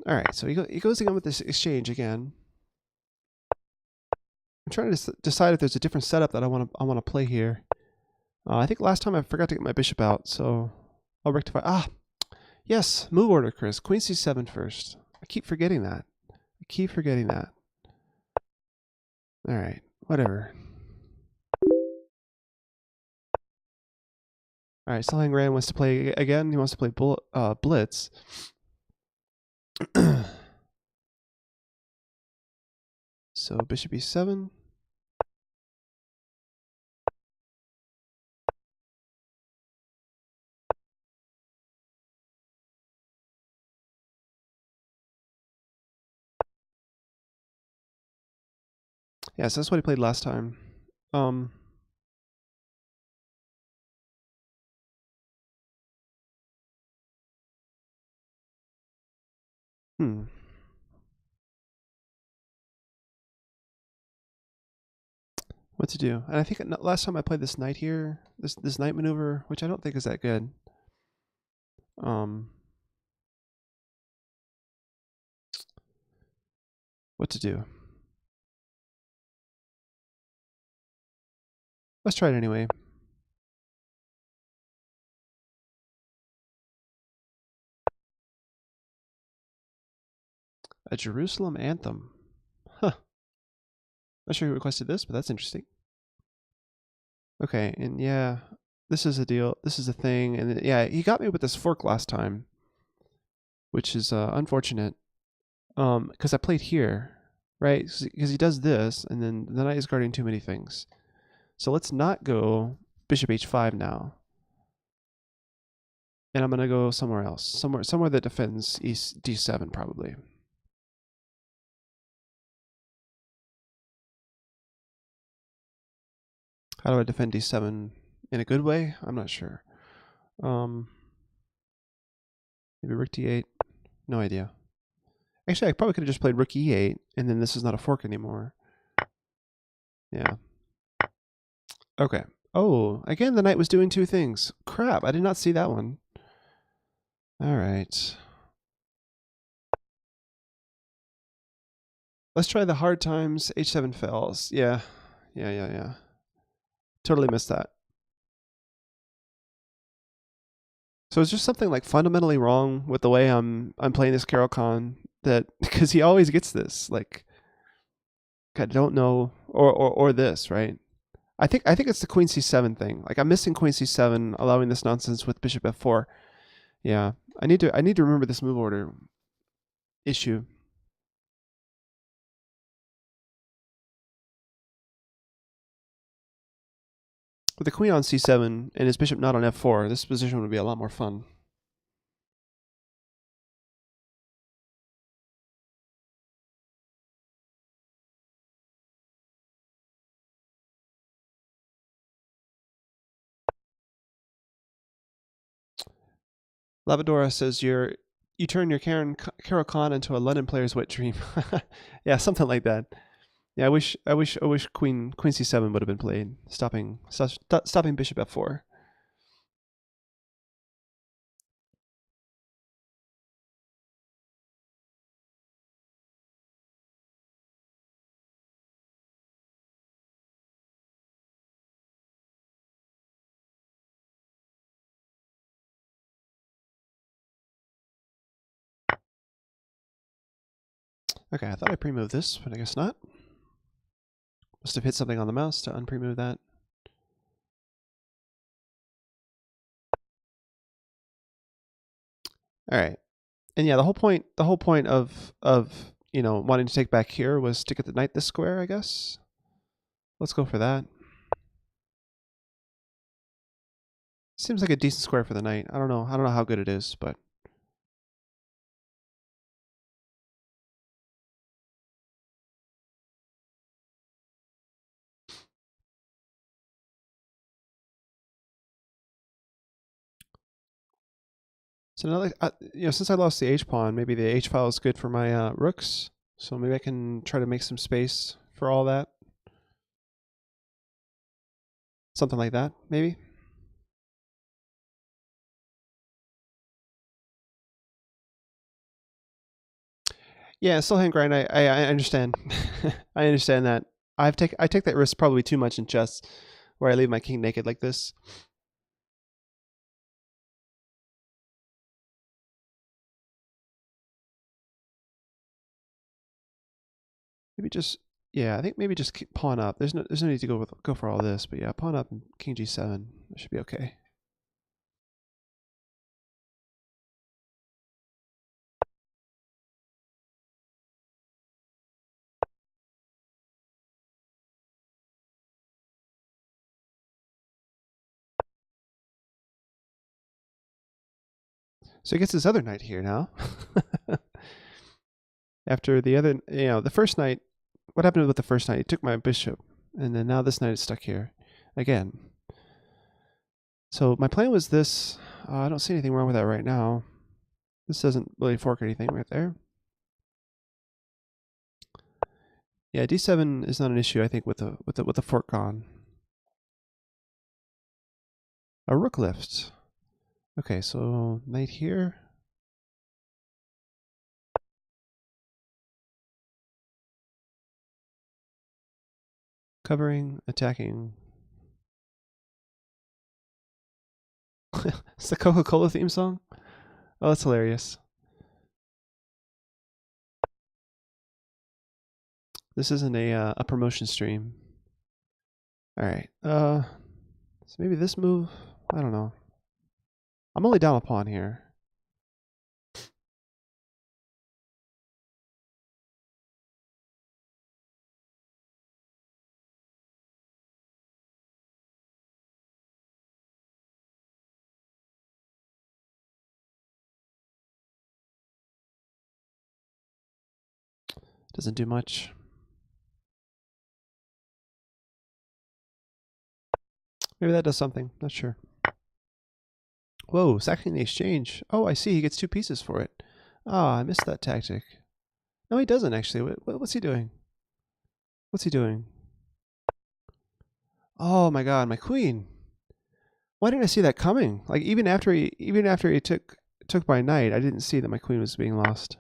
Alright, so he goes again with this exchange again. I'm trying to decide if there's a different setup that I want to play here. I think last time I forgot to get my bishop out, so I'll rectify. Ah, yes, move order, Chris. Queen c7 first. I keep forgetting that. All right, whatever. All right, Selling Rand wants to play again. He wants to play Blitz. So bishop e7. Yeah, so that's what he played last time. What to do? And I think last time I played this knight here, this knight maneuver, which I don't think is that good. What to do? Let's try it anyway. A Jerusalem anthem. Huh. Not sure who requested this, but that's interesting. Okay, and yeah, this is a deal. This is a thing. And yeah, he got me with this fork last time, which is unfortunate. Because I played here, right? Because he does this, and then the knight is guarding too many things. So let's not go bishop h5 now. And I'm going to go somewhere else. Somewhere that defends d7 probably. How do I defend d7 in a good way? I'm not sure. Maybe rook d8. No idea. Actually, I probably could have just played rook e8, and then this is not a fork anymore. Yeah. Okay. Oh, again, the knight was doing two things. Crap, I did not see that one. All right. Let's try the hard times. H7 fails. Yeah. Totally missed that. So is there something like fundamentally wrong with the way I'm playing this Caro-Kann that because he always gets this like I don't know or this right? I think it's the Queen C7 thing. Like I'm missing Queen C7, allowing this nonsense with Bishop F4. Yeah, I need to remember this move order issue. With the Queen on C7 and his Bishop not on F4, this position would be a lot more fun. Lavadora says you turn your Caro-Kann into a London player's wet dream. Yeah, something like that. Yeah, I wish Queen C7 would have been played, stopping Bishop F4. Okay, I thought I pre-moved this, but I guess not. Must have hit something on the mouse to unpremove that. All right, and yeah, the whole point of wanting to take back here was to get the knight this square, I guess. Let's go for that. Seems like a decent square for the knight. I don't know how good it is, but so another since I lost the H pawn, maybe the H file is good for my rooks. So maybe I can try to make some space for all that. Something like that, maybe. Yeah, still hand grind. I understand. I understand that. I take that risk probably too much in chess, where I leave my king naked like this. Maybe just I think maybe just pawn up. There's no need to go for all this, but yeah, pawn up and king G7. That should be okay. So he gets this other knight here now. After the other, the first knight, what happened with the first knight? He took my bishop, and then now this knight is stuck here again. So my plan was this. I don't see anything wrong with that right now. This doesn't really fork anything right there. Yeah, D7 is not an issue, I think, with the fork gone. A rook lift. Okay, so knight here. Covering, attacking. It's the Coca-Cola theme song? Oh, that's hilarious. This isn't a promotion stream. All right. So maybe this move. I don't know. I'm only down a pawn here. Doesn't do much. Maybe that does something. Not sure. Whoa, sacking the exchange. Oh, I see. He gets 2 pieces for it. Ah, I missed that tactic. No, he doesn't actually. What's he doing? What's he doing? Oh my god, my queen. Why didn't I see that coming? Like even after he took took my knight, I didn't see that my queen was being lost.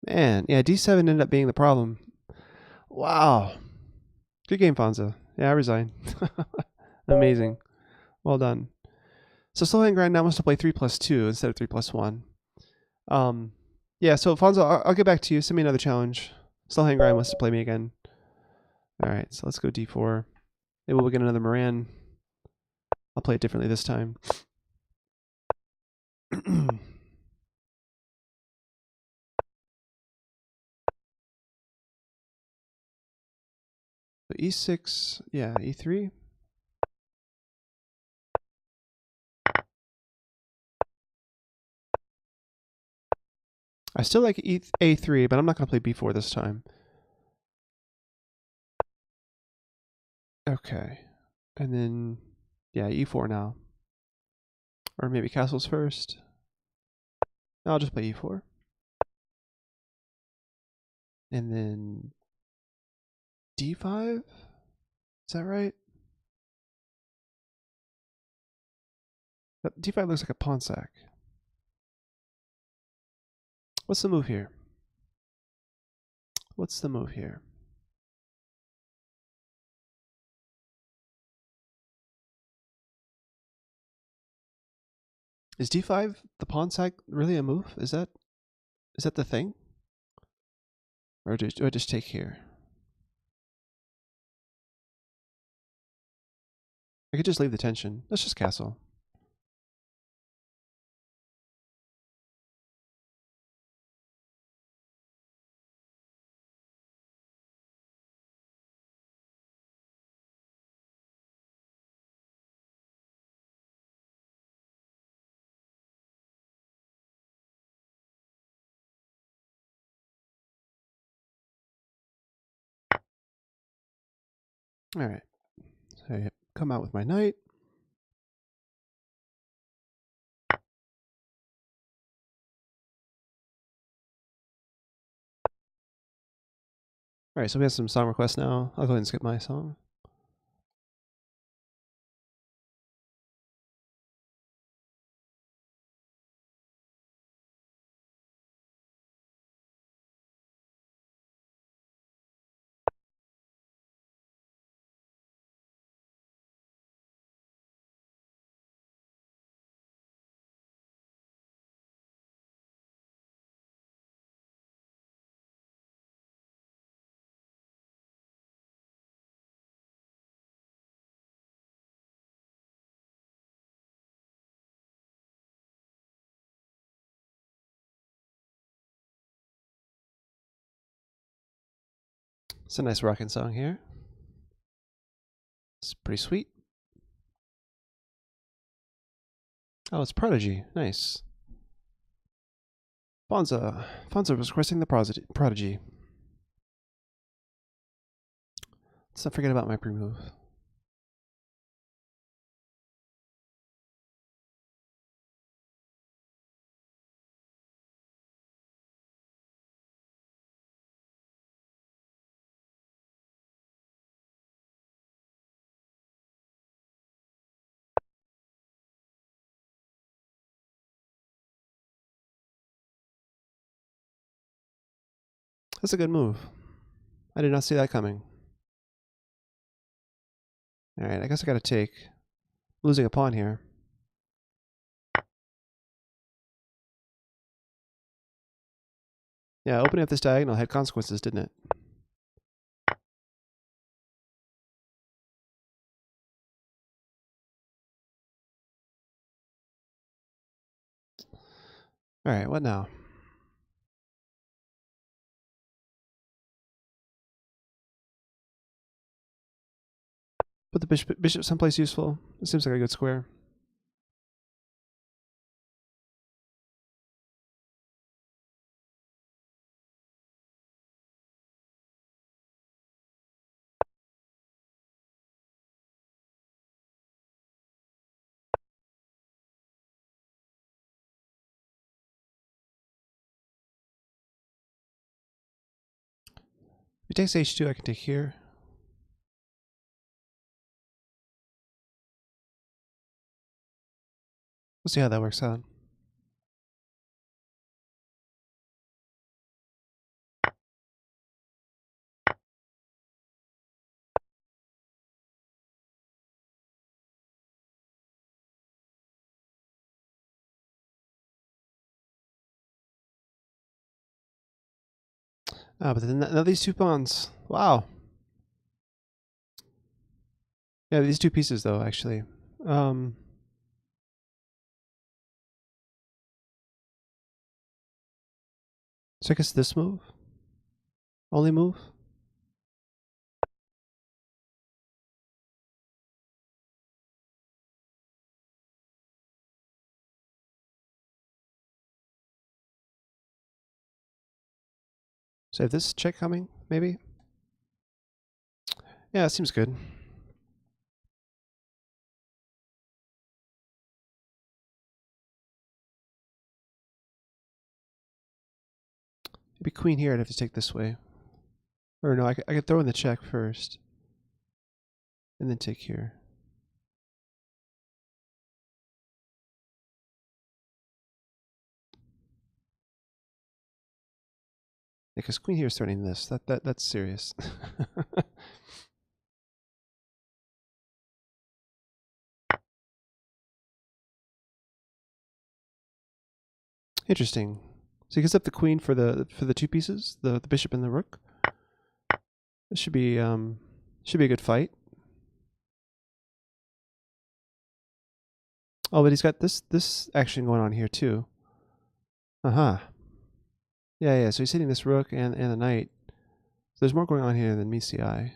Man, yeah, d7 ended up being the problem. Wow. Good game, Fonza. Yeah, I resign. Amazing. Well done. So slow hand grind now wants to play 3+2 instead of 3+1. Yeah, so Fonza, I'll get back to you. Send me another challenge. Slow hand grind wants to play me again. Alright, so let's go d4. Maybe we'll get another Moran. I'll play it differently this time. So e6, yeah, e3. I still like a3, but I'm not going to play b4 this time. Okay. And then, yeah, e4 now. Or maybe castles first. No, I'll just play e4. And then d5? Is that right? D5 looks like a pawn sack. What's the move here? What's the move here? Is d5 the pawn sack really a move? Is that the thing? Or do I just take here? I could just leave the tension. Let's just castle. Alright. So I come out with my knight. Alright, so we have some song requests now. I'll go ahead and skip my song. It's a nice rocking song here. It's pretty sweet. Oh, it's Prodigy. Nice. Fonza. Fonza was requesting the Prodigy. Let's not forget about my pre-move. That's a good move. I did not see that coming. Alright, I guess I gotta take. Losing a pawn here. Yeah, opening up this diagonal had consequences, didn't it? Alright, what now? Put the bishop someplace useful. It seems like a good square. If he takes h2, I can take here. We'll see how that works out. Ah, but then now these two pawns. Wow. Yeah, these two pieces though, actually. So I guess this move? Only move? So I have this check coming, maybe? Yeah, it seems good. Maybe queen here, I'd have to take this way. Or no, I could throw in the check first. And then take here. Because queen here is threatening this. That's serious. Interesting. So he gives up the queen for the two pieces, the bishop and the rook. This should be a good fight. Oh, but he's got this action going on here too. Uh-huh. Yeah, so he's hitting this rook and the knight. So there's more going on here than meets the eye.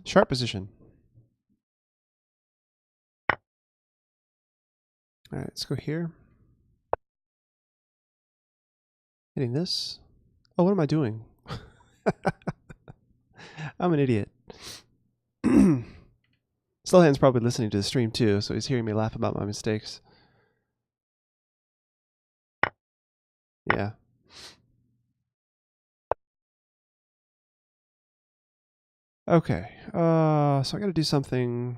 Sharp position. Alright, let's go here. Hitting this. Oh, what am I doing? I'm an idiot. Slowhand's probably listening to the stream too, so he's hearing me laugh about my mistakes. Yeah. Okay. So I gotta do something.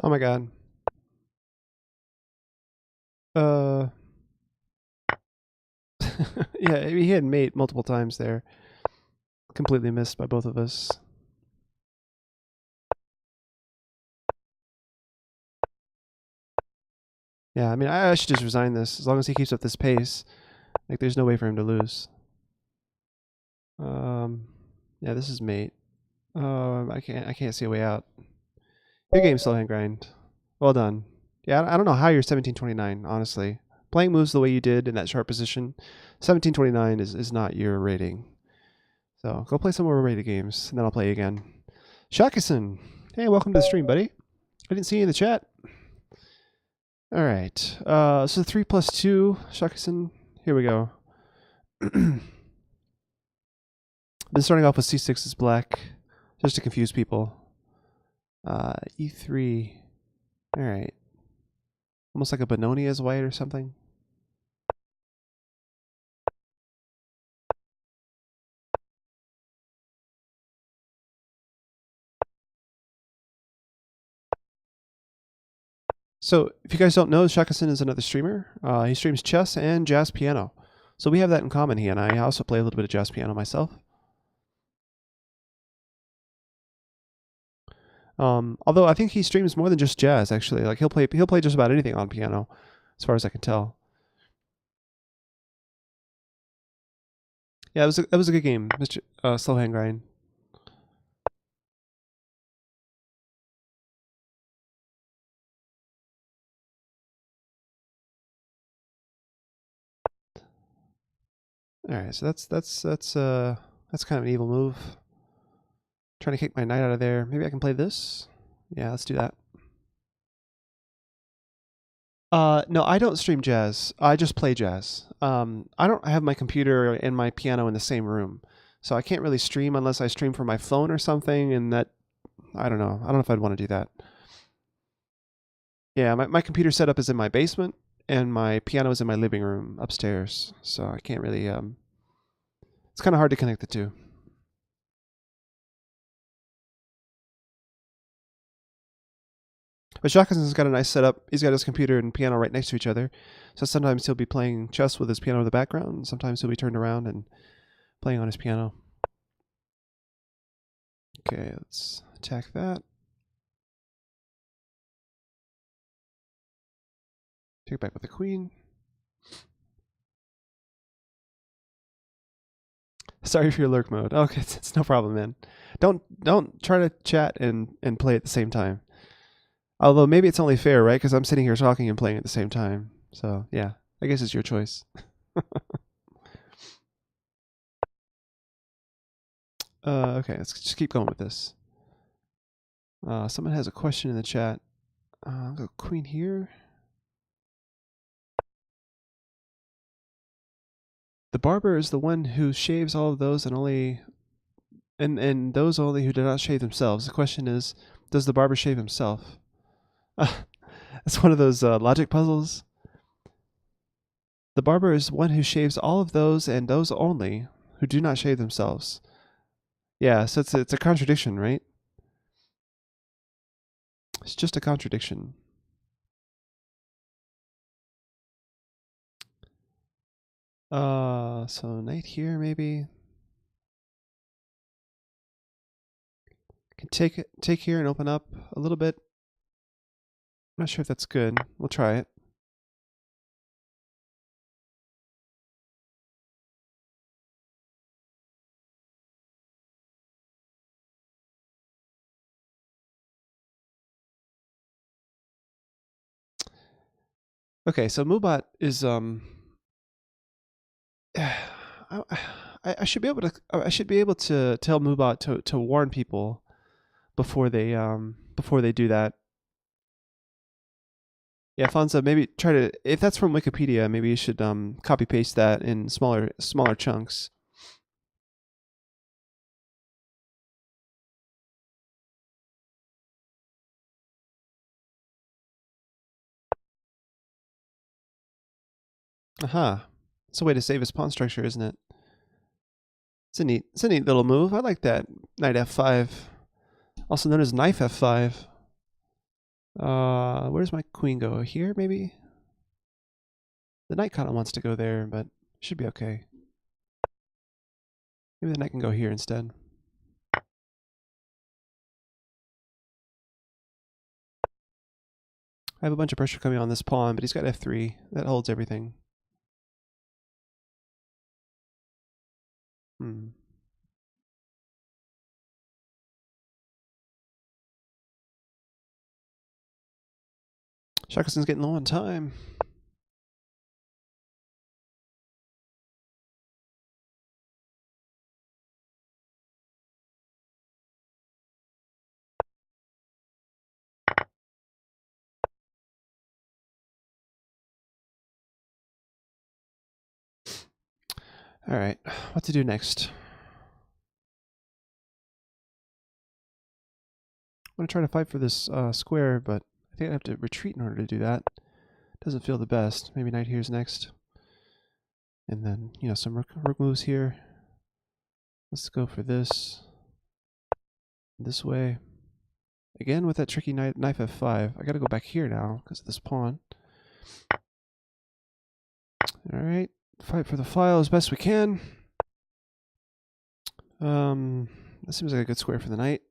Oh my god. Yeah, he had mate multiple times there. Completely missed by both of us. Yeah, I mean, I should just resign this. As long as he keeps up this pace, like, there's no way for him to lose. Yeah, this is mate. I can't see a way out. Good game, Slowhand Grind. Well done. Yeah, I don't know how you're 1729, honestly. Playing moves the way you did in that sharp position, 1729 is not your rating. So go play some more rated games, and then I'll play again. Shakason, hey, welcome to the stream, buddy. I didn't see you in the chat. All right. So 3 plus 2, Shakason. Here we go. Been starting off with c6 is black, just to confuse people. E3. All right. Almost like a Benoni as white or something. So if you guys don't know, Shakason is another streamer. He streams chess and jazz piano. So we have that in common, he and I. I also play a little bit of jazz piano myself. Although I think he streams more than just jazz, actually. Like he'll play just about anything on piano, as far as I can tell. Yeah, that was a good game, Mr. Slowhand Grind. All right, so that's kind of an evil move. Trying to kick my knight out of there. Maybe I can play this. Yeah, let's do that. No, I don't stream jazz. I just play jazz. I don't have my computer and my piano in the same room. So I can't really stream unless I stream from my phone or something, and that, I don't know. I don't know if I'd want to do that. Yeah, my computer setup is in my basement, and my piano is in my living room upstairs. So I can't really, it's kind of hard to connect the two. But Jacqueson's got a nice setup. He's got his computer and piano right next to each other. So sometimes he'll be playing chess with his piano in the background, and sometimes he'll be turned around and playing on his piano. Okay, let's attack that. Take it back with the queen. Sorry for your lurk mode. Okay, it's no problem, man. Don't try to chat and play at the same time. Although maybe it's only fair, right? Because I'm sitting here talking and playing at the same time. So yeah, I guess it's your choice. Okay, let's just keep going with this. Someone has a question in the chat. I'll go queen here. The barber is the one who shaves all of those and only, and those only who do not shave themselves. The question is, does the barber shave himself? That's one of those logic puzzles. The barber is one who shaves all of those and those only who do not shave themselves. Yeah, so it's a contradiction, right? It's just a contradiction. So knight here maybe. Can take here and open up a little bit. I'm not sure if that's good. We'll try it. Okay, so Mubot is I should be able to tell Mubot to warn people before they do that. Yeah, Fonza, maybe try to, if that's from Wikipedia, maybe you should copy paste that in smaller chunks. Aha. It's a way to save his pawn structure, isn't it? It's a neat little move. I like that. Knight f5. Also known as knife f5. Where's my queen go? Here, maybe? The knight kind of wants to go there, but should be okay. Maybe the knight can go here instead. I have a bunch of pressure coming on this pawn, but he's got f3. That holds everything. Jacqueson's getting low on time. All right, what to do next? I'm going to try to fight for this square, but I think I have to retreat in order to do that. Doesn't feel the best. Maybe knight here's next. And then, you know, some rook moves here. Let's go for this. This way. Again with that tricky knife f5. I got to go back here now because of this pawn. All right, fight for the file as best we can. That seems like a good square for the knight.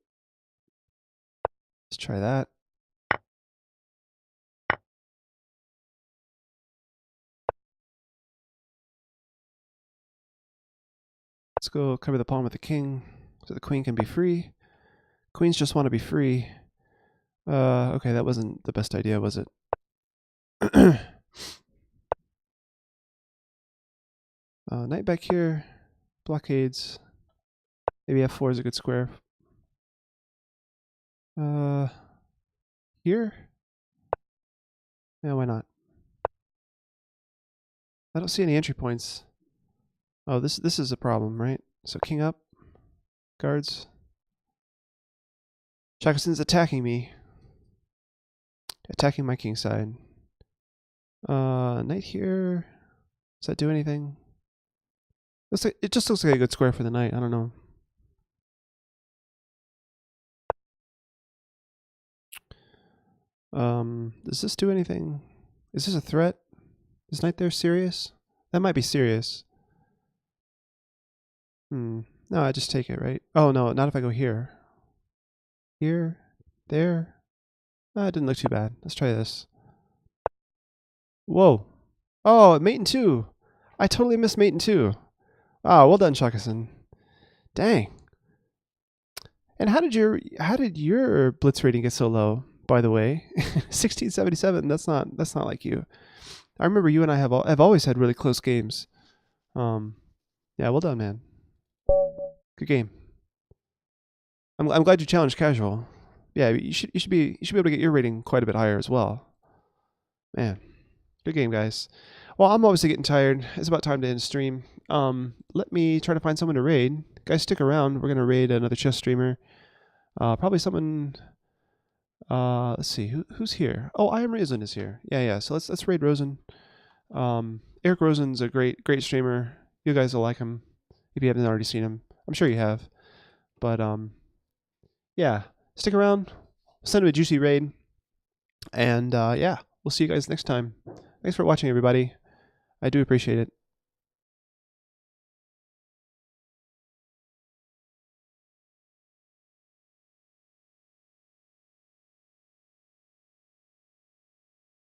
Let's try that. Let's go cover the pawn with the king so the queen can be free. Queens just want to be free. Okay, that wasn't the best idea, was it? Knight back here. Blockades. Maybe f4 is a good square. Here? Yeah, why not? I don't see any entry points. Oh, this is a problem, right? So king up. Guards. Shakusen's attacking me. Attacking my king side. Knight here. Does that do anything? It just looks like a good square for the knight. I don't know. Does this do anything? Is this a threat? Is knight there serious? That might be serious. No, I just take it, right? Oh no, not if I go here. Here, there. It didn't look too bad. Let's try this. Whoa. Oh, mate in 2. I totally missed mate in 2. Ah, well done, Shakusen. Dang. And how did your blitz rating get so low, by the way? 1677. That's not like you. I remember you and I have always had really close games. Yeah, well done, man. Good game. I'm glad you challenged casual. Yeah, you should be able to get your rating quite a bit higher as well. Man, good game, guys. Well, I'm obviously getting tired. It's about time to end stream. Let me try to find someone to raid. Guys, stick around. We're gonna raid another chess streamer. Probably someone. Let's see who's here. Oh, I Am Raisin is here. Yeah. So let's raid Rosen. Eric Rosen's a great streamer. You guys will like him if you haven't already seen him. I'm sure you have. But yeah, stick around. Send him a juicy raid. And yeah, we'll see you guys next time. Thanks for watching, everybody. I do appreciate it.